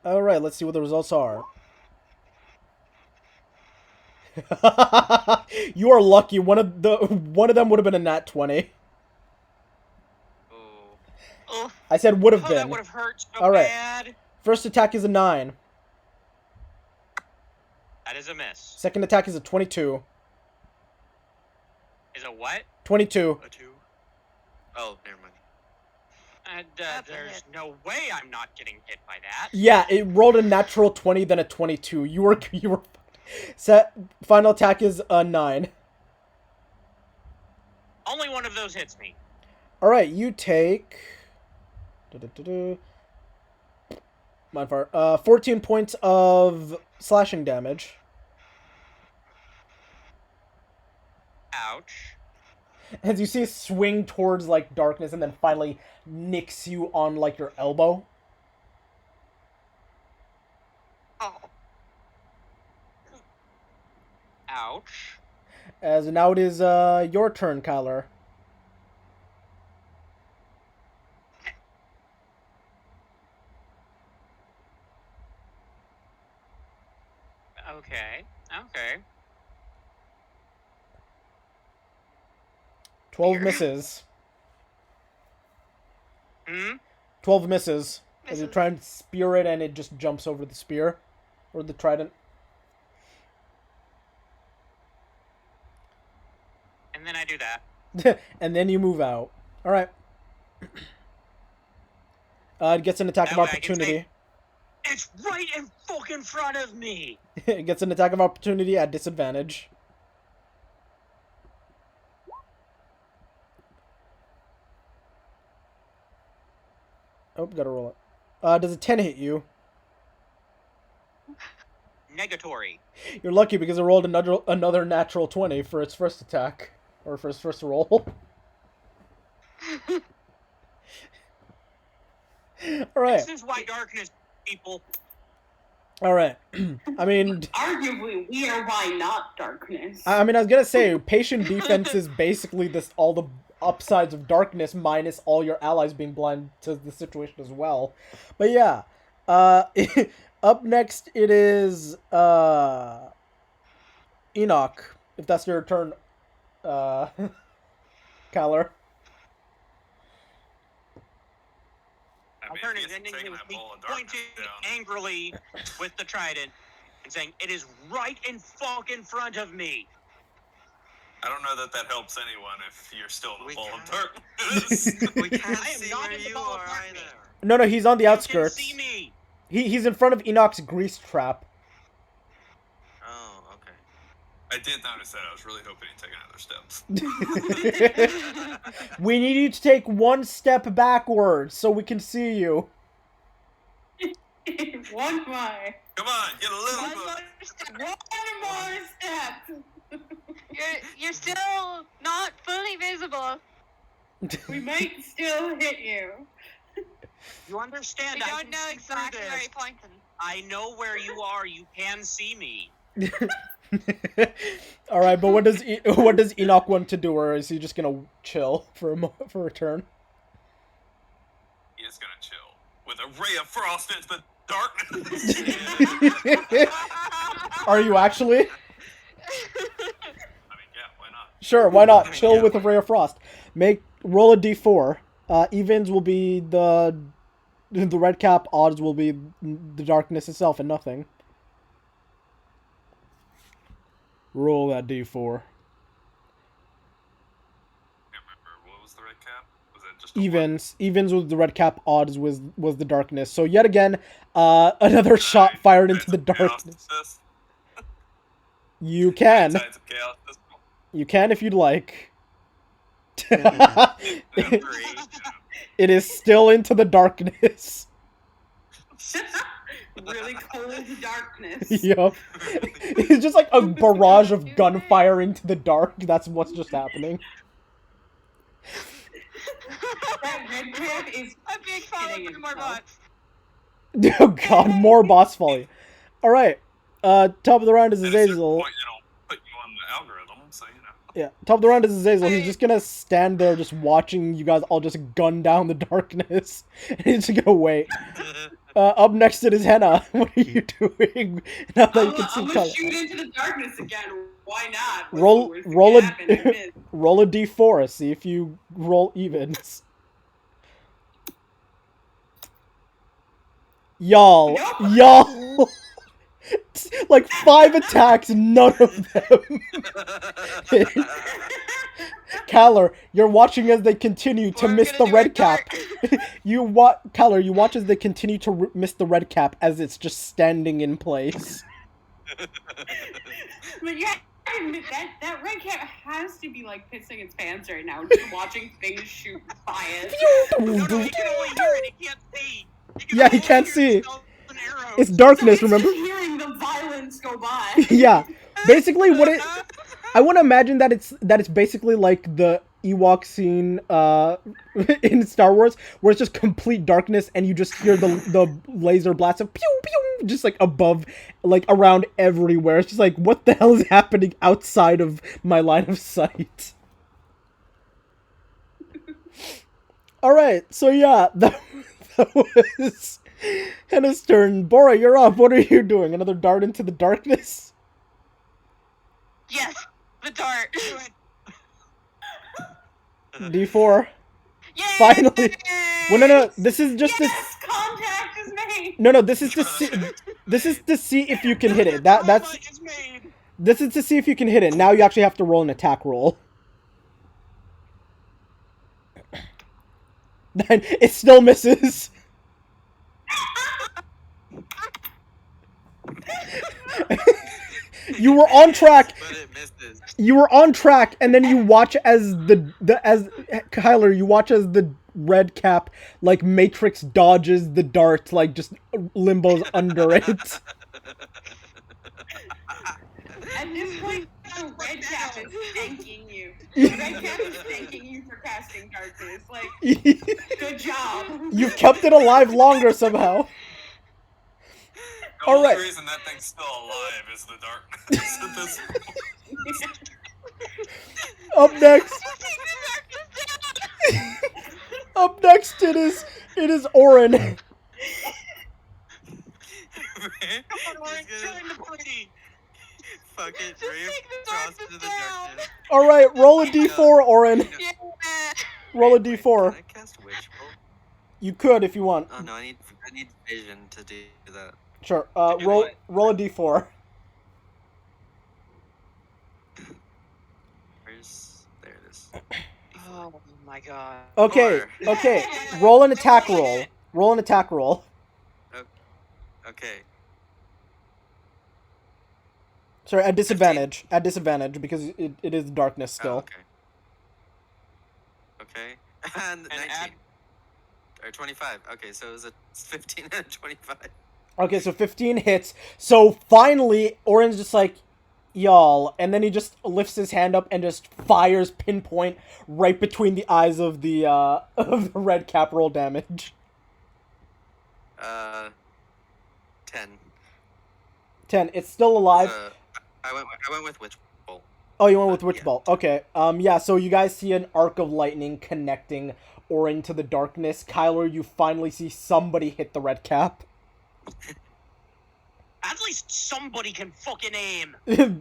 All right, let's see what the results are. You are lucky. One of them would have been a nat 20. Oh, Oh, I said would have Oh, been. that would have hurt so All right. bad. First attack is a 9. That is a miss. Second attack is a 22. Is a what? 22. a 2. Oh, never mind. And That's a there's hit. no way I'm not getting hit by that. Yeah, it rolled a natural 20, then a 22. You were set. Final attack is a 9. Only one of those hits me. All right, you take. Mind fart. 14 points of slashing damage. Ouch. As you see it swing towards like darkness and then finally nicks you on like your elbow. oh. Ouch. As now it is your turn, Kyler. Okay. Okay. 12 Weird. misses. 12 misses. As you Misses. try and spear it and it just jumps over the spear. Or the trident. And then I do that. And then you move out. Alright. It gets an attack That of way I can opportunity. It's right in fucking front of me. It gets an attack of opportunity at disadvantage. Oh, gotta roll it. Does a 10 hit you? Negatory. You're lucky because it rolled another natural 20 for its first attack. Or for its first roll. Alright. This is why darkness, people. Alright. I mean, Arguably, we are why not darkness. I was gonna say, patient defense is basically all the upsides of darkness minus all your allies being blind to the situation as well. But yeah. Up next it is Enoch. If that's your turn, Kyler. mean, if he isn't Alternatively, taking that he ball of darkness pointed down, angrily with the trident and saying, "It is right in fucking front of me." I don't know that helps anyone if you're still in We the ball of can't- darkness. We can't I am see not where in the you ball of are darkness. either. No, he's on the You outskirts. can see me. He's in front of Enoch's grease trap. Oh, okay. I did notice that. I was really hoping he'd take another step. We need you to take one step backwards so we can see you. One more. Come on, get a little One bit. more step. One more step. You're still not fully visible. We might still hit you. You understand? We I don't can know see through exactly where this. he pointed. I know where you are. You can see me. All right, but what does Enoch want to do, or is he just gonna chill for a turn? He is gonna chill with a ray of frost into the darkness. Are you actually? I mean, yeah, why not? Sure, why not? I mean, Chill yeah. with a ray of frost. Roll a d4. Evens will be the red cap. Odds will be the darkness itself and nothing. Roll that d4. Can't remember. What was the red cap? Was that just a Evens was the red cap. Odds was the darkness. So yet again, another shot fired into the darkness. You can. Tides of chaos. You can if you'd like. It is still into the darkness. Really cold darkness. Yup. It's just like a barrage of gunfire into the dark. That's what's just happening. That red cap is A big follow kidding for more itself. bots. Oh god, more boss folly. Alright. Top of the round is At a certain Azazel. point, it'll put you on the algorithm, so you know. Yeah, top of the round is Azazel. He's just gonna stand there just watching you guys all just gun down the darkness. And he's just gonna wait. Up next it is Henna. What are you doing? Now that you can see I'm color. gonna shoot into the darkness again. Why not? What's the Roll worst that roll can a happen? I miss. roll a d4. See if you roll evens. Y'all. Like 5 attacks, none of them. Kaller, you're watching as they continue to We're miss gonna the do red it cap. dark. Kaller, you watch as they continue to miss the red cap as it's just standing in place. But yeah, I admit that red cap has to be like pissing its pants right now, just watching things shoot by it. No, he can only hear it. He can't see. Yeah, he only can't hear see. stones and arrows. It's darkness, So it's remember? just hearing the violence go by. Yeah. Basically what it I want to imagine that it's basically like the Ewok scene in Star Wars where it's just complete darkness and you just hear the laser blasts of pew pew just like above, like around everywhere. It's just like, what the hell is happening outside of my line of sight? Alright, so yeah, that was Henna's turn. Bora, you're up. What are you doing? Another dart into the darkness? Yes, the dart. D4. Yay! Finally. Well, no. This is just Yes, contact is made. No. This is to see. This is to see if you can hit it. That's. Is made. This is to see if you can hit it. Now you actually have to roll an attack roll. Then it still misses. You were on track. But it misses. You were on track, and then you watch as as Kyler, you watch as the red cap like Matrix dodges the dart, like just limbos under it. At this point, the red cap is thanking you. The red cap is thanking you for casting darkness. Like, good job. You've kept it alive longer somehow. The All only right. reason that thing's still alive is the darkness at this point. Up next. Up next it is Orin. Come on, Orin, join the party. Fuck it, Just ray take the cross darkness into the down. darkness. All right, roll a d4, Orin. Yeah. Roll a Wait, d4. Can I cast Witch Bolt? You could if you want. Oh no, I need vision to do that. Sure. do Roll what? roll a d4. There it is. Oh my god. Okay. 4. Okay. Roll an attack Holy roll. shit. Roll an attack roll. Okay. Sorry, at disadvantage. At disadvantage because it is darkness Oh, still. okay. Okay. And 19. add- Or 25. Okay, so it was a 15 and a 25. Okay, so 15 hits. So finally, Orin's just like, y'all, and then he just lifts his hand up and just fires pinpoint right between the eyes of the of the red cap. Roll damage. 10. 10. It's still alive. I went with Witch Bolt. Oh, you went with Witch yeah. Bolt. Okay. Yeah, so you guys see an arc of lightning connecting Orin to the darkness. Kyler, you finally see somebody hit the red cap. At least somebody can fucking aim.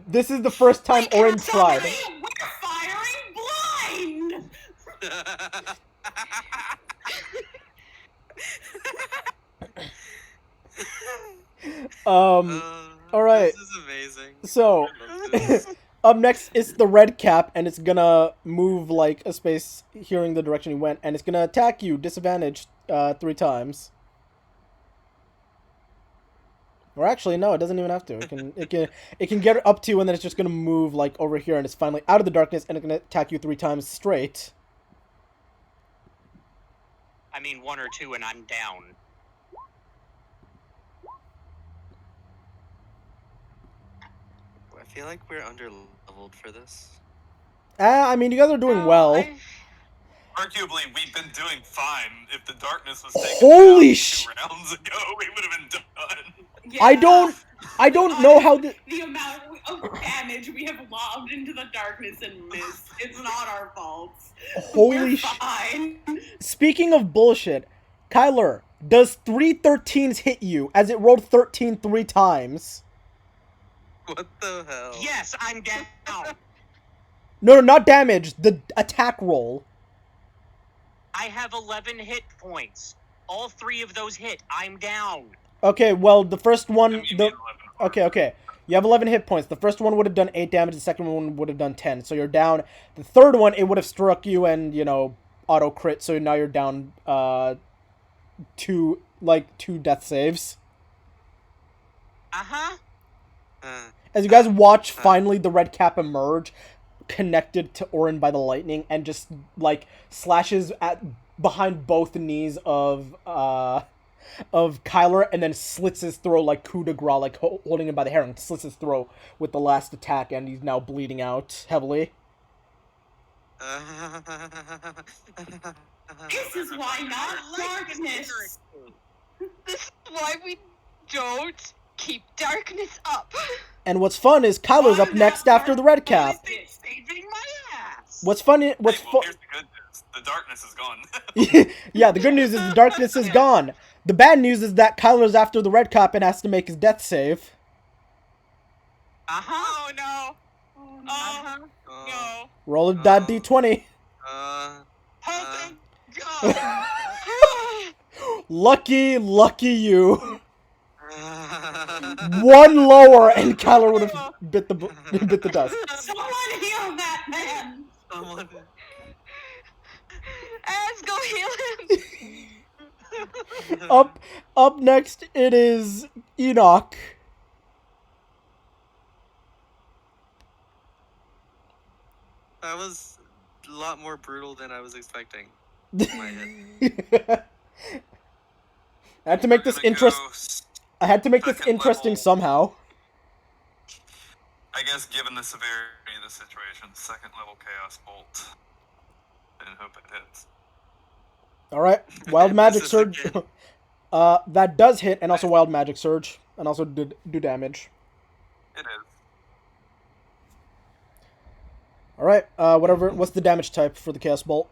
This is the first time Orin tried. We're firing blind! All right. This is amazing. So, I love this. up next is the red cap, and it's gonna move like a space, hearing the direction he went, and it's gonna attack you, disadvantage, 3 times. Or actually, no, it doesn't even have to. It can get up to you, and then it's just gonna move like over here, and it's finally out of the darkness, and it's gonna attack you 3 times straight. I mean, 1 or 2 and I'm down. I feel like we're under leveled for this. I mean, you guys are doing well. Arguably, we've been doing fine. If the darkness was taken Holy down sh- 2 rounds ago, we would have been done. Yeah. I don't know how the. The amount of damage we have lobbed into the darkness and missed. It's not our fault. Holy We're sh- fine. Speaking of bullshit, Kyler, does 3 13s hit you as it rolled 13 3 times? What the hell? Yes, I'm down. No, not damage. The attack roll. I have 11 hit points. All 3 of those hit. I'm down. Okay, well, the first I one... mean, you the need 11 Okay. You have 11 hit points. The first one would have done 8 damage. The second one would have done 10. So you're down. The third one, it would have struck you and, auto crit. So now you're down 2 death saves. Uh-huh. As you guys watch, finally, the red cap emerge, connected to Orin by the lightning, and just, slashes behind both knees of Kyler, and then slits his throat like coup de grace, like holding him by the hair, and slits his throat with the last attack, and he's now bleeding out heavily. This is why not darkness. This is why we don't keep darkness up. And what's fun is Kyler's up next after the red cap. Saving my ass. What's funny? Hey, well, here's the good news. The darkness is gone. Yeah, the good news is the darkness is gone. The bad news is that Kyler's after the red cap and has to make his death save. Uh-huh. Oh no. Uh-huh. No. Roll a d20. Oh, thank God. Lucky you. One lower, and Kyler would have bit the dust. Someone heal that man. Someone. Az, go heal him. Up next, it is Enoch. That was a lot more brutal than I was expecting. My head. I had to make this I had to make this second interesting level. somehow. I guess, given the severity of the situation, 2nd level Chaos Bolt. And hope it hits. All right, Wild Magic This is Surge. again. That does hit, and also Wild Magic Surge, and also do damage. It is. All right, whatever. What's the damage type for the Chaos Bolt?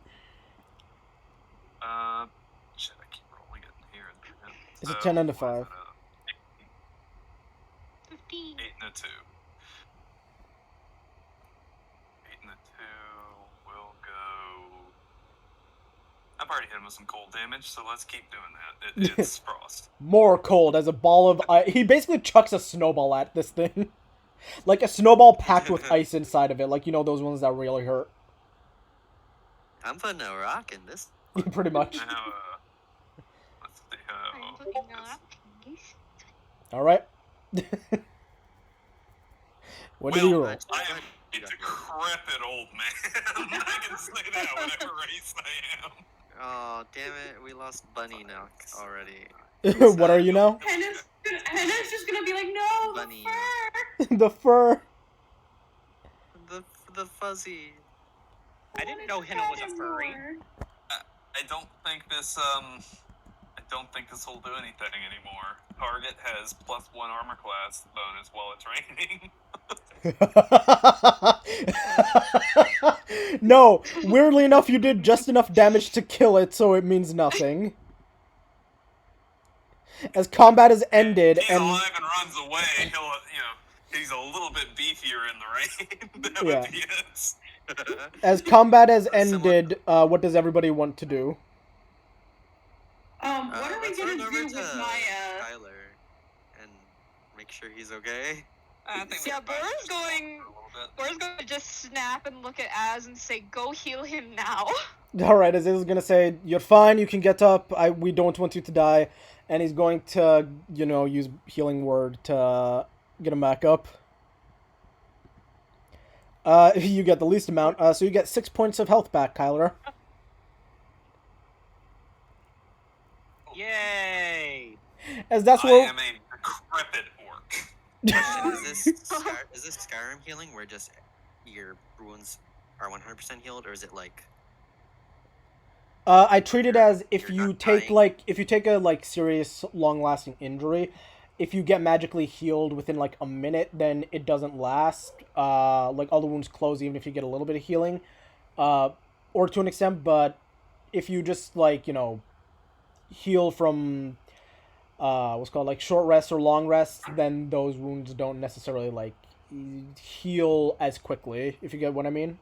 Shit, I keep rolling it here. It's a 10 and a 5. 15. 8 and a 2. 8 and a 2 will go... How already hit him with some cold damage, so let's keep doing that. It's frost. More cold as a ball of ice. He basically chucks a snowball at this thing. Like a snowball packed with ice inside of it. Like, you know, those ones that really hurt. I'm putting a rock in this. Pretty much. Now, let's see I'm how. putting up. Alright. What did he roll? I am a decrepit old man. I can say that whatever race I am. Oh, damn it. We lost Bunny now already. What are you now? Henna's just gonna be like, no, Bunny. the fur. The fur. The fuzzy. I didn't know Henna was a furry. I don't think this will do anything anymore. Target has +1 armor class bonus while it's raining. No, weirdly enough, you did just enough damage to kill it, so it means nothing. As combat has ended, He's and alive and runs away. He'll, he's a little bit beefier in the rain. That Yeah. would be it. as combat has ended, what does everybody want to do? What are we let's gonna run over do with to my Tyler and make sure he's okay. I think we Yeah, should probably Bora's just go going. A little bit. Bora's going to just snap and look at Az and say, "Go heal him now." Alright, Aziz is gonna say, you're fine, you can get up, we don't want you to die. And he's going to, you know, use healing word to get him back up. You get the least amount, so you get 6 points of health back, Kyler. Yay! As that's I where... am a decrepit orc. Is this Skyrim healing where just your wounds are 100% healed, or is it like... I treat it as if You're you not take dying. if you take a serious long-lasting injury, if you get magically healed within like a minute, then it doesn't last. Like all the wounds close even if you get a little bit of healing, or to an extent. But if you just like, you know, heal from what's called like short rests or long rests, then those wounds don't necessarily like heal as quickly. If you get what I mean.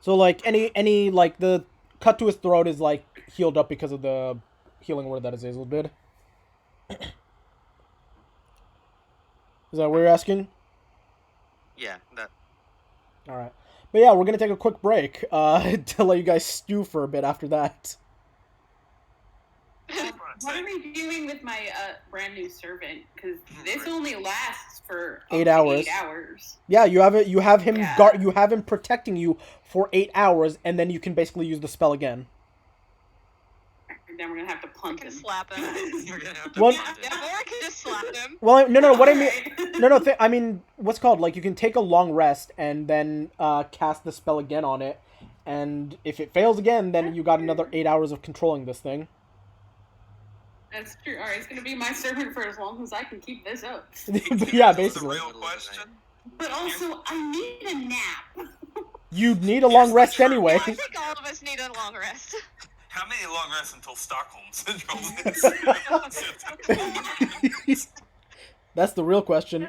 So like any like the cut to his throat is like healed up because of the healing word that Azazel did. Is that what you're asking? Yeah, that... Alright. But yeah, we're gonna take a quick break to let you guys stew for a bit after that. What are we doing with my brand new servant? Because this only lasts for up 8 to hours. 8 hours. Yeah, you have him Yeah. you have him protecting you for 8 hours, and then you can basically use the spell again. Then we're gonna have to I punt can him. slap him. You're gonna have to What? punt it. Yeah, Bora can just slap him. Well, no, what I mean... Alright. I mean, what's called, like, you can take a long rest and then cast the spell again on it, and if it fails again, then you got another 8 hours of controlling this thing. That's true. Alright, it's gonna be my servant for as long as I can keep this up. Yeah, The basically. real question. But also, I need a nap. You need a long rest Sure. anyway. I think all of us need a long rest. How many long rests until Stockholm Syndrome is? That's the real question.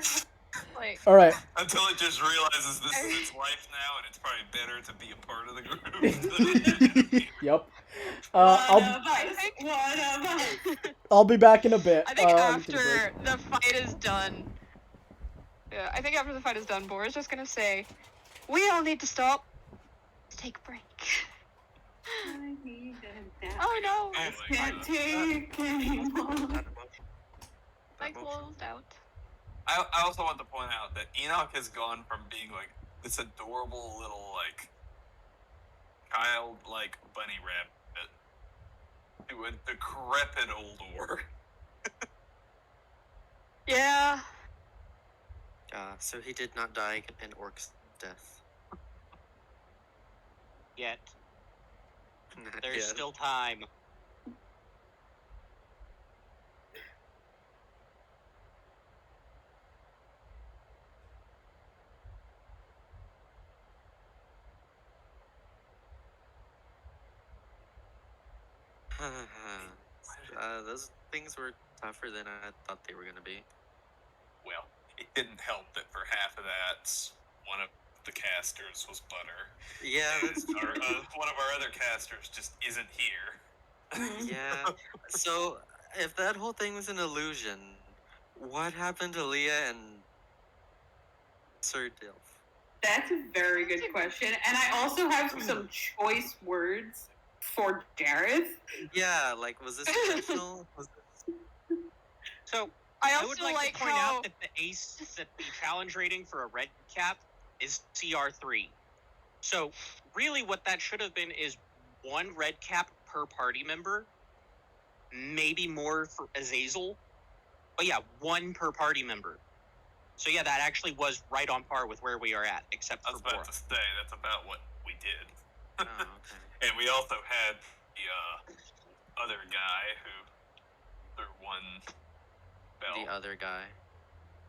Like, Alright. Until it just realizes this is its life now, and it's probably better to be a part of the group. Yep. One I'll of us. I'll be back in a bit. I think Let me take a break. after the fight is done. Yeah, I think after the fight is done, Bora's just gonna say, "We all need to stop. Let's take a break." I need a nap. Oh no! Oh my Can't God. take anymore. I closed out. I also want to point out that Enoch has gone from being like this adorable little like child-like bunny rabbit to a decrepit old orc. Yeah. So he did not die an orc's death. Yet. Not There's yet. still time. Those things were tougher than I thought they were gonna be. Well, it didn't help that for half of that, one of the casters was butter. Yeah, that's And one of our other casters just isn't here. yeah. So if that whole thing was an illusion, what happened to Leah and Sir Dilf? That's a very good question. And I also have some choice words for Jareth. Yeah, like was this intentional? So I I also would like to point how out that the challenge rating for a red cap is CR3. So really what that should have been is 1 red cap per party member, maybe more for Azazel. But yeah, 1 per party member. So yeah, that actually was right on par with where we are at, except I for was about Bora. to say, that's about what we did. Oh, okay. And we also had the other guy who threw 1 spell. The other guy.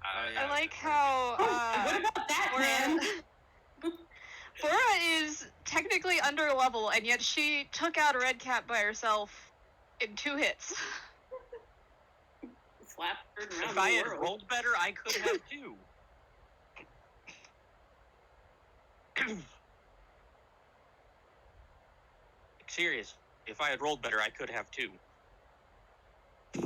I like how What about that, man? Bora is technically under level, and yet she took out a red cap by herself in 2 hits. Slap her around If I the had world. rolled better, I could have too. Serious. If I had rolled better, I could have too. I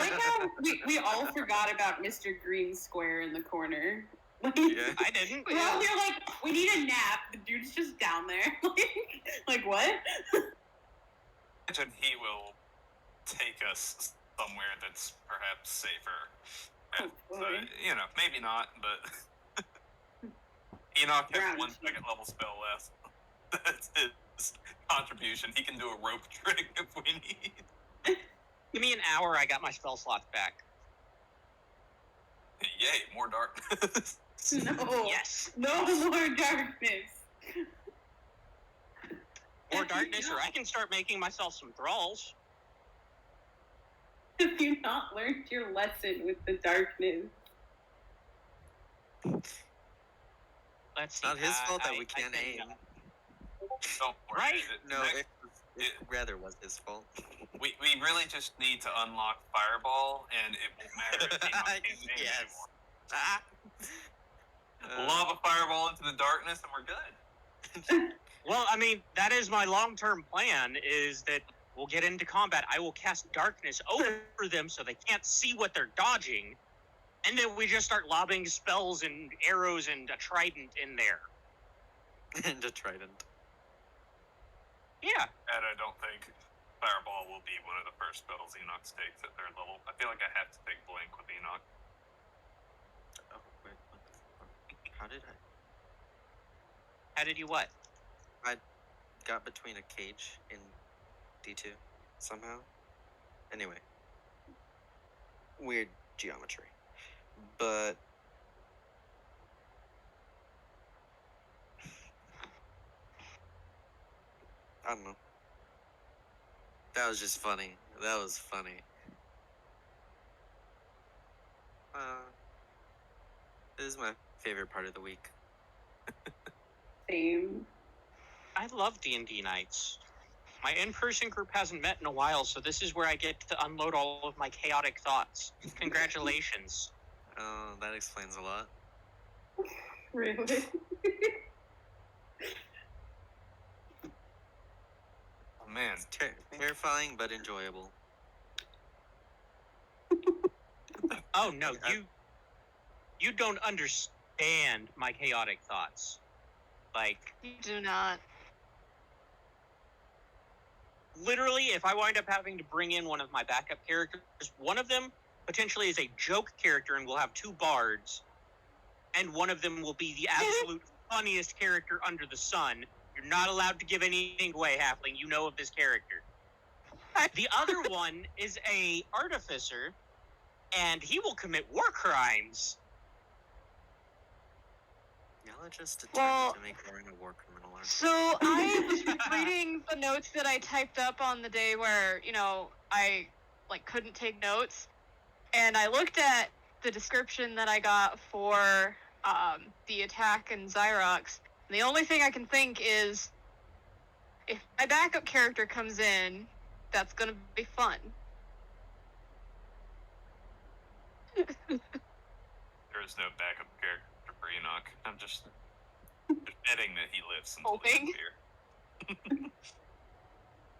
like how we all forgot about Mr. Green Square in the corner. Like, Yeah. I didn't. we're all here like, we need a nap. The dude's just down there. Like what? Imagine he will take us somewhere that's perhaps safer. Oh, So, boy. maybe not, but Enoch has Round 1 second level spell left. That's his contribution. He can do a rope trick if we need. Give me an hour, I got my spell slots back. Yay, more darkness. No. Yes! No more darkness. More darkness, or I can start making myself some thralls. Have you not learned your lesson with the darkness? Let's see. Not his fault that we I can't think aim. not. Don't worry. Right? No, Next- it rather was his fault. we really just need to unlock Fireball, and it won't matter if Enoch can't aim Yes. anymore. Lob a Fireball into the darkness, and we're good. Well, I mean, that is my long-term plan, is that we'll get into combat. I will cast darkness over them so they can't see what they're dodging, and then we just start lobbing spells and arrows and a trident in there. And a trident. Yeah. And I don't think Fireball will be one of the first spells Enoch takes at 3rd level. I feel like I have to take Blink with Enoch. Oh, wait, what the fuck? How did I? How did you what? Got between a cage and D2 somehow. Anyway. Weird geometry. But I don't know. That was just funny. That was funny. This is my favorite part of the week. Same. I love D&D nights. My in-person group hasn't met in a while, so this is where I get to unload all of my chaotic thoughts. Congratulations. That explains a lot. Really? Oh, man. It's terrifying but enjoyable. Oh no, you don't understand my chaotic thoughts. Like, You do not. literally, if I wind up having to bring in one of my backup characters, one of them potentially is a joke character and we'll have 2 bards, and one of them will be the absolute funniest character under the sun. You're not allowed to give anything away, Halfling. You know of this character. The other one is a artificer, and he will commit war crimes. Y'all are just determined Well, to make Lauren a war criminal, aren't you? So I was reading the notes that I typed up on the day where, I couldn't take notes, and I looked at the description that I got for the attack in Xyrox. And the only thing I can think is, if my backup character comes in, that's gonna be fun. There is no backup character for Enoch. I'm just betting that he lives until the Hoping. year.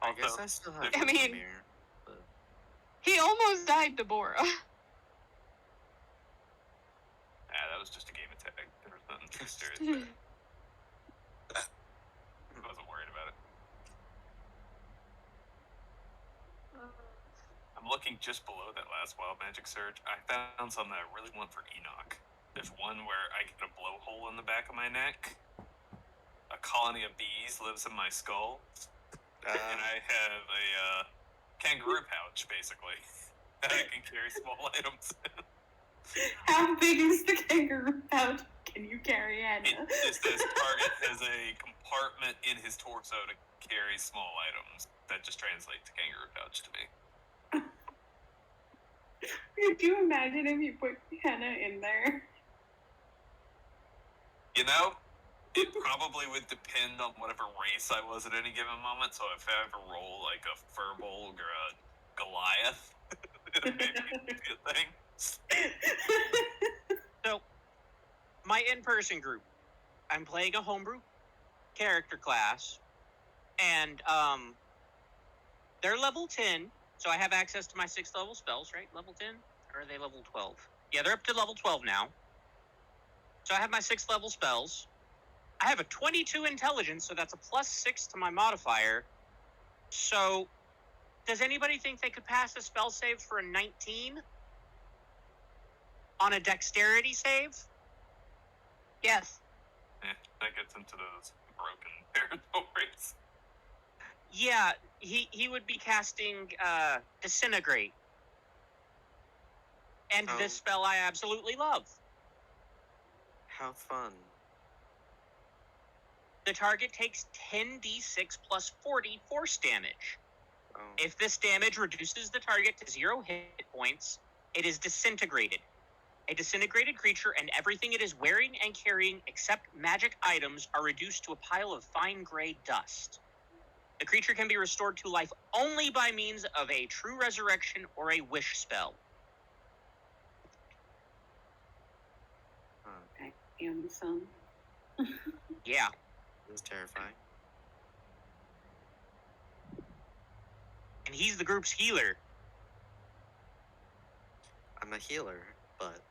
I guess Also, I still have I mean- Mirror, but He almost died to Bora. that was just a game attack. There was nothing too serious there. I wasn't worried about it. I'm looking just below that last Wild Magic Surge. I found something that I really want for Enoch. There's one where I get a blowhole in the back of my neck. A colony of bees lives in my skull. And I have a kangaroo pouch, basically. That I can carry small items in. How big is the kangaroo pouch? Can you carry Anna? It just says target has a compartment in his torso to carry small items. That just translates to kangaroo pouch to me. Could you imagine if you put Hannah in there? You know, it probably would depend on whatever race I was at any given moment. So if I ever roll like a Furbolg or a Goliath, it may be a thing. So, my in-person group, I'm playing a homebrew character class, and they're level 10, so I have access to my 6th level spells, right? Level 10? Or are they level 12? Yeah, they're up to level 12 now. So I have my 6th level spells. I have a 22 intelligence, so that's a +6 to my modifier. So, does anybody think they could pass a spell save for a 19? On a dexterity save? Yes. That gets into those broken territories. Yeah, he would be casting Disintegrate. And Oh. this spell I absolutely love. how fun. The target takes 10d6 plus 40 force damage. Oh. If this damage reduces the target to 0 hit points, it is disintegrated. A disintegrated creature and everything it is wearing and carrying except magic items are reduced to a pile of fine gray dust. The creature can be restored to life only by means of a true resurrection or a wish spell. Damn, son. Yeah. This is terrifying. And he's the group's healer. I'm a healer, but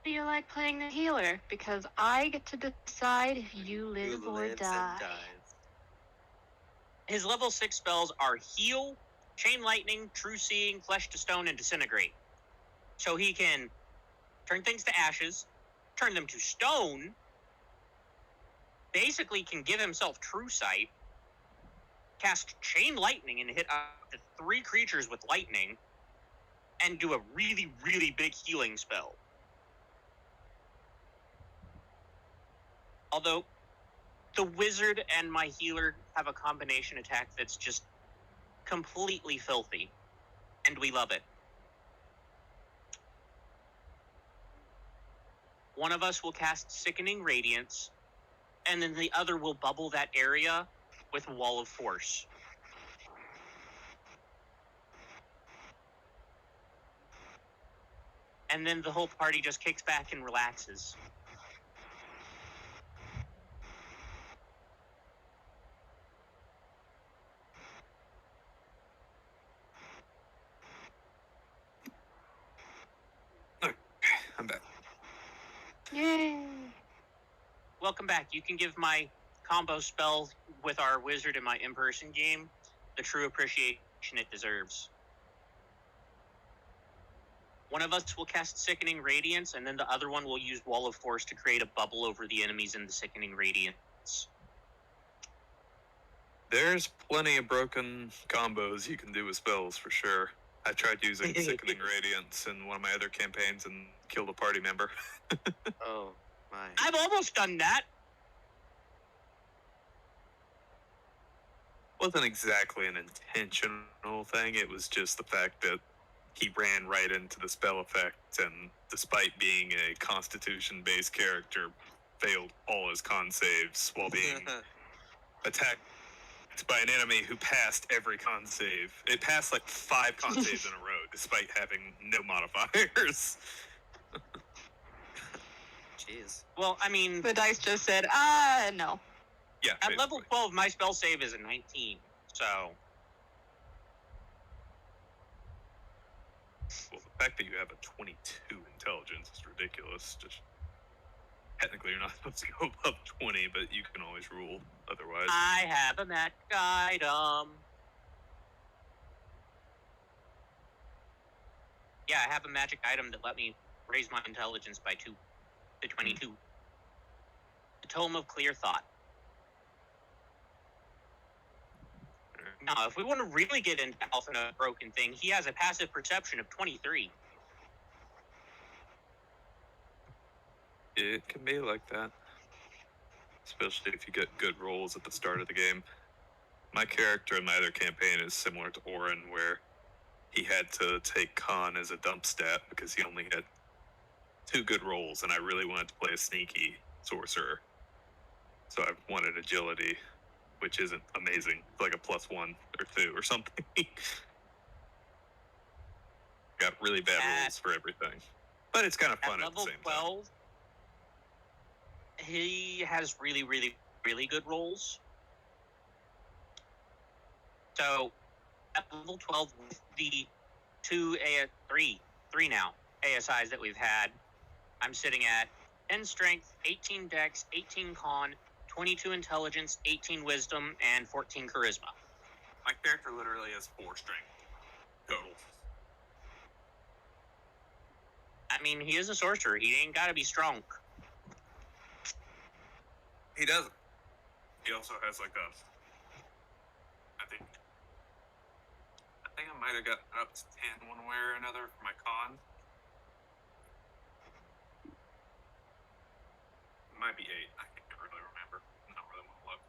Do you like playing the healer? Because I get to decide if you live who or lives die. and dies. His level 6 spells are Heal, Chain Lightning, True Seeing, Flesh to Stone, and Disintegrate. So he can turn things to ashes, turn them to stone, basically can give himself True Sight, cast Chain Lightning and hit up to 3 creatures with lightning, and do a really, really big healing spell. Although, the wizard and my healer have a combination attack that's just completely filthy, and we love it. One of us will cast Sickening Radiance, and then the other will bubble that area with Wall of Force. And then the whole party just kicks back and relaxes. I'm back. Yay! Welcome back. You can give my combo spell with our wizard in my in-person game the true appreciation it deserves. One of us will cast Sickening Radiance, and then the other one will use Wall of Force to create a bubble over the enemies in the Sickening Radiance. There's plenty of broken combos you can do with spells for sure. I tried using Sickening Radiance in one of my other campaigns and killed a party member. Oh my. I've almost done that! Wasn't exactly an intentional thing, it was just the fact that he ran right into the spell effect, and despite being a constitution-based character, failed all his con saves while being attacked by an enemy who passed every con save. It passed like 5 con saves in a row, despite having no modifiers. Jeez. Well, I mean, The dice just said, no. Yeah. at level basically. 12, my spell save is a 19. So, Well, the fact that you have a 22 intelligence is ridiculous. Just technically, you're not supposed to go above 20, but you can always rule otherwise. I have a magic item. Yeah, I have a magic item that let me raise my intelligence by 2 to 22. The Tome of Clear Thought. Now, if we want to really get into Alphina's broken thing, he has a passive perception of 23. It can be like that, especially if you get good rolls at the start of the game. My character in my other campaign is similar to Orin, where he had to take Con as a dump stat because he only had 2 good rolls, and I really wanted to play a sneaky sorcerer. So I wanted agility, which isn't amazing. It's like a +1 or 2 or something. Got really bad rolls for everything. But it's kind of fun at the level same 12, he has really, really, really good rolls. So, at level 12, with the 3 now ASIs that we've had, I'm sitting at 10 strength, 18 dex, 18 con, 22 intelligence, 18 wisdom, and 14 charisma. My character literally has 4 strength total. I mean, he is a sorcerer. He ain't gotta be strong. He doesn't. He also has like a, I think I might have got up to 10 one way or another for my con. It might be 8. I can't really remember. Not really want to look.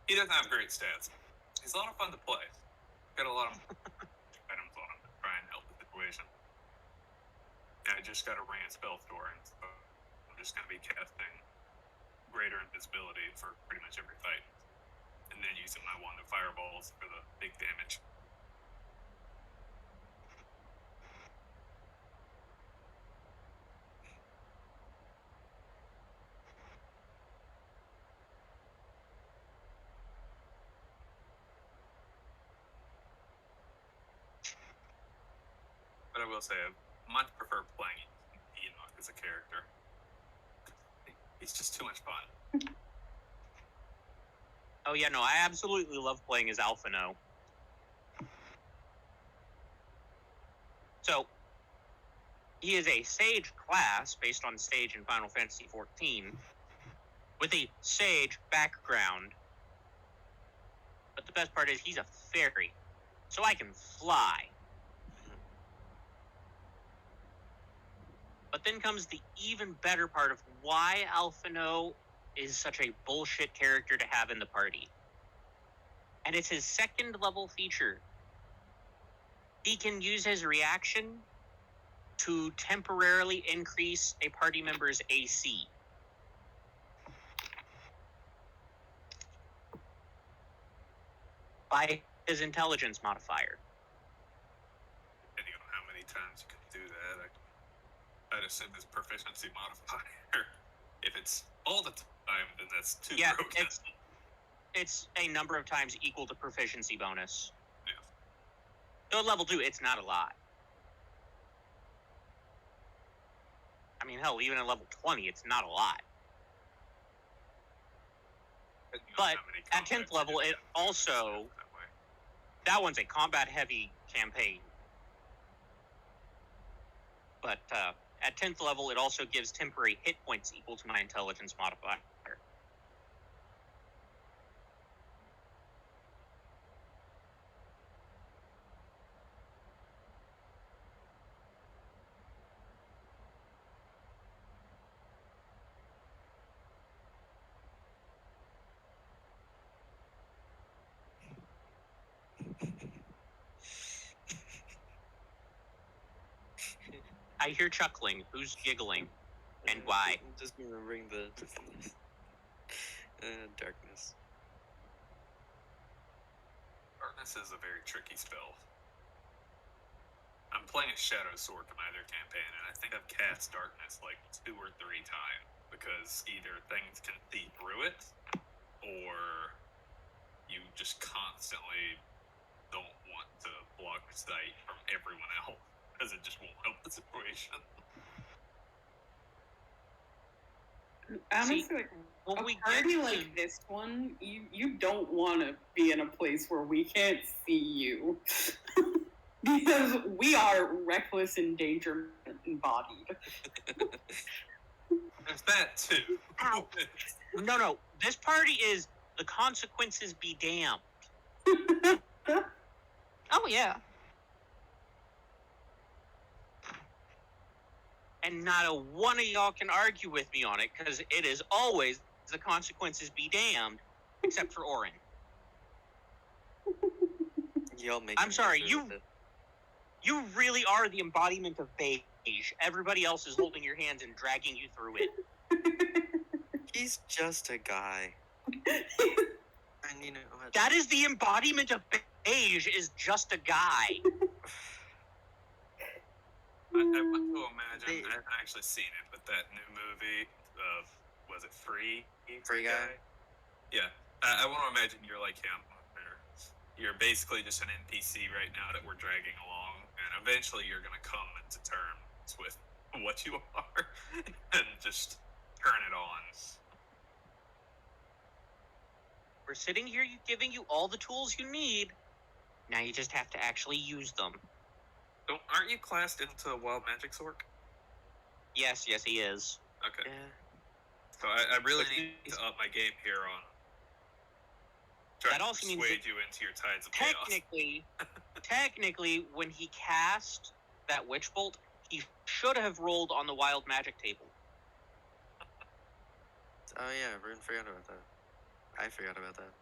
He doesn't have great stats. He's a lot of fun to play. Got a lot of items on him to try and help the situation. And I just got a ran spell story, so I'm just going to be casting greater invisibility for pretty much every fight. And then using my wand of fireballs for the big damage. But I will say, I much prefer playing Enoch as a character. He's just too much fun. Oh yeah, no, I absolutely love playing as Alphino. So, he is a sage class based on sage in Final Fantasy XIV, with a sage background. But the best part is he's a fairy, so I can fly. But then comes the even better part of why Alphino is such a bullshit character to have in the party. And it's his 2nd level feature. He can use his reaction to temporarily increase a party member's AC. By his intelligence modifier. Depending on how many times you can do that, I'd assume this proficiency modifier. If it's all the time, then that's 2 Yeah, broken. it's a number of times equal to proficiency bonus. Yeah. So at level 2, it's not a lot. I mean, hell, even at level 20, it's not a lot. Depending on But how many at 10th combats you level, do, it yeah, also... that way. That one's a combat-heavy campaign. But at 10th level, it also gives temporary hit points equal to my intelligence modifier. I hear chuckling. Who's giggling? And why? I'm just remembering the darkness. Darkness is a very tricky spell. I'm playing a Shadow Sword in either campaign, and I think I've cast Darkness like 2 or 3 times because either things can see through it, or you just constantly don't want to block sight from everyone else because it just won't help the situation. Honestly, like, when a we party get like this one, you don't want to be in a place where we can't see you. Because we are reckless endangerment embodied. There's that too. Ow. No, this party is the consequences be damned. Oh yeah. And not a one of y'all can argue with me on it, because it is always the consequences be damned, except for Orin. Y'all make. I'm sorry, you really are the embodiment of beige. Everybody else is holding your hands and dragging you through it. He's just a guy. And you know what? That is the embodiment of beige, is just a guy. I want to imagine, I haven't actually seen it, but that new movie of, was it Free? Free Guy? Yeah. I want to imagine you're like him. You're basically just an NPC right now that we're dragging along, and eventually you're going to come into terms with what you are and just turn it on. We're sitting here giving you all the tools you need. Now you just have to actually use them. So, aren't you classed into Wild Magic Sword? Yes, he is. Okay. Yeah. So I really need to up my game here on trying That also to means persuade that you into your tides of chaos. Technically, when he cast that Witch Bolt, he should have rolled on the Wild Magic table. Oh yeah, Rune forgot about that. I forgot about that.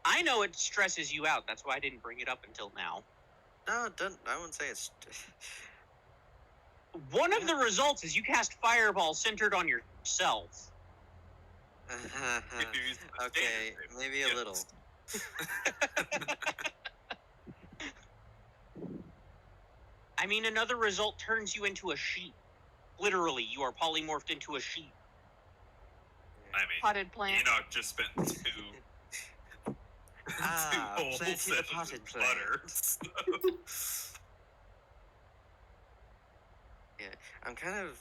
I know it stresses you out. That's why I didn't bring it up until now. No, it doesn't. I wouldn't say it's. One of the results is you cast Fireball centered on yourself. Okay, maybe a little. I mean, another result turns you into a sheep. Literally, you are polymorphed into a sheep. I mean, Potted plant. Enoch just spent two whole planted a sessions potted with plant. butter. So. Yeah, I'm kind of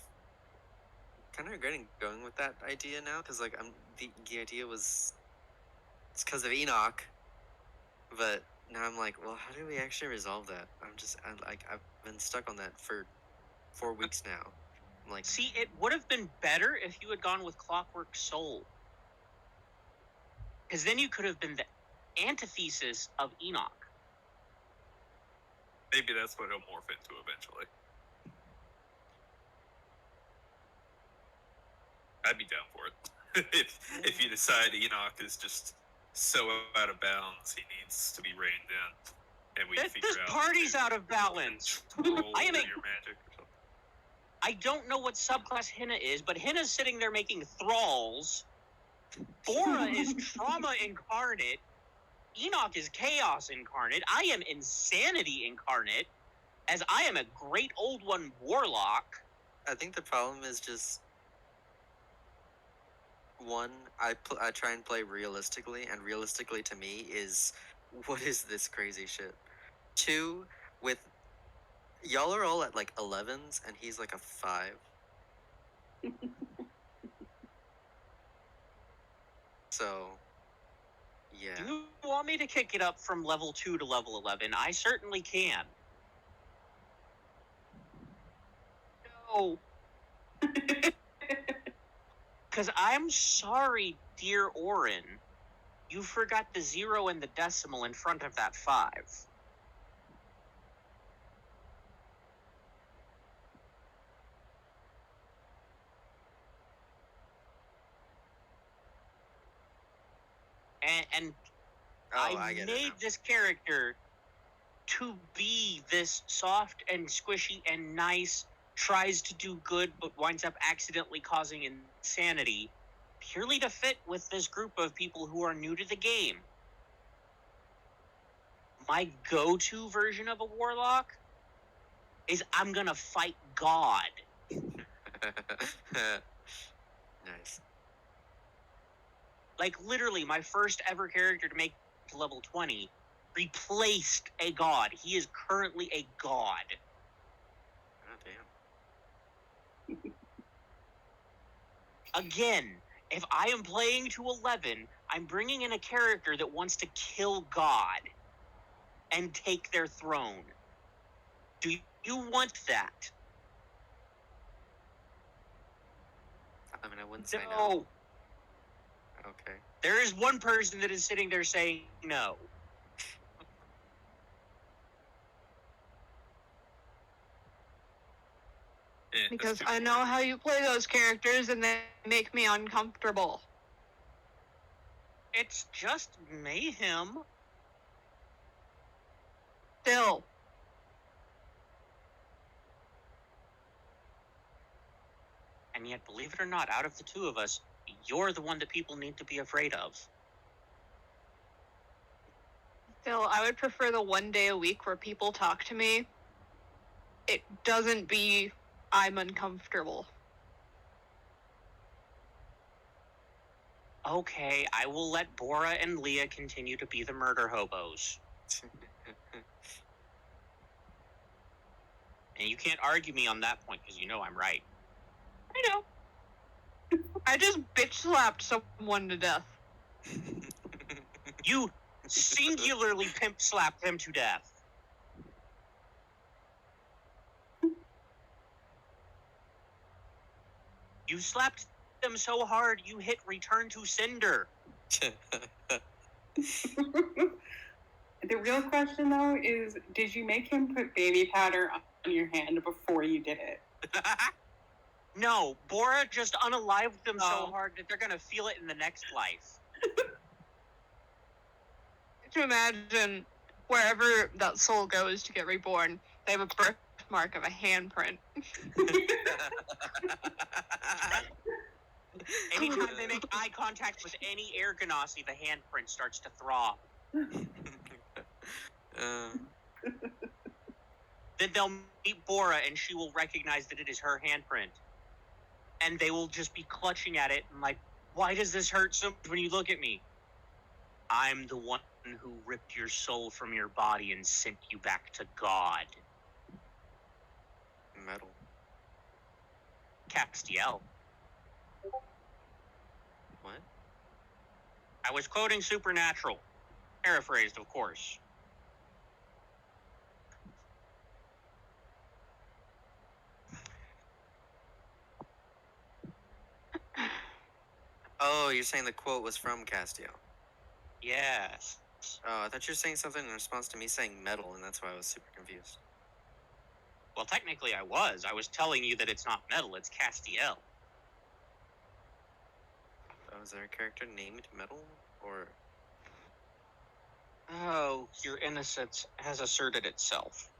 regretting going with that idea now, because like the idea was it's because of Enoch, but now I'm like, well, how do we actually resolve that? I've been stuck on that for 4 weeks now. I'm like, See, it would have been better if you had gone with Clockwork Soul. Because then you could have been the antithesis of Enoch. Maybe that's what he'll morph into eventually. I'd be down for it. if you decide Enoch is just so out of bounds, he needs to be reined in, and we figure This out party's out of balance. control I am over a- your magic or something. I don't know what subclass Henna is, but Henna's sitting there making thralls. Bora is trauma incarnate. Enoch is chaos incarnate. I am insanity incarnate, as I am a great old one warlock. I think the problem is just one. I try and play realistically, and realistically to me is, what is this crazy shit? 2, with y'all are all at like 11s, and he's like a 5. So, yeah. You want me to kick it up from level 2 to level 11? I certainly can. No. Because I'm sorry, dear Orin. You forgot the 0 and the decimal in front of that 5. And I I get it made now. this character to be this soft and squishy and nice, tries to do good but winds up accidentally causing insanity, purely to fit with this group of people who are new to the game. my go-to version of a warlock is I'm gonna fight God. Nice. Like, literally, my first ever character to make to level 20 replaced a god. He is currently a god. Oh damn. Again, if I am playing to 11, I'm bringing in a character that wants to kill God and take their throne. Do you want that? I mean, I wouldn't say no. No. Okay. There is one person that is sitting there saying no. That's Because too I know how you play those characters and they make me uncomfortable. It's just mayhem. Still. And yet, believe it or not, out of the two of us, you're the one that people need to be afraid of. Still, I would prefer the 1 day a week where people talk to me. It doesn't be I'm uncomfortable. Okay, I will let Bora and Leah continue to be the murder hobos. And you can't argue me on that point, because you know I'm right. I know. I just bitch slapped someone to death. You singularly pimp slapped them to death. You slapped them so hard you hit return to sender. The real question though is, did you make him put baby powder on your hand before you did it? No, Bora just unalived them so Oh. hard that they're gonna feel it in the next life. To imagine wherever that soul goes to get reborn, they have a birthmark of a handprint. Anytime they make eye contact with any air ganassi, the handprint starts to throb. Then they'll meet Bora and she will recognize that it is her handprint. And they will just be clutching at it and like, why does this hurt so much when you look at me? I'm the one who ripped your soul from your body and sent you back to God. Metal. Castiel. What? I was quoting Supernatural. Paraphrased, of course. Oh, you're saying the quote was from Castiel. Yes. Oh, I thought you were saying something in response to me saying metal, and that's why I was super confused. Well, technically I was. I was telling you that it's not metal, it's Castiel. Oh, is there a character named Metal? Or... Oh, your innocence has asserted itself.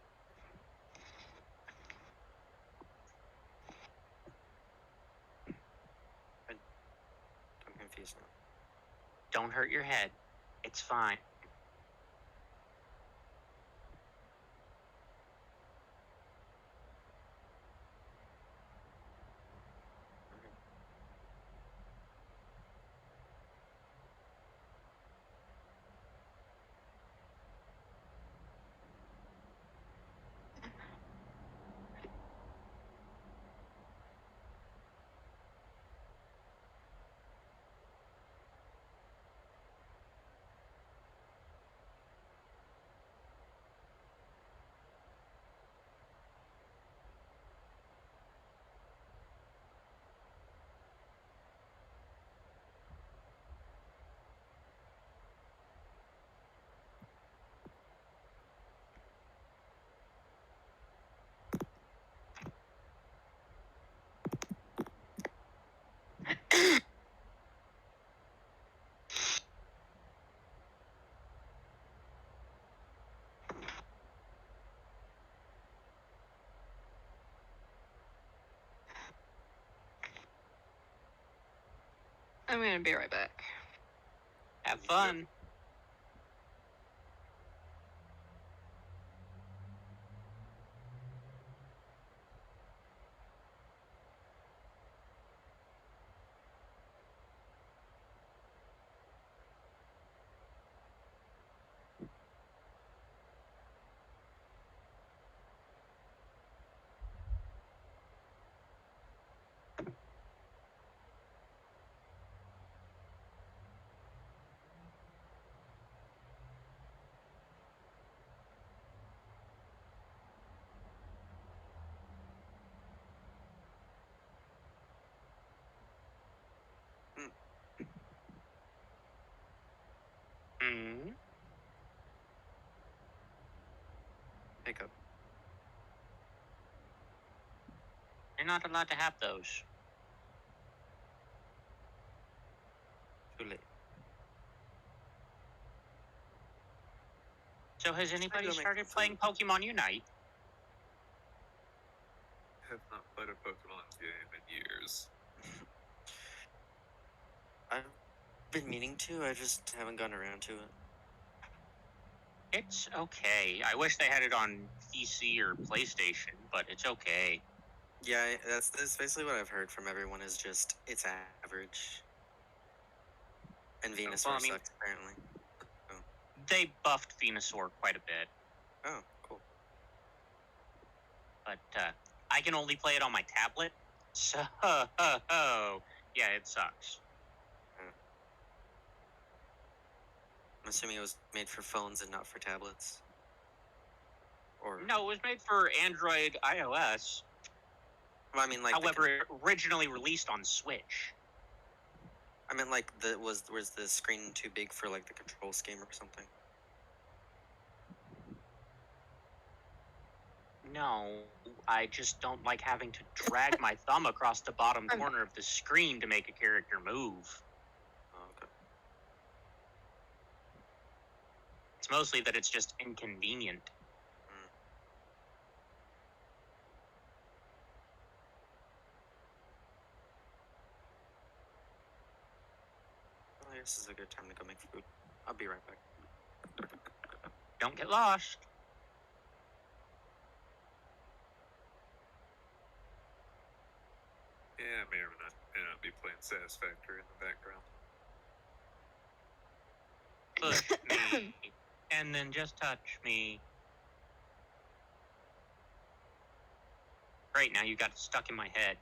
I'm confused now. Don't hurt your head. It's fine. I'm gonna be right back. Have fun. Hmm. Hiccup. You're not allowed to have those. Too late. So has anybody go make started some playing Pokemon Unite? Have not played a Pokemon game in years. I've been meaning to. I just haven't gotten around to it. It's okay. I wish they had it on PC or PlayStation, but it's okay. Yeah, that's basically what I've heard from everyone. Is just it's average. And Venusaur well, I mean- sucks apparently. They buffed Venusaur quite a bit, Oh, cool. but I can only play it on my tablet. So, yeah, it sucks. I'm assuming it was made for phones and not for tablets. Or No, it was made for Android, iOS. well, I mean, like However, it originally released on Switch. I meant like was the screen too big for like the control scheme or something? No, I just don't like having to drag my thumb across the bottom corner of the screen to make a character move. Oh, okay. It's mostly that it's just inconvenient. Well, I guess this is a good time to go make food. I'll be right back. Don't get lost. Yeah, I may or may not be playing Satisfactory in the background. Push me, and then just touch me. Great, now you got it stuck in my head.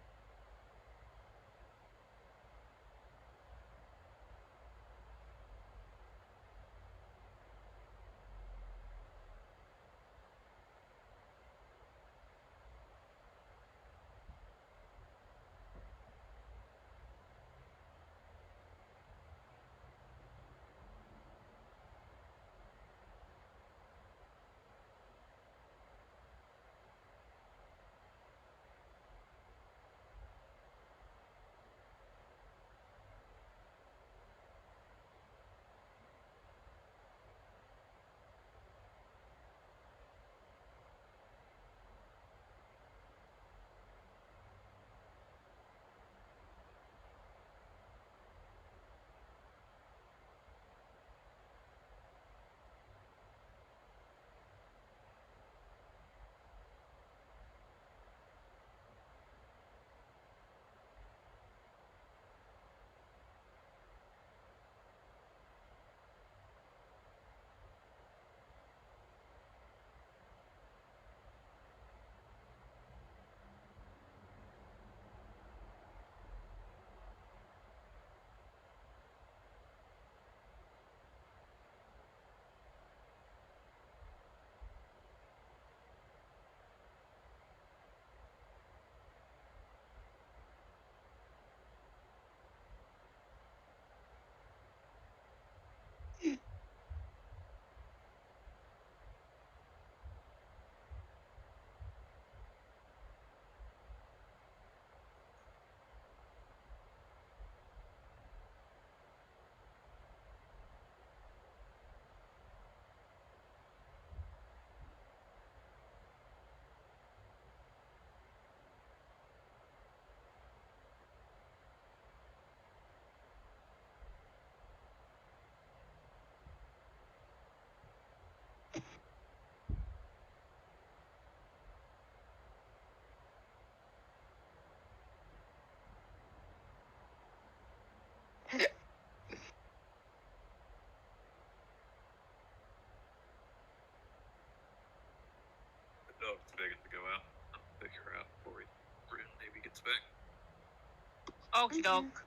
The dog's begging to go out. I'll pick her out before Bryn maybe gets back. Okie doke.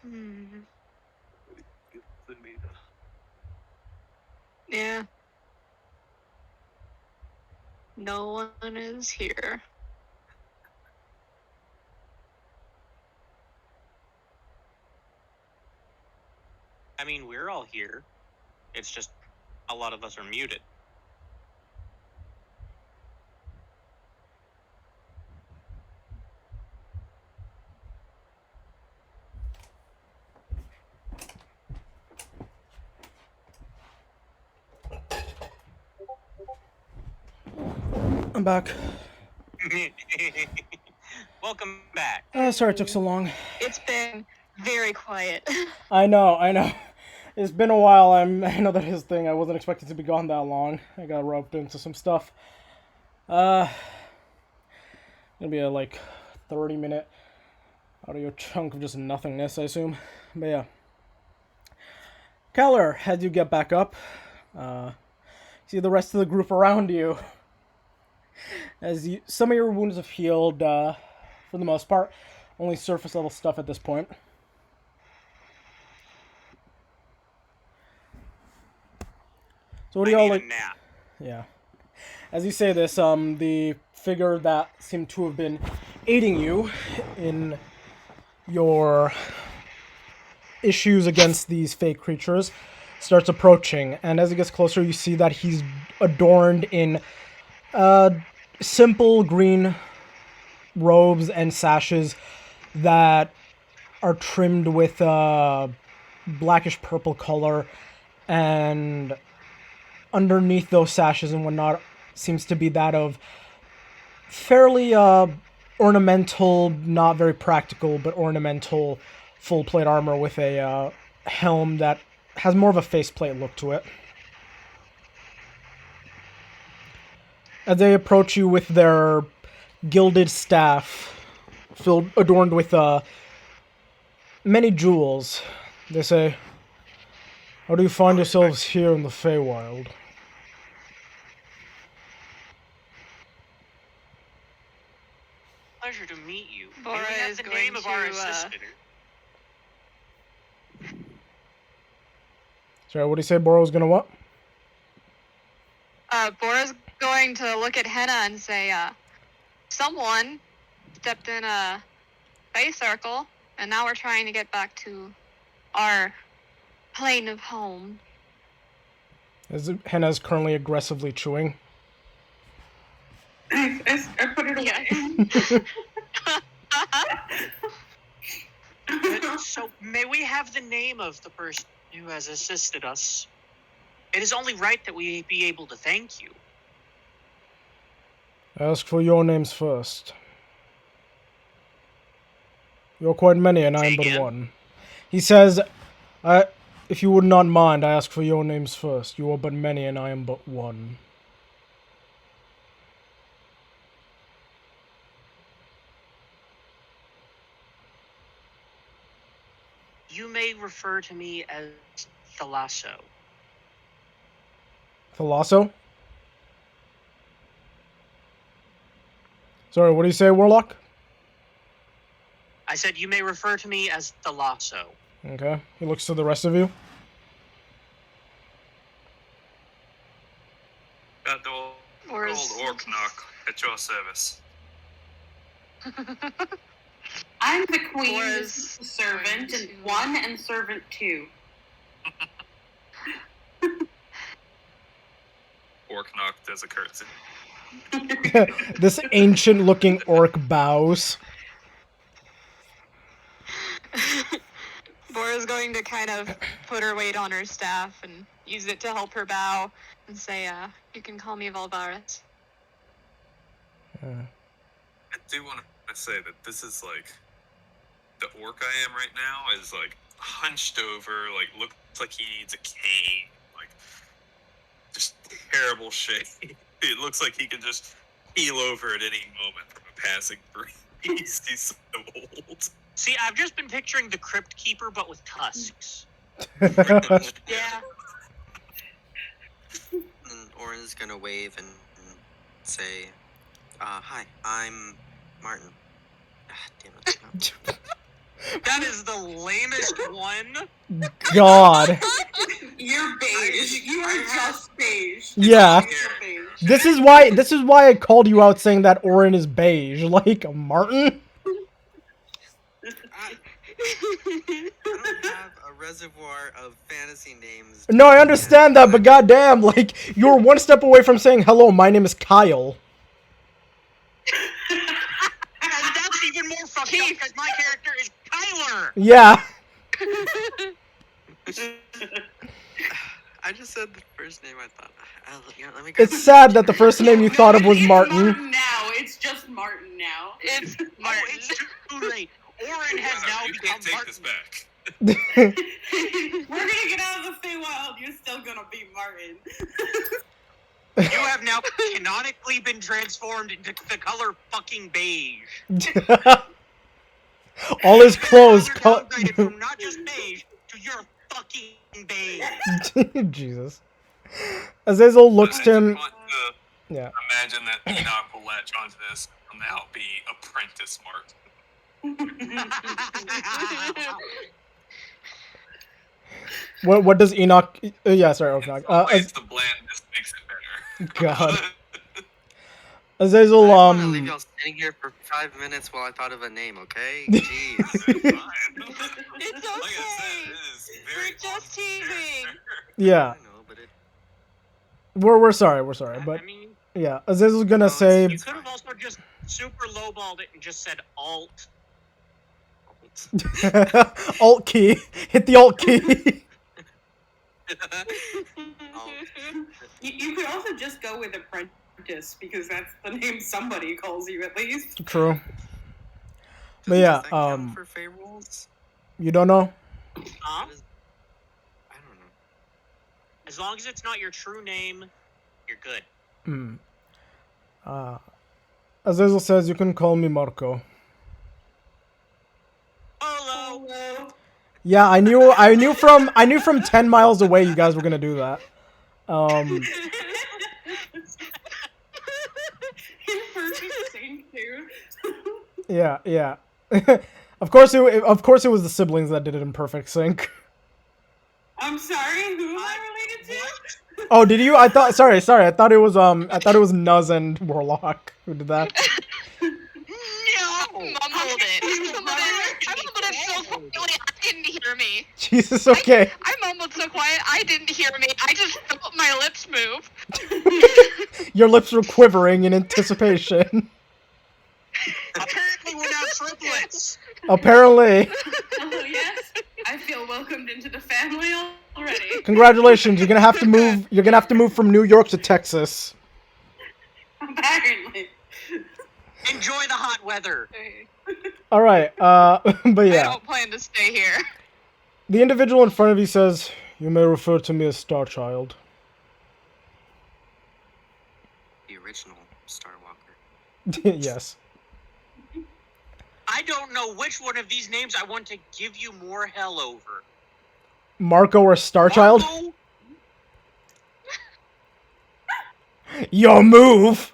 Hmm. Yeah. No one is here. I mean, we're all here. It's just a lot of us are muted. I'm back. Welcome back. Sorry it took so long. It's been very quiet. I know. It's been a while. I know that his thing. I wasn't expecting to be gone that long. I got roped into some stuff. Gonna be a 30-minute audio chunk of just nothingness, I assume. But yeah. Keller, as you get back up, see the rest of the group around you. Some of your wounds have healed, for the most part. Only surface level stuff at this point. So what do I y'all need like? a nap. Yeah. As you say this, the figure that seemed to have been aiding you in your issues against these fake creatures starts approaching, and as it gets closer, you see that he's adorned in simple green robes and sashes that are trimmed with blackish purple color, and underneath those sashes and whatnot seems to be that of fairly ornamental, not very practical, but ornamental full plate armor with a helm that has more of a faceplate look to it. As they approach you with their gilded staff, adorned with many jewels, they say, "How do you find yourselves here in the Feywild?" Pleasure to meet you. Bora May we have is the going name of our to, assistant? Sorry, what do you say Boro's gonna what? Bora's going to look at Henna and say, someone stepped in a space circle, and now we're trying to get back to our plane of home. Henna's currently aggressively chewing. I put it away. So, may we have the name of the person who has assisted us? It is only right that we be able to thank you. Ask for your names first. You're quite many, and I am Say but again? one. He says, if you would not mind, I ask for your names first. You are but many, and I am but one. You may refer to me as Thalasso. Thalasso? Sorry, what do you say, Warlock? I said you may refer to me as Thalasso. Okay. He looks to the rest of you. Got the old orc knock at your service. I'm the queen, Bora's servant, and 1 and servant 2. Orc knock does a curtsy. This ancient-looking orc bows. Bora's going to kind of put her weight on her staff and use it to help her bow and say, you can call me Valvaris. I do want to say that this is the orc I am right now is hunched over, looks like he needs a cane, just terrible shape. It looks like he can just keel over at any moment from a passing breeze. He's so old. See, I've just been picturing the Crypt Keeper, but with tusks. Yeah. And Orin's gonna wave and say, "Hi, I'm Martin." Ah, damn it. That is the lamest one. God. You're beige. You are just beige. Yeah. You're beige. This is why I called you out saying that Orin is beige. Like, Martin? I don't have a reservoir of fantasy names. No, I understand that, but goddamn, like, you're one step away from saying, hello, my name is Kyle. And that's even more fucked up because my character is Kyler. Yeah. I just said the first name I thought. Let me grab It's sad that the first name you thought of was It's Martin. Martin now. It's just Martin now. It's Oh, Martin. it's too late. Orin has now you become can't take Martin. this back. We're gonna get out of the Feywild. You're still gonna be Martin. You have now canonically been transformed into the color fucking beige. All his clothes You're cut. downgraded from not just beige to you're fucking beige. Jesus. Azazel looks I to just him. want to Yeah. imagine that Enoch will latch onto this and now be apprentice Martin. What does Enoch? Yeah, sorry, Enoch. It's the blandness makes it better. God. Azazel, I want to leave y'all sitting here for 5 minutes while I thought of a name, okay? Jeez. It's Like I okay. said, it is very We're just teasing. Yeah, I know, but it. we're sorry, but I mean, yeah, Azazel's gonna No, say. you could have also just super lowballed it and just said alt. Alt key. Hit the alt key. You could also just go with apprentice because that's the name somebody calls you at least. True. But yeah, Does that count for Fey rules? you don't know? Huh? What is- I don't know. As long as it's not your true name, you're good. Azazel says you can call me Marco. Hello. Yeah, I knew from 10 miles away you guys were gonna do that. In perfect sync too. Yeah. Of course it was the siblings that did it in perfect sync. I'm sorry, who am I related to? Oh, did you? I thought sorry. I thought it was Nuz and Warlock who did that. I mumbled it. I mumbled it so quietly I didn't hear me. Jesus, okay. I mumbled so quiet I didn't hear me. I just felt my lips move. Your lips were quivering in anticipation. Apparently we're now triplets. Apparently. Oh yes, I feel welcomed into the family already. Congratulations, you're gonna have to move. You're gonna have to move from New York to Texas. Apparently. Enjoy the hot weather. All right. But I yeah, don't plan to stay here. the individual in front of you says, "You may refer to me as Starchild." The original Star Walker. Yes. I don't know which one of these names I want to give you more hell over. Marco or Starchild? Marco? Your move.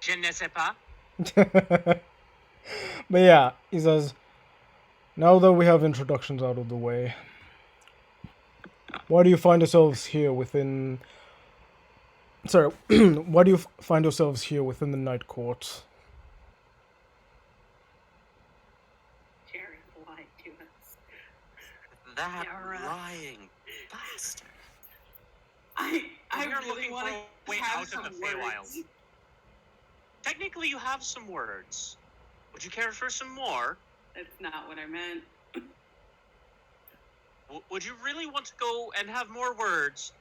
Je ne sais pas. But yeah, he says, now that we have introductions out of the way, why do you find yourselves here within... Sorry, why do you find yourselves here within the Night Court? Jared lied to us. That Yeah, lying bastard. I You're really looking want for a to way have out some of the Feywild. words. Technically, you have some words. Would you care for some more? That's not what I meant. Would you really want to go and have more words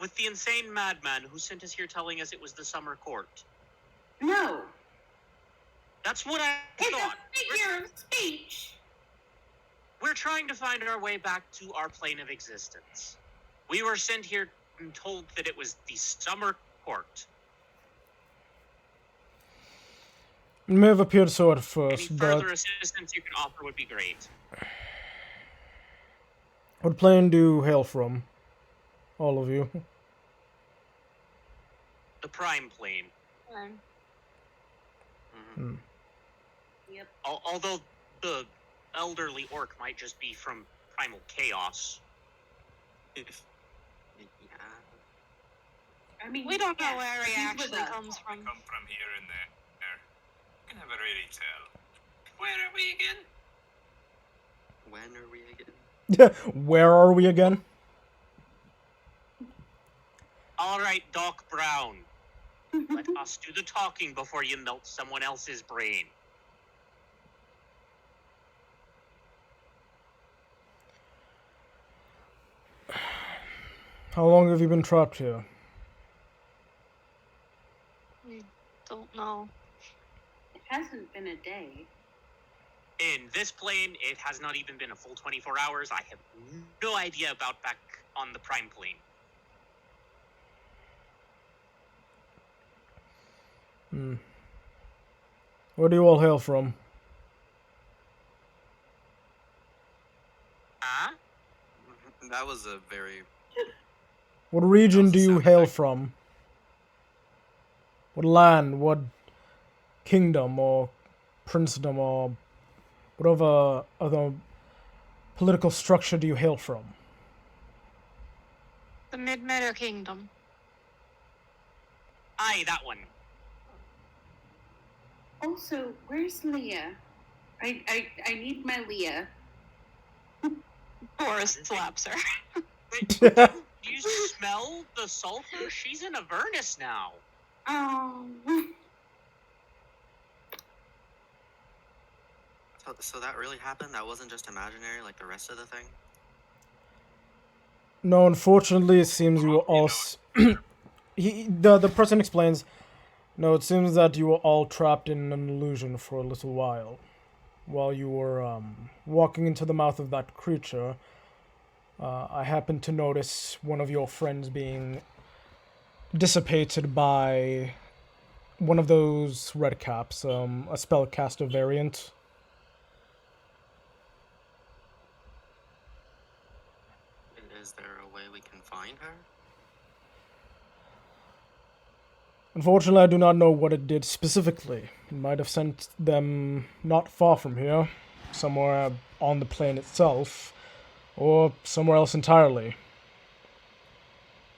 with the insane madman who sent us here telling us it was the summer court? No. That's what I It's thought. a figure of speech. We're trying to find our way back to our plane of existence. We were sent here and told that it was the summer court. It may have appeared so at Any first, further but assistance you can offer would be great. what plane do you hail from? All of you. the Prime Plane. Mhm. Yep. Although the elderly orc might just be from Primal Chaos. Yeah. I mean, We don't know yeah, where he he's with actually us. comes from. Come from here and there. You can never really tell. Where are we again? When are we again? Where are we again? All right, Doc Brown. Let us do the talking before you melt someone else's brain. How long have you been trapped here? We don't know. It hasn't been a day. In this plane, it has not even been a full 24 hours. I have no idea about back on the Prime Plane. Where do you all hail from? Huh? That was a very. What region That was do a you sound hail effect. from? What land, what kingdom or princedom or whatever other political structure do you hail from? The Mid-Meadow Kingdom. Aye, that one. Also, where's Leah? I need my Leah. Boris slaps her. Do you smell the sulfur? She's in Avernus now. Oh. So that really happened? That wasn't just imaginary like the rest of the thing? No, unfortunately, it seems you were all. The person explains. No, it seems that you were all trapped in an illusion for a little while you were walking into the mouth of that creature. I happened to notice one of your friends being dissipated by one of those red caps, a spellcaster variant. Is there a way we can find her? Unfortunately, I do not know what it did specifically. It might have sent them not far from here, somewhere on the plane itself, or somewhere else entirely.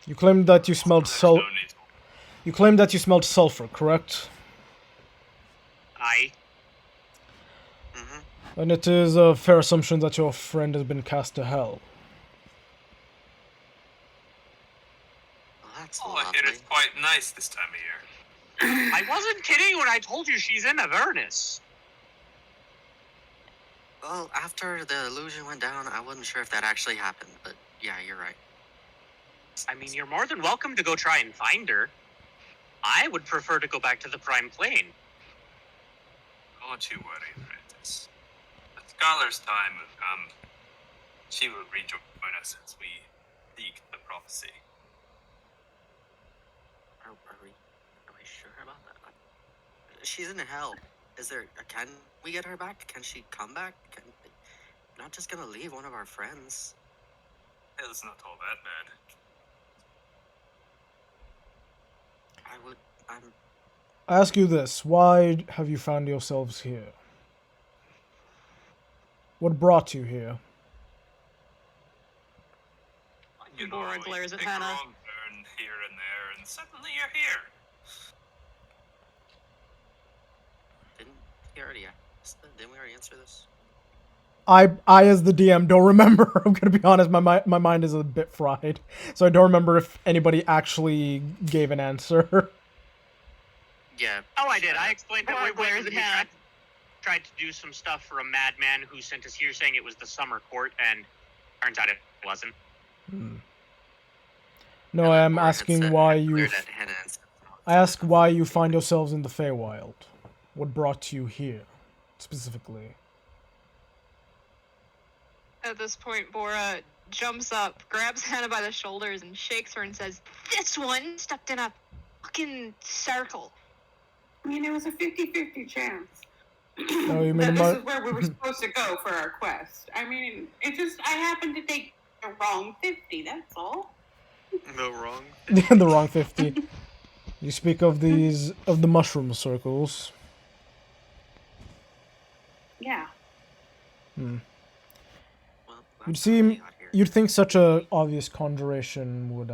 You claimed that you smelled There's no need. You claimed that you smelled sulfur, correct? Aye. Mm-hmm. And it is a fair assumption that your friend has been cast to hell. Well, that's Oh, I lovely. hear it's quite nice this time of year. I wasn't kidding when I told you she's in Avernus. Well, after the illusion went down, I wasn't sure if that actually happened, but yeah, you're right. I mean, you're more than welcome to go try and find her. I would prefer to go back to the Prime Plane. Don't you worry, Apprentice. The scholar's time will come. She will rejoin us as we seek the prophecy. Are we sure about that? She's in hell. Can we get her back? Can she come back? We're not just gonna leave one of our friends. Hell's not all that bad. I ask you this, why have you found yourselves here? What brought you here? You Bora know, glares you at take Hannah. a wrong turn here and there, and suddenly you're here. Didn't we already answer this? I as the DM don't remember. I'm gonna be honest, my mind is a bit fried, so I don't remember if anybody actually gave an answer. Yeah. Oh, I did. I explained that Bora we glares went at and Hannah. tried to do some stuff for a madman who sent us here saying it was the summer court, and turns out it wasn't. No, I am Bora had asking said- why had you. cleared at Hannah and said- I ask why you find yourselves in the Feywild. What brought you here, specifically? At this point, Bora jumps up, grabs Hannah by the shoulders, and shakes her and says, "This one stepped in a fucking circle." I mean, it was a 50-50 chance. No, you mean that about- this is where we were supposed to go for our quest. I mean, I happened to take the wrong 50, that's all. No wrong. The wrong 50. You speak of the mushroom circles. Yeah. Well, You'd that's seem okay out here. you'd think such a obvious conjuration would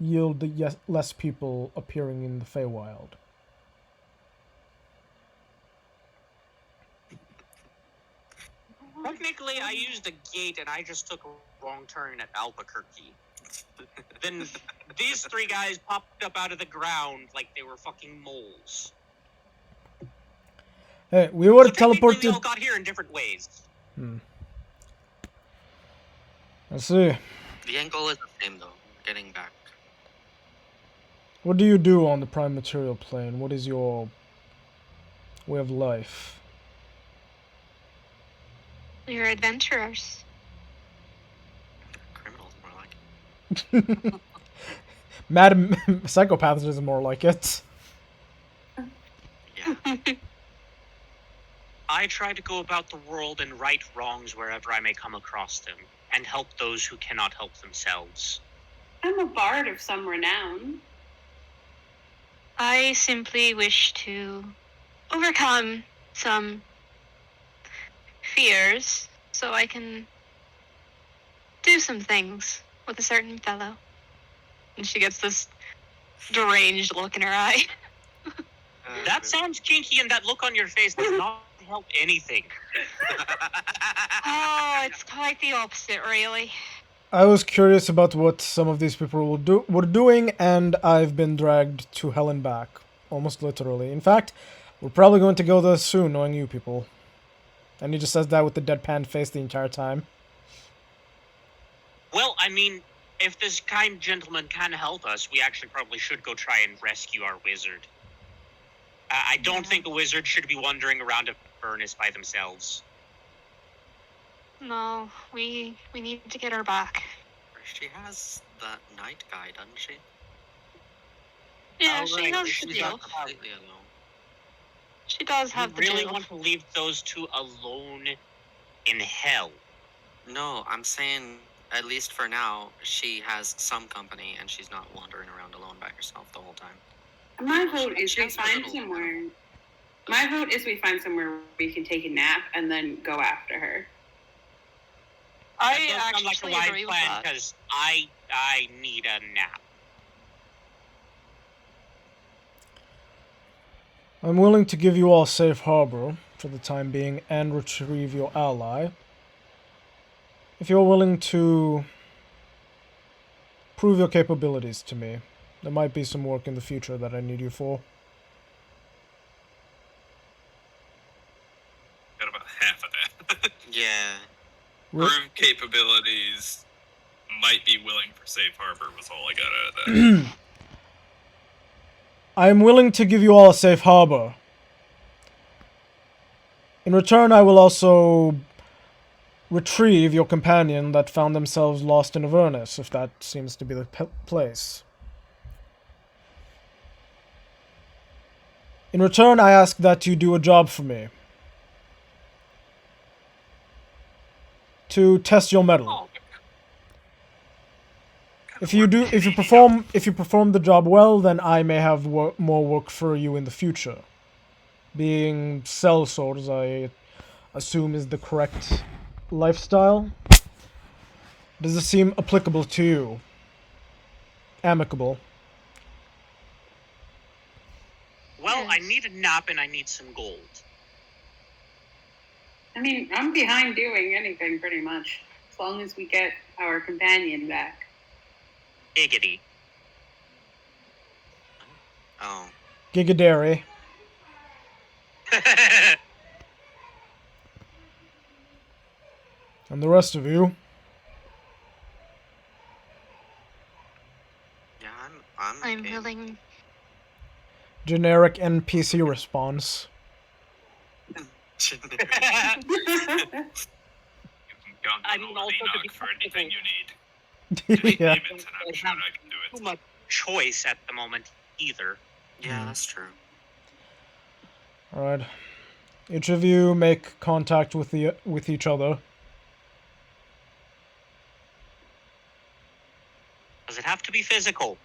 yield less people appearing in the Feywild. Technically, I used a gate and I just took a wrong turn at Albuquerque. Then these three guys popped up out of the ground like they were fucking moles. Hey, we were So technically, they teleported. all got here in different ways. Let's see. The end goal is the same, though. Getting back. What do you do on the prime material plane? What is your way of life? We're adventurers. Criminals, more like it. Mad psychopaths is more like it. Yeah. I try to go about the world and right wrongs wherever I may come across them, and help those who cannot help themselves. I'm a bard of some renown. I simply wish to overcome some fears so I can do some things with a certain fellow. And she gets this deranged look in her eye. That sounds kinky, and that look on your face does not help anything. Oh, it's quite the opposite, really. I was curious about what some of these people were doing, and I've been dragged to hell and back, almost literally. In fact, we're probably going to go there soon, knowing you people. And he just says that with the deadpan face the entire time. Well, I mean, if this kind gentleman can help us, we actually probably should go try and rescue our wizard. I don't think a wizard should be wandering around a furnace by themselves. No, we need to get her back. She has that night guy, doesn't she? Yeah, Oh, she right, knows she's the She's deal. not completely alone. She does You have the really deal. want to leave those two alone in hell? No, I'm saying, at least for now, she has some company and she's not wandering around alone by herself the whole time. My vote is She we has a find little somewhere. My vote is we find somewhere we can take a nap and then go after her. That I does sound like a actually wise agree with plan, that. because I need a nap. I'm willing to give you all safe harbor for the time being and retrieve your ally. If you're willing to prove your capabilities to me, there might be some work in the future that I need you for. Got about half of that. Yeah. Prove capabilities, might be willing for safe harbor was all I got out of that. I am willing to give you all a safe harbor. In return, I will also retrieve your companion that found themselves lost in Avernus, if that seems to be the place. In return, I ask that you do a job for me. To test your mettle. If you perform the job well, then I may have more work for you in the future. Being sellswords, I assume, is the correct lifestyle. Does this seem applicable to you? Amicable. Well, I Yes. need a nap and I need some gold. I mean, I'm behind doing anything pretty much, as long as we get our companion back. Giggity. Oh. Gigadary. And the rest of you, Yeah, I'm I'm game. willing. generic NPC response. You can count I on mean, old also to Enoch be for anything you need. Yeah. Name it, and I'm sure I can do Too it. much choice at the moment either. Yeah, that's true. Alright. Each of you make contact with each other. Does it have to be physical?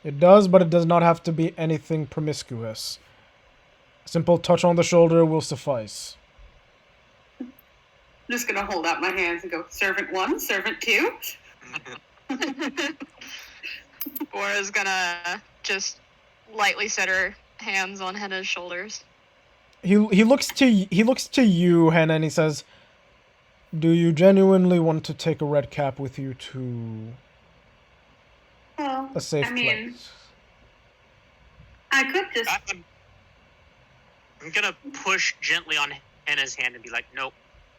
It does, but it does not have to be anything promiscuous. A simple touch on the shoulder will suffice. I'm just gonna hold out my hands and go, servant 1, servant 2. Bora's gonna just lightly set her hands on Henna's shoulders. He looks to you, Henna, and he says, "Do you genuinely want to take a red cap with you to Well, a safe I mean, place?" I could just. I'm gonna push gently on Henna's hand and be like, "Nope,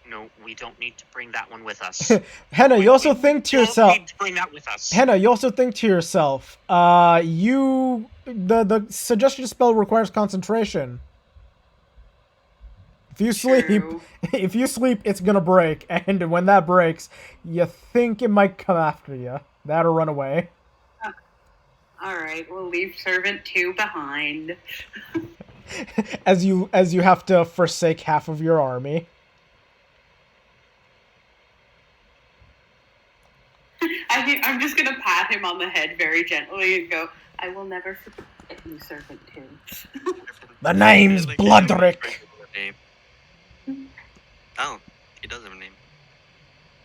no, we don't need to bring that one with us." Henna, you also think to We yourself. don't need to bring that with us. Henna, you also think to yourself. The suggestion spell requires concentration. If you sleep, True. it's gonna break, and when that breaks, you think it might come after you. That or run away. All right, we'll leave servant 2 behind. As you have to forsake half of your army. I think I'm just gonna pat him on the head very gently and go, "I will never forget you, servant 2." The name's Like, Bloodrick. Name. Oh, he does have a name.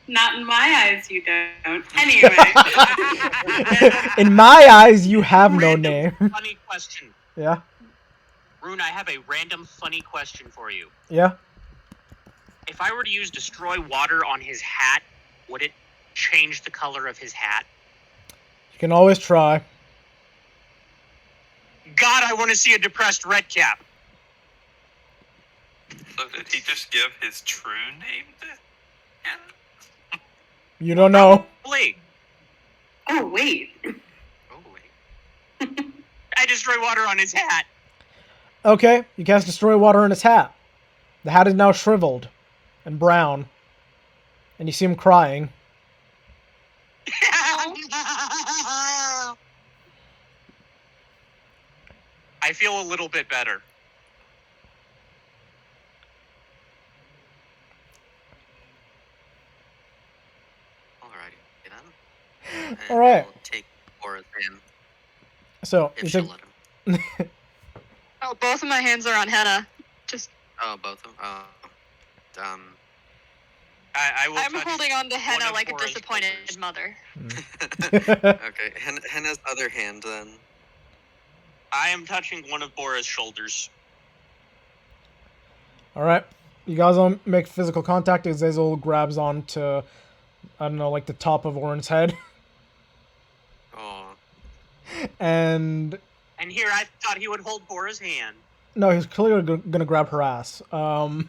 Not in my eyes, you don't. Anyway. In my eyes, you have no Random name. Funny question. Yeah, Rune, I have a random funny question for you. yeah. If I were to use Destroy Water on his hat, would it change the color of his hat? You can always try. God, I want to see a depressed red cap. So did he just give his true name to Henna? You don't know. Wait. Oh, wait. Oh, wait. I destroy water on his hat. Okay, you cast Destroy Water in his hat. The hat is now shriveled and brown, and you see him crying. I feel a little bit better. Alrighty, get on. And Alright. I'll take Bora's hand So if you she'll take, let him. Oh, both of my hands are on Henna. Just Oh, both of them. I will I'm touch holding on to one Henna of like a Bora's disappointed shoulders. mother. Okay, Henna's other hand then. I am touching one of Bora's shoulders. all right. You guys all make physical contact. Azazel grabs onto, I don't know, like the top of Orin's head, Oh, and And here I thought he would hold Bora's hand. no, he's clearly gonna grab her ass. No.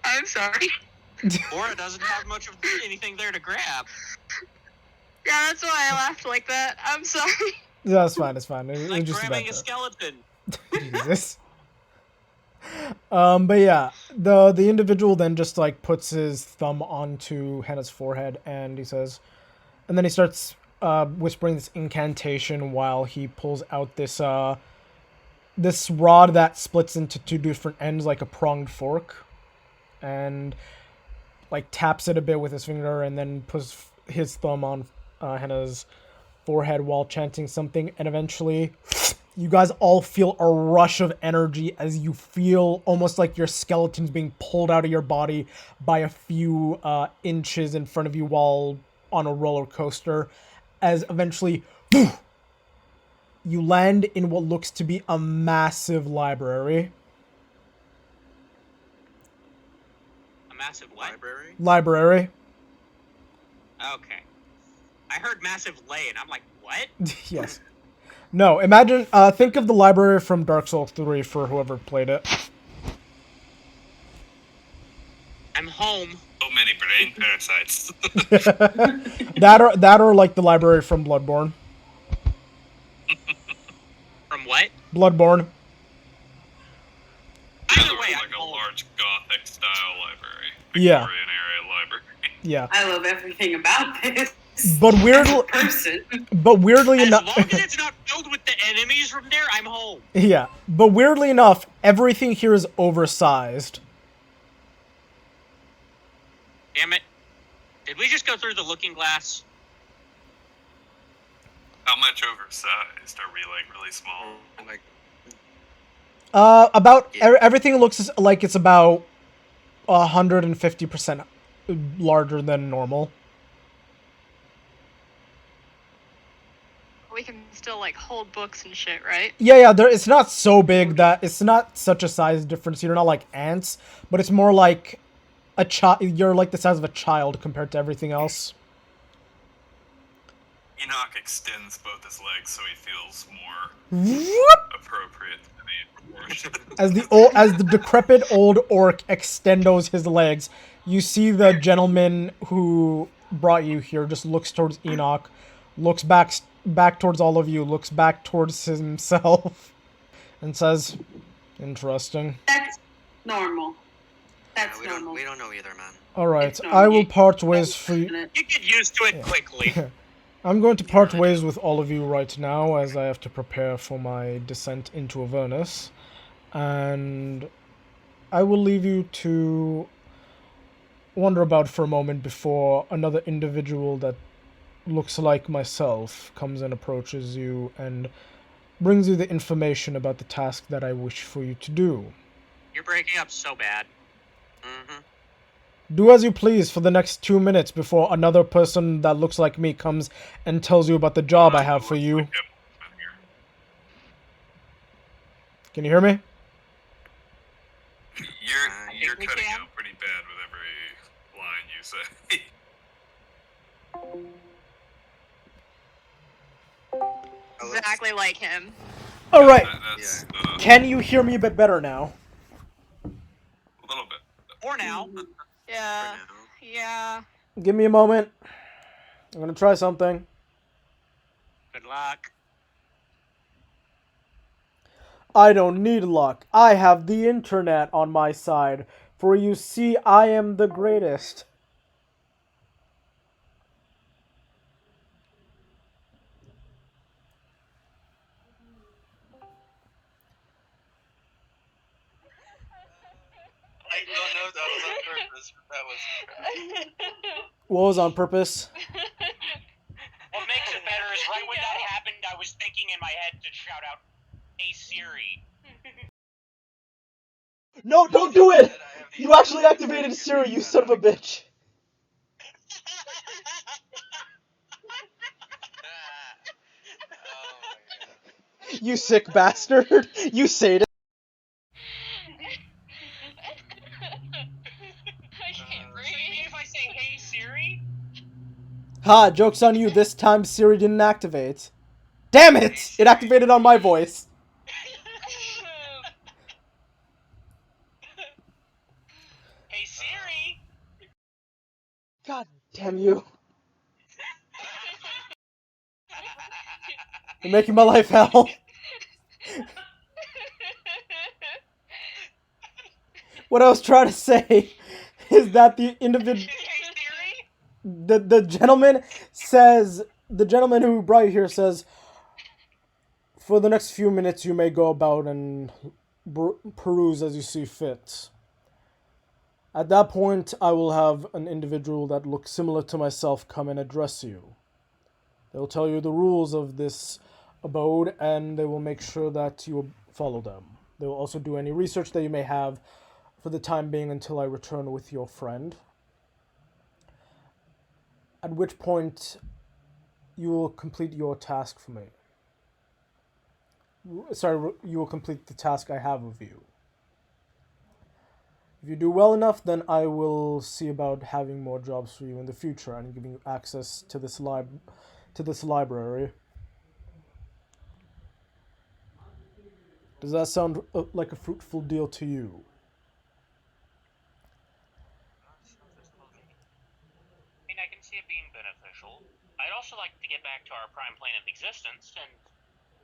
I'm sorry. Bora doesn't have much of anything there to grab. Yeah, that's why I laughed like that. I'm sorry. Yeah, it's fine. It's fine. It was Like just a bad grabbing a joke. skeleton. Jesus. But yeah, the individual then just like puts his thumb onto Henna's forehead, and he says, and then he starts whispering this incantation while he pulls out this this rod that splits into two different ends like a pronged fork, and like taps it a bit with his finger, and then puts his thumb on Henna's forehead while chanting something, and eventually you guys all feel a rush of energy as you feel almost like your skeleton's being pulled out of your body by a few inches in front of you while on a roller coaster, as eventually you land in what looks to be a massive library. A massive what? Library. Okay. I heard massive lay, and I'm like, what? Yes. No, imagine, think of the library from Dark Souls 3 for whoever played it. I'm home. So many brain parasites. that or like the library from Bloodborne. From what? Bloodborne. Either way, like I'm a home. large Gothic style library. Yeah. Victorian era library. Yeah. I love everything about this. But As a weirdly, person. weirdly As enough, long as it's not filled with the enemies from there, I'm home. yeah. But weirdly enough, everything here is oversized. Damn it. Did we just go through the looking glass? How much oversized? Are we like really small? Like, About Yeah. everything looks like it's about 150% larger than normal. We can still like hold books and shit, right? Yeah. It's not so big that it's not such a size difference. You're not like ants, but it's more like a child. You're like the size of a child compared to everything else. Enoch extends both his legs so he feels more Whoop! appropriate to the proportion. As the decrepit old orc extendos his legs, you see the gentleman who brought you here just looks towards Enoch, looks back towards all of you, looks back towards himself, and says, "Interesting. That's normal. yeah, That's we normal. don't know either, man. All right, It's normal. I will part ways for you. You get used to it quickly. I'm going to part really ways do. with all of you right now as I have to prepare for my descent into Avernus. And I will leave you to wander about for a moment before another individual that looks like myself comes and approaches you and brings you the information about the task that I wish for you to do. You're breaking up so bad. Mm-hmm. Do as you please for the next 2 minutes before another person that looks like me comes and tells you about the job I have for you. Looks like him in here. Can you hear me? You're we cutting can. out pretty bad with every line you say. Exactly like him. All right. That's Can you hear me a bit better now? a little bit. For now. Yeah. For now. Yeah. Give me a moment. I'm gonna try something. Good luck. I don't need luck. I have the internet on my side. For you see, I am the greatest. I don't know if that was on purpose, but that was. What was on purpose? What makes it better is right when that happened, I was thinking in my head to shout out, "Hey Siri." No, don't do it! You actually activated Siri, you son of a bitch. Oh my god. You sick bastard. You sadist. I can't breathe. So you mean if I say, "Hey Siri"? Ha, joke's on you. This time Siri didn't activate. Damn it! It activated on my voice. Hey Siri. God damn you. You're making my life hell. What I was trying to say is that the individual, Hey Siri. the gentleman says, the gentleman who brought you here says, for the next few minutes you may go about and peruse as you see fit. At that point, I will have an individual that looks similar to myself come and address you. They'll tell you the rules of this abode, and they will make sure that you follow them. They will also do any research that you may have for the time being until I return with your friend. At which point, you will complete your task for me. Sorry, you will complete the task I have of you. If you do well enough, then I will see about having more jobs for you in the future and giving you access to this library. Does that sound like a fruitful deal to you? I mean, I can see it being beneficial. I'd also like to get back to our prime plane of existence and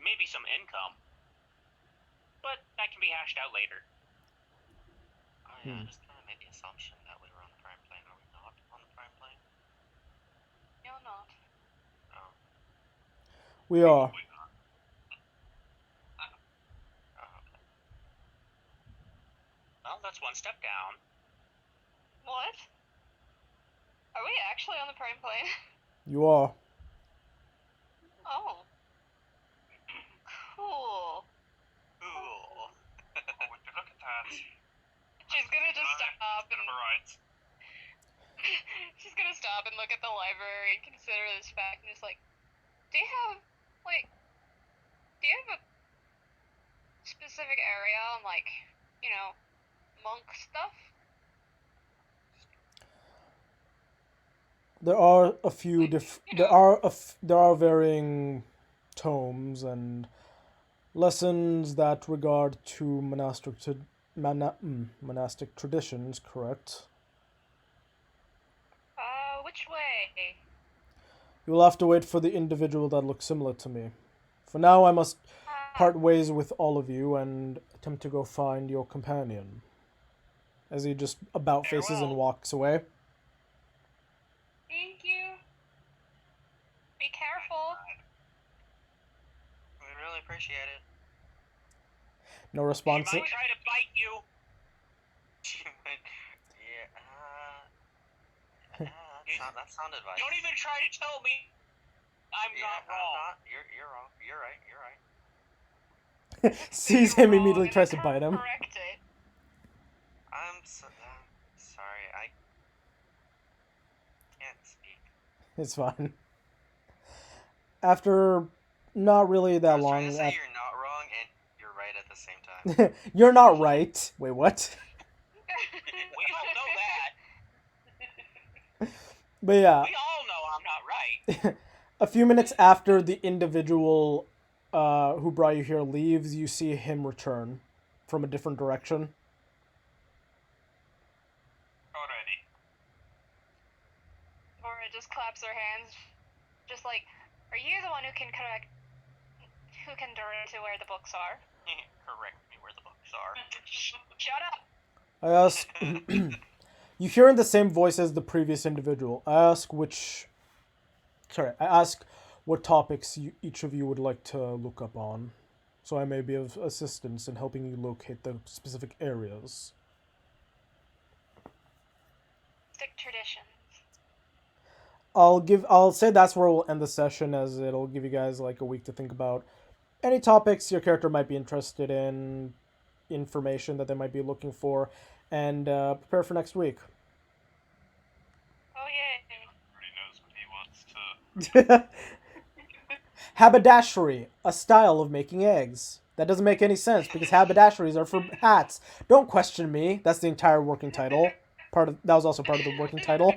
maybe some income. But that can be hashed out later. Oh yeah, I just kind of made the assumption that we were on the prime plane. Are we not on the prime plane? You're not. Oh. We are. Oh, okay. Well, that's one step down. What? Are we actually on the prime plane? You are. Oh. Cool. Cool. Would you look at that? She's gonna just stop and Right. she's gonna stop and look at the library and consider this fact and just like, do you have a specific area on monk stuff? There are a few there are varying tomes and lessons that regard to monastic traditions, correct? Which way? You will have to wait for the individual that looks similar to me. For now, I must part ways with all of you and attempt to go find your companion. As he just about faces and Farewell. walks away. Thank you. Be careful. We really appreciate it. No She response. might try to bite you. That sounded advice. Don't even try to tell me I'm not wrong. You're wrong. You're right. Sees him, immediately tries to bite him. Correct it. I'm sorry. I can't speak. It's fine. After not really that I was long. trying to say you're not wrong and you're right at the same time. You're not right. Wait, what? We all know that. But yeah. We all know I'm not right. A few minutes after the individual who brought you here leaves, you see him return from a different direction. Alrighty. Laura just claps her hands, just like, are you the one who can direct to where the books are? Correct me where the books are. Shut up. I ask. You hear in the same voice as the previous individual. I ask what topics each of you would like to look up on, so I may be of assistance in helping you locate the specific areas. Stick traditions. I'll say that's where we'll end the session, as it'll give you guys like a week to think about any topics your character might be interested in, information that they might be looking for, and prepare for next week. Oh yeah. Everybody knows what he wants to. Haberdashery, a style of making eggs. That doesn't make any sense because haberdasheries are for hats. Don't question me. That's the entire working title. That was also part of the working title. He's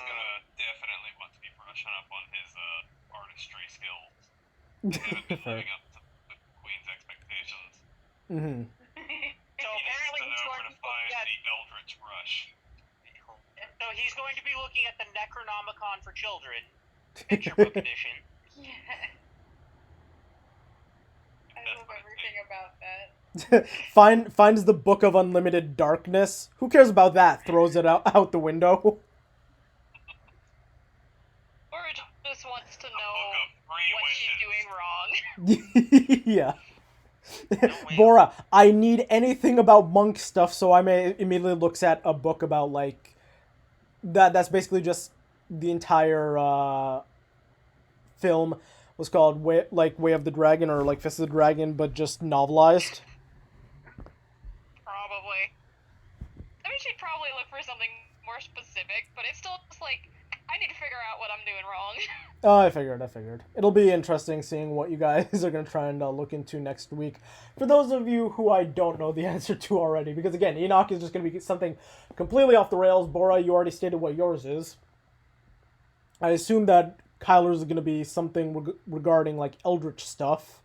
gonna definitely want to be brushing up on his artistry skills. They haven't been living up to the Queen's expectations. Mm-hmm. So apparently he's going to find look at. the Eldritch Rush. So he's going to be looking at the Necronomicon for Children, picture book edition. Yeah. I love everything about that. Finds the Book of Unlimited Darkness. Who cares about that? Throws it out the window. Or just wants to A know book of free what she's doing wrong. Yeah. Bora, I need anything about monk stuff, so I may immediately looks at a book about like that's basically just the entire film was called Way of the Dragon or like Fist of the Dragon, but just novelized. Probably. I mean, she'd probably look for something more specific, but it's still just like, I need to figure out what I'm doing wrong. Oh, I figured. It'll be interesting seeing what you guys are going to try and look into next week. For those of you who I don't know the answer to already, because again, Enoch is just going to be something completely off the rails. Bora, you already stated what yours is. I assume that Kyler's is going to be something regarding like Eldritch stuff.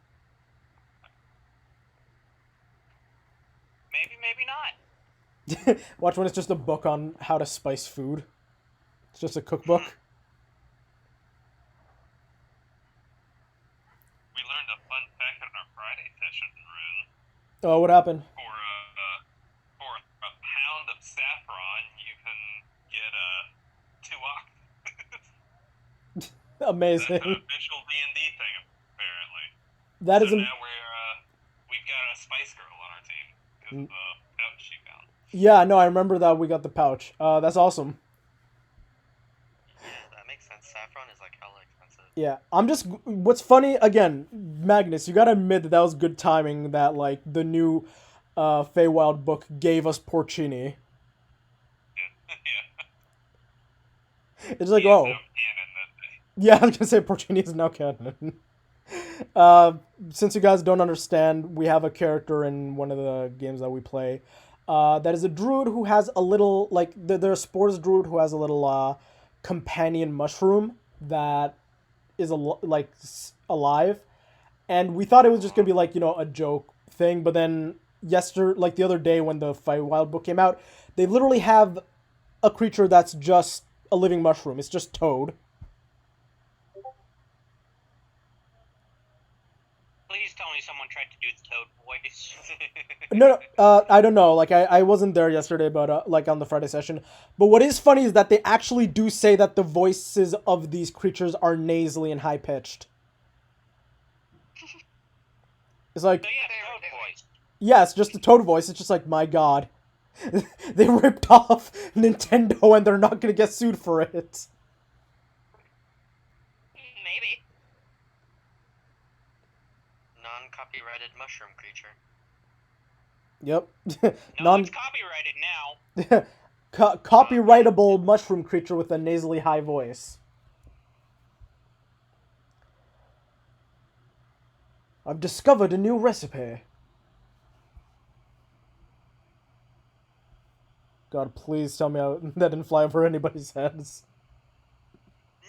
Maybe not. Watch when it's just a book on how to spice food. It's just a cookbook. We learned a fun fact in our Friday session, Rune. Oh, what happened? For a pound of saffron, you can get 2 octaves. Amazing. That's an official D&D thing, apparently. That is so now we Spice Girl on our team because of the pouch she found. Yeah, no, I remember that we got the pouch. That's awesome. Yeah, that makes sense. Saffron is like hella expensive. Yeah, what's funny, again, Magnus, you gotta admit that was good timing that, like, the new Feywild book gave us Porcini. Yeah. It's like, He is oh. now canon that day. Yeah, I was gonna say Porcini is now canon. Since you guys don't understand, we have a character in one of the games that we play that is a druid who has a little, like, they're a spores druid who has a little companion mushroom that is alive, and we thought it was just gonna be like, you know, a joke thing, but then the other day when the Feywild book came out, they literally have a creature that's just a living mushroom. It's just Toad. Please tell me someone tried to do the Toad voice. No, I don't know. Like, I wasn't there yesterday, but like on the Friday session. But what is funny is that they actually do say that the voices of these creatures are nasally and high pitched. It's like, So yeah, Toad voice. yeah, it's just a Toad voice. It's just like, my God, they ripped off Nintendo and they're not gonna get sued for it. Maybe. Non-copyrighted mushroom creature. Yep. No, it's copyrighted now. Copyrightable mushroom creature with a nasally high voice. I've discovered a new recipe. God, please tell me that didn't fly over anybody's heads.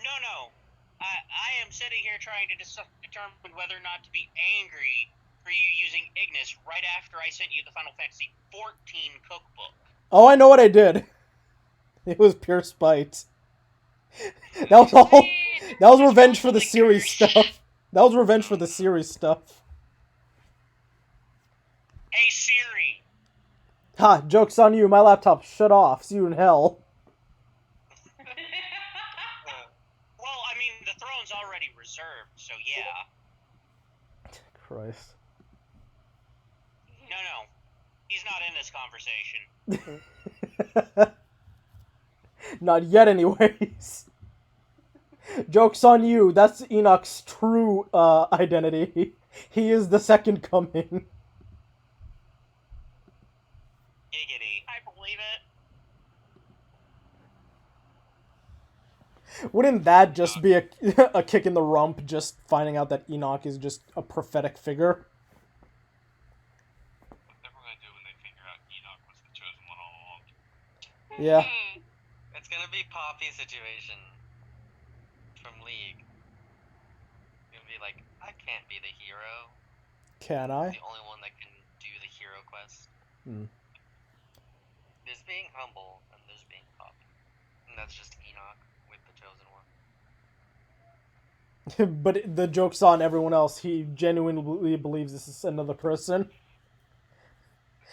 No. I am sitting here trying to determine whether or not to be angry for you using Ignis right after I sent you the Final Fantasy XIV cookbook. Oh, I know what I did. It was pure spite. That was all. That was revenge for the series stuff. That was revenge for the series stuff. Hey Siri. Ha! Joke's on you. My laptop shut off. See you in hell. Well, I mean, the throne's already reserved, so yeah. Christ. No. He's not in this conversation. Not yet, anyways. Joke's on you. That's Enoch's true identity. He is the second coming. Giggity. I believe it. Wouldn't that just be a kick in the rump, just finding out that Enoch is just a prophetic figure? What they're gonna do when they figure out Enoch was the chosen one all along? Yeah. It's gonna be Poppy's situation from League. It's gonna be like, I can't be the hero. Can I'm I? the only one that can do the hero quest. There's being humble, and there's being Poppy. And that's just Enoch with the chosen one. But the joke's on everyone else. He genuinely believes this is another person.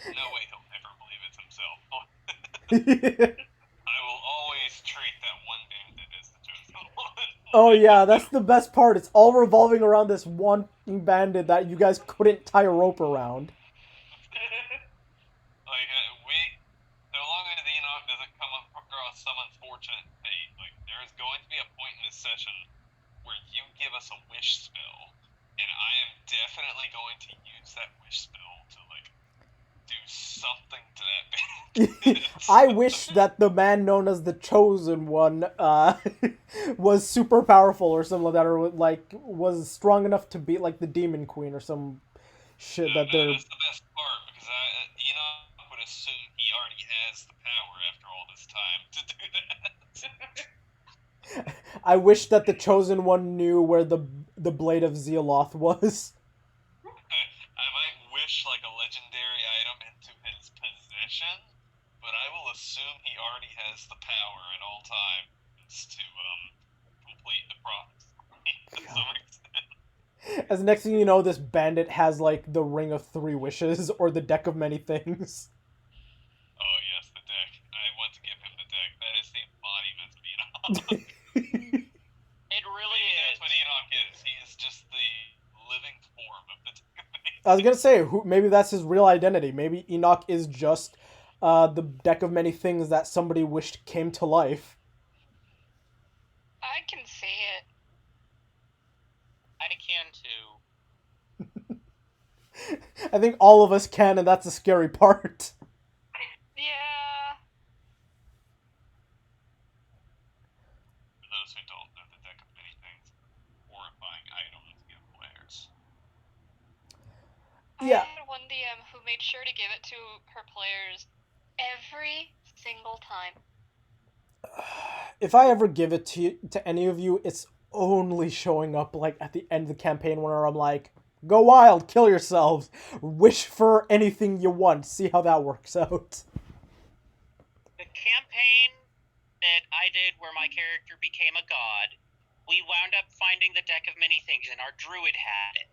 No way he'll ever believe it's himself. I will always treat that one bandit as the chosen one. Oh yeah, that's the best part. It's all revolving around this one bandit that you guys couldn't tie a rope around. Like, so long as Enoch doesn't come across some unfortunate fate, like, there is going to be a point in this session where you give us a wish spell, and I am definitely going to use that wish spell to, like, do something to that bandit. I wish that the man known as the Chosen One was super powerful or something like that, or like was strong enough to beat like the Demon Queen or some shit that they're. That's the best part, because Enoch would assume he already has the power after all this time to do that. I wish that the Chosen One knew where the Blade of Zealoth was. I might wish like a legendary item into his possession, but I will assume he already has the power at all times to complete the prophecy to some extent. As next thing you know, this bandit has like the Ring of Three Wishes or the Deck of Many Things. Oh yes, the deck. I want to give him the deck. That is the embodiment of Enoch. It really Maybe is. that's what Enoch is. He is just the living form of the deck of many I was gonna say, maybe that's his real identity. Maybe Enoch is just the deck of many things that somebody wished came to life. I can see it. I can too. I think all of us can, and that's the scary part. Yeah. For those who don't know, the deck of many things, horrifying items give players. Yeah. I had one DM who made sure to give it to her players every single time. If I ever give it to any of you, it's only showing up like at the end of the campaign where I'm like, go wild, kill yourselves, wish for anything you want, see how that works out. The campaign that I did where my character became a god, we wound up finding the deck of many things, and our druid had it.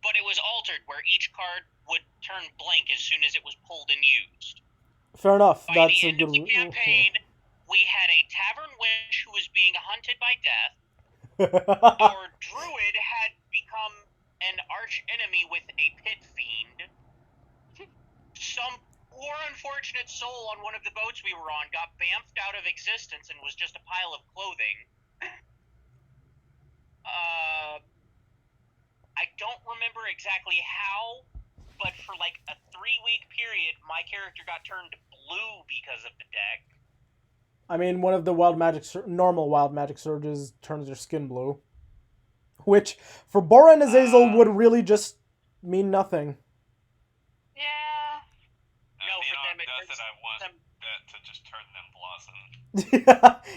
But it was altered where each card would turn blank as soon as it was pulled and used. Fair enough. By That's the a end of good. the campaign, we had a tavern witch who was being hunted by death. Our druid had become an arch enemy with a pit fiend. Some poor unfortunate soul on one of the boats we were on got bamfed out of existence and was just a pile of clothing. I don't remember exactly how, but for like a 3-week period, my character got turned blue because of the deck. I mean, one of the normal wild magic surges turns your skin blue. Which, for Bora and Azazel, would really just mean nothing. Yeah. No, for them it does turns it, I want them. that to just turn them blossom.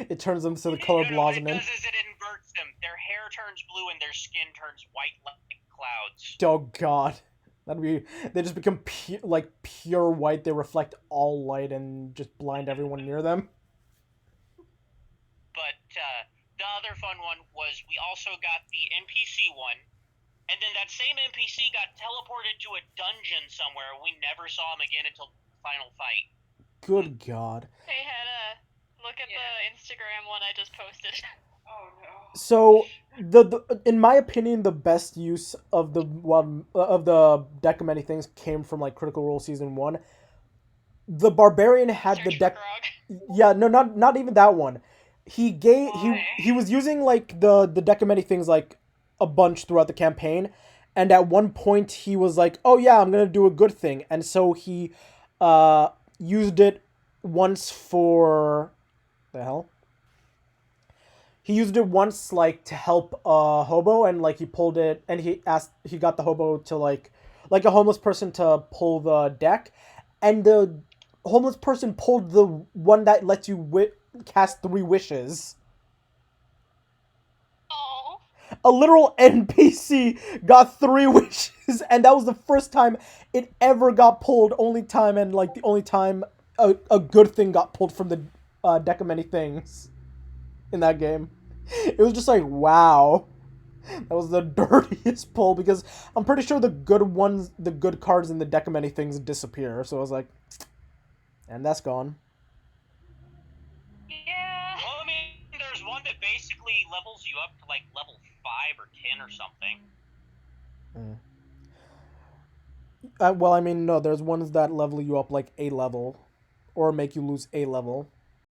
It turns them to the color What it blossoming. does is it inverts them. Their hair turns blue and their skin turns white like clouds. Oh god. They just become pure white. They reflect all light and just blind everyone near them. But the other fun one was we also got the NPC one, and then that same NPC got teleported to a dungeon somewhere. We never saw him again until the final fight. Good god. Hey, Hannah, look at the Instagram one I just posted. Oh no. So the in my opinion, the best use of the deck of many things came from like Critical Role Season 1. The barbarian had Search the for deck. Grog. Yeah, no, not even that one. He was using like the deck of many things like a bunch throughout the campaign, and at one point he was like, "Oh yeah, I'm gonna do a good thing," and so he used it once for the hell. He used it once like to help a hobo, and like he pulled it, and he got the hobo to like a homeless person to pull the deck, and the homeless person pulled the one that lets you cast 3 wishes. Oh. A literal NPC got 3 wishes, and that was the first time it ever got pulled. Only time, and like the only time a good thing got pulled from the deck of many things in that game. It was just like, wow. That was the dirtiest pull, because I'm pretty sure the good cards in the deck of many things disappear. So I was like, and that's gone. Yeah. Well, I mean, there's one that basically levels you up to like level 5 or 10 or something. Well, I mean, no, there's ones that level you up like a level, or make you lose a level.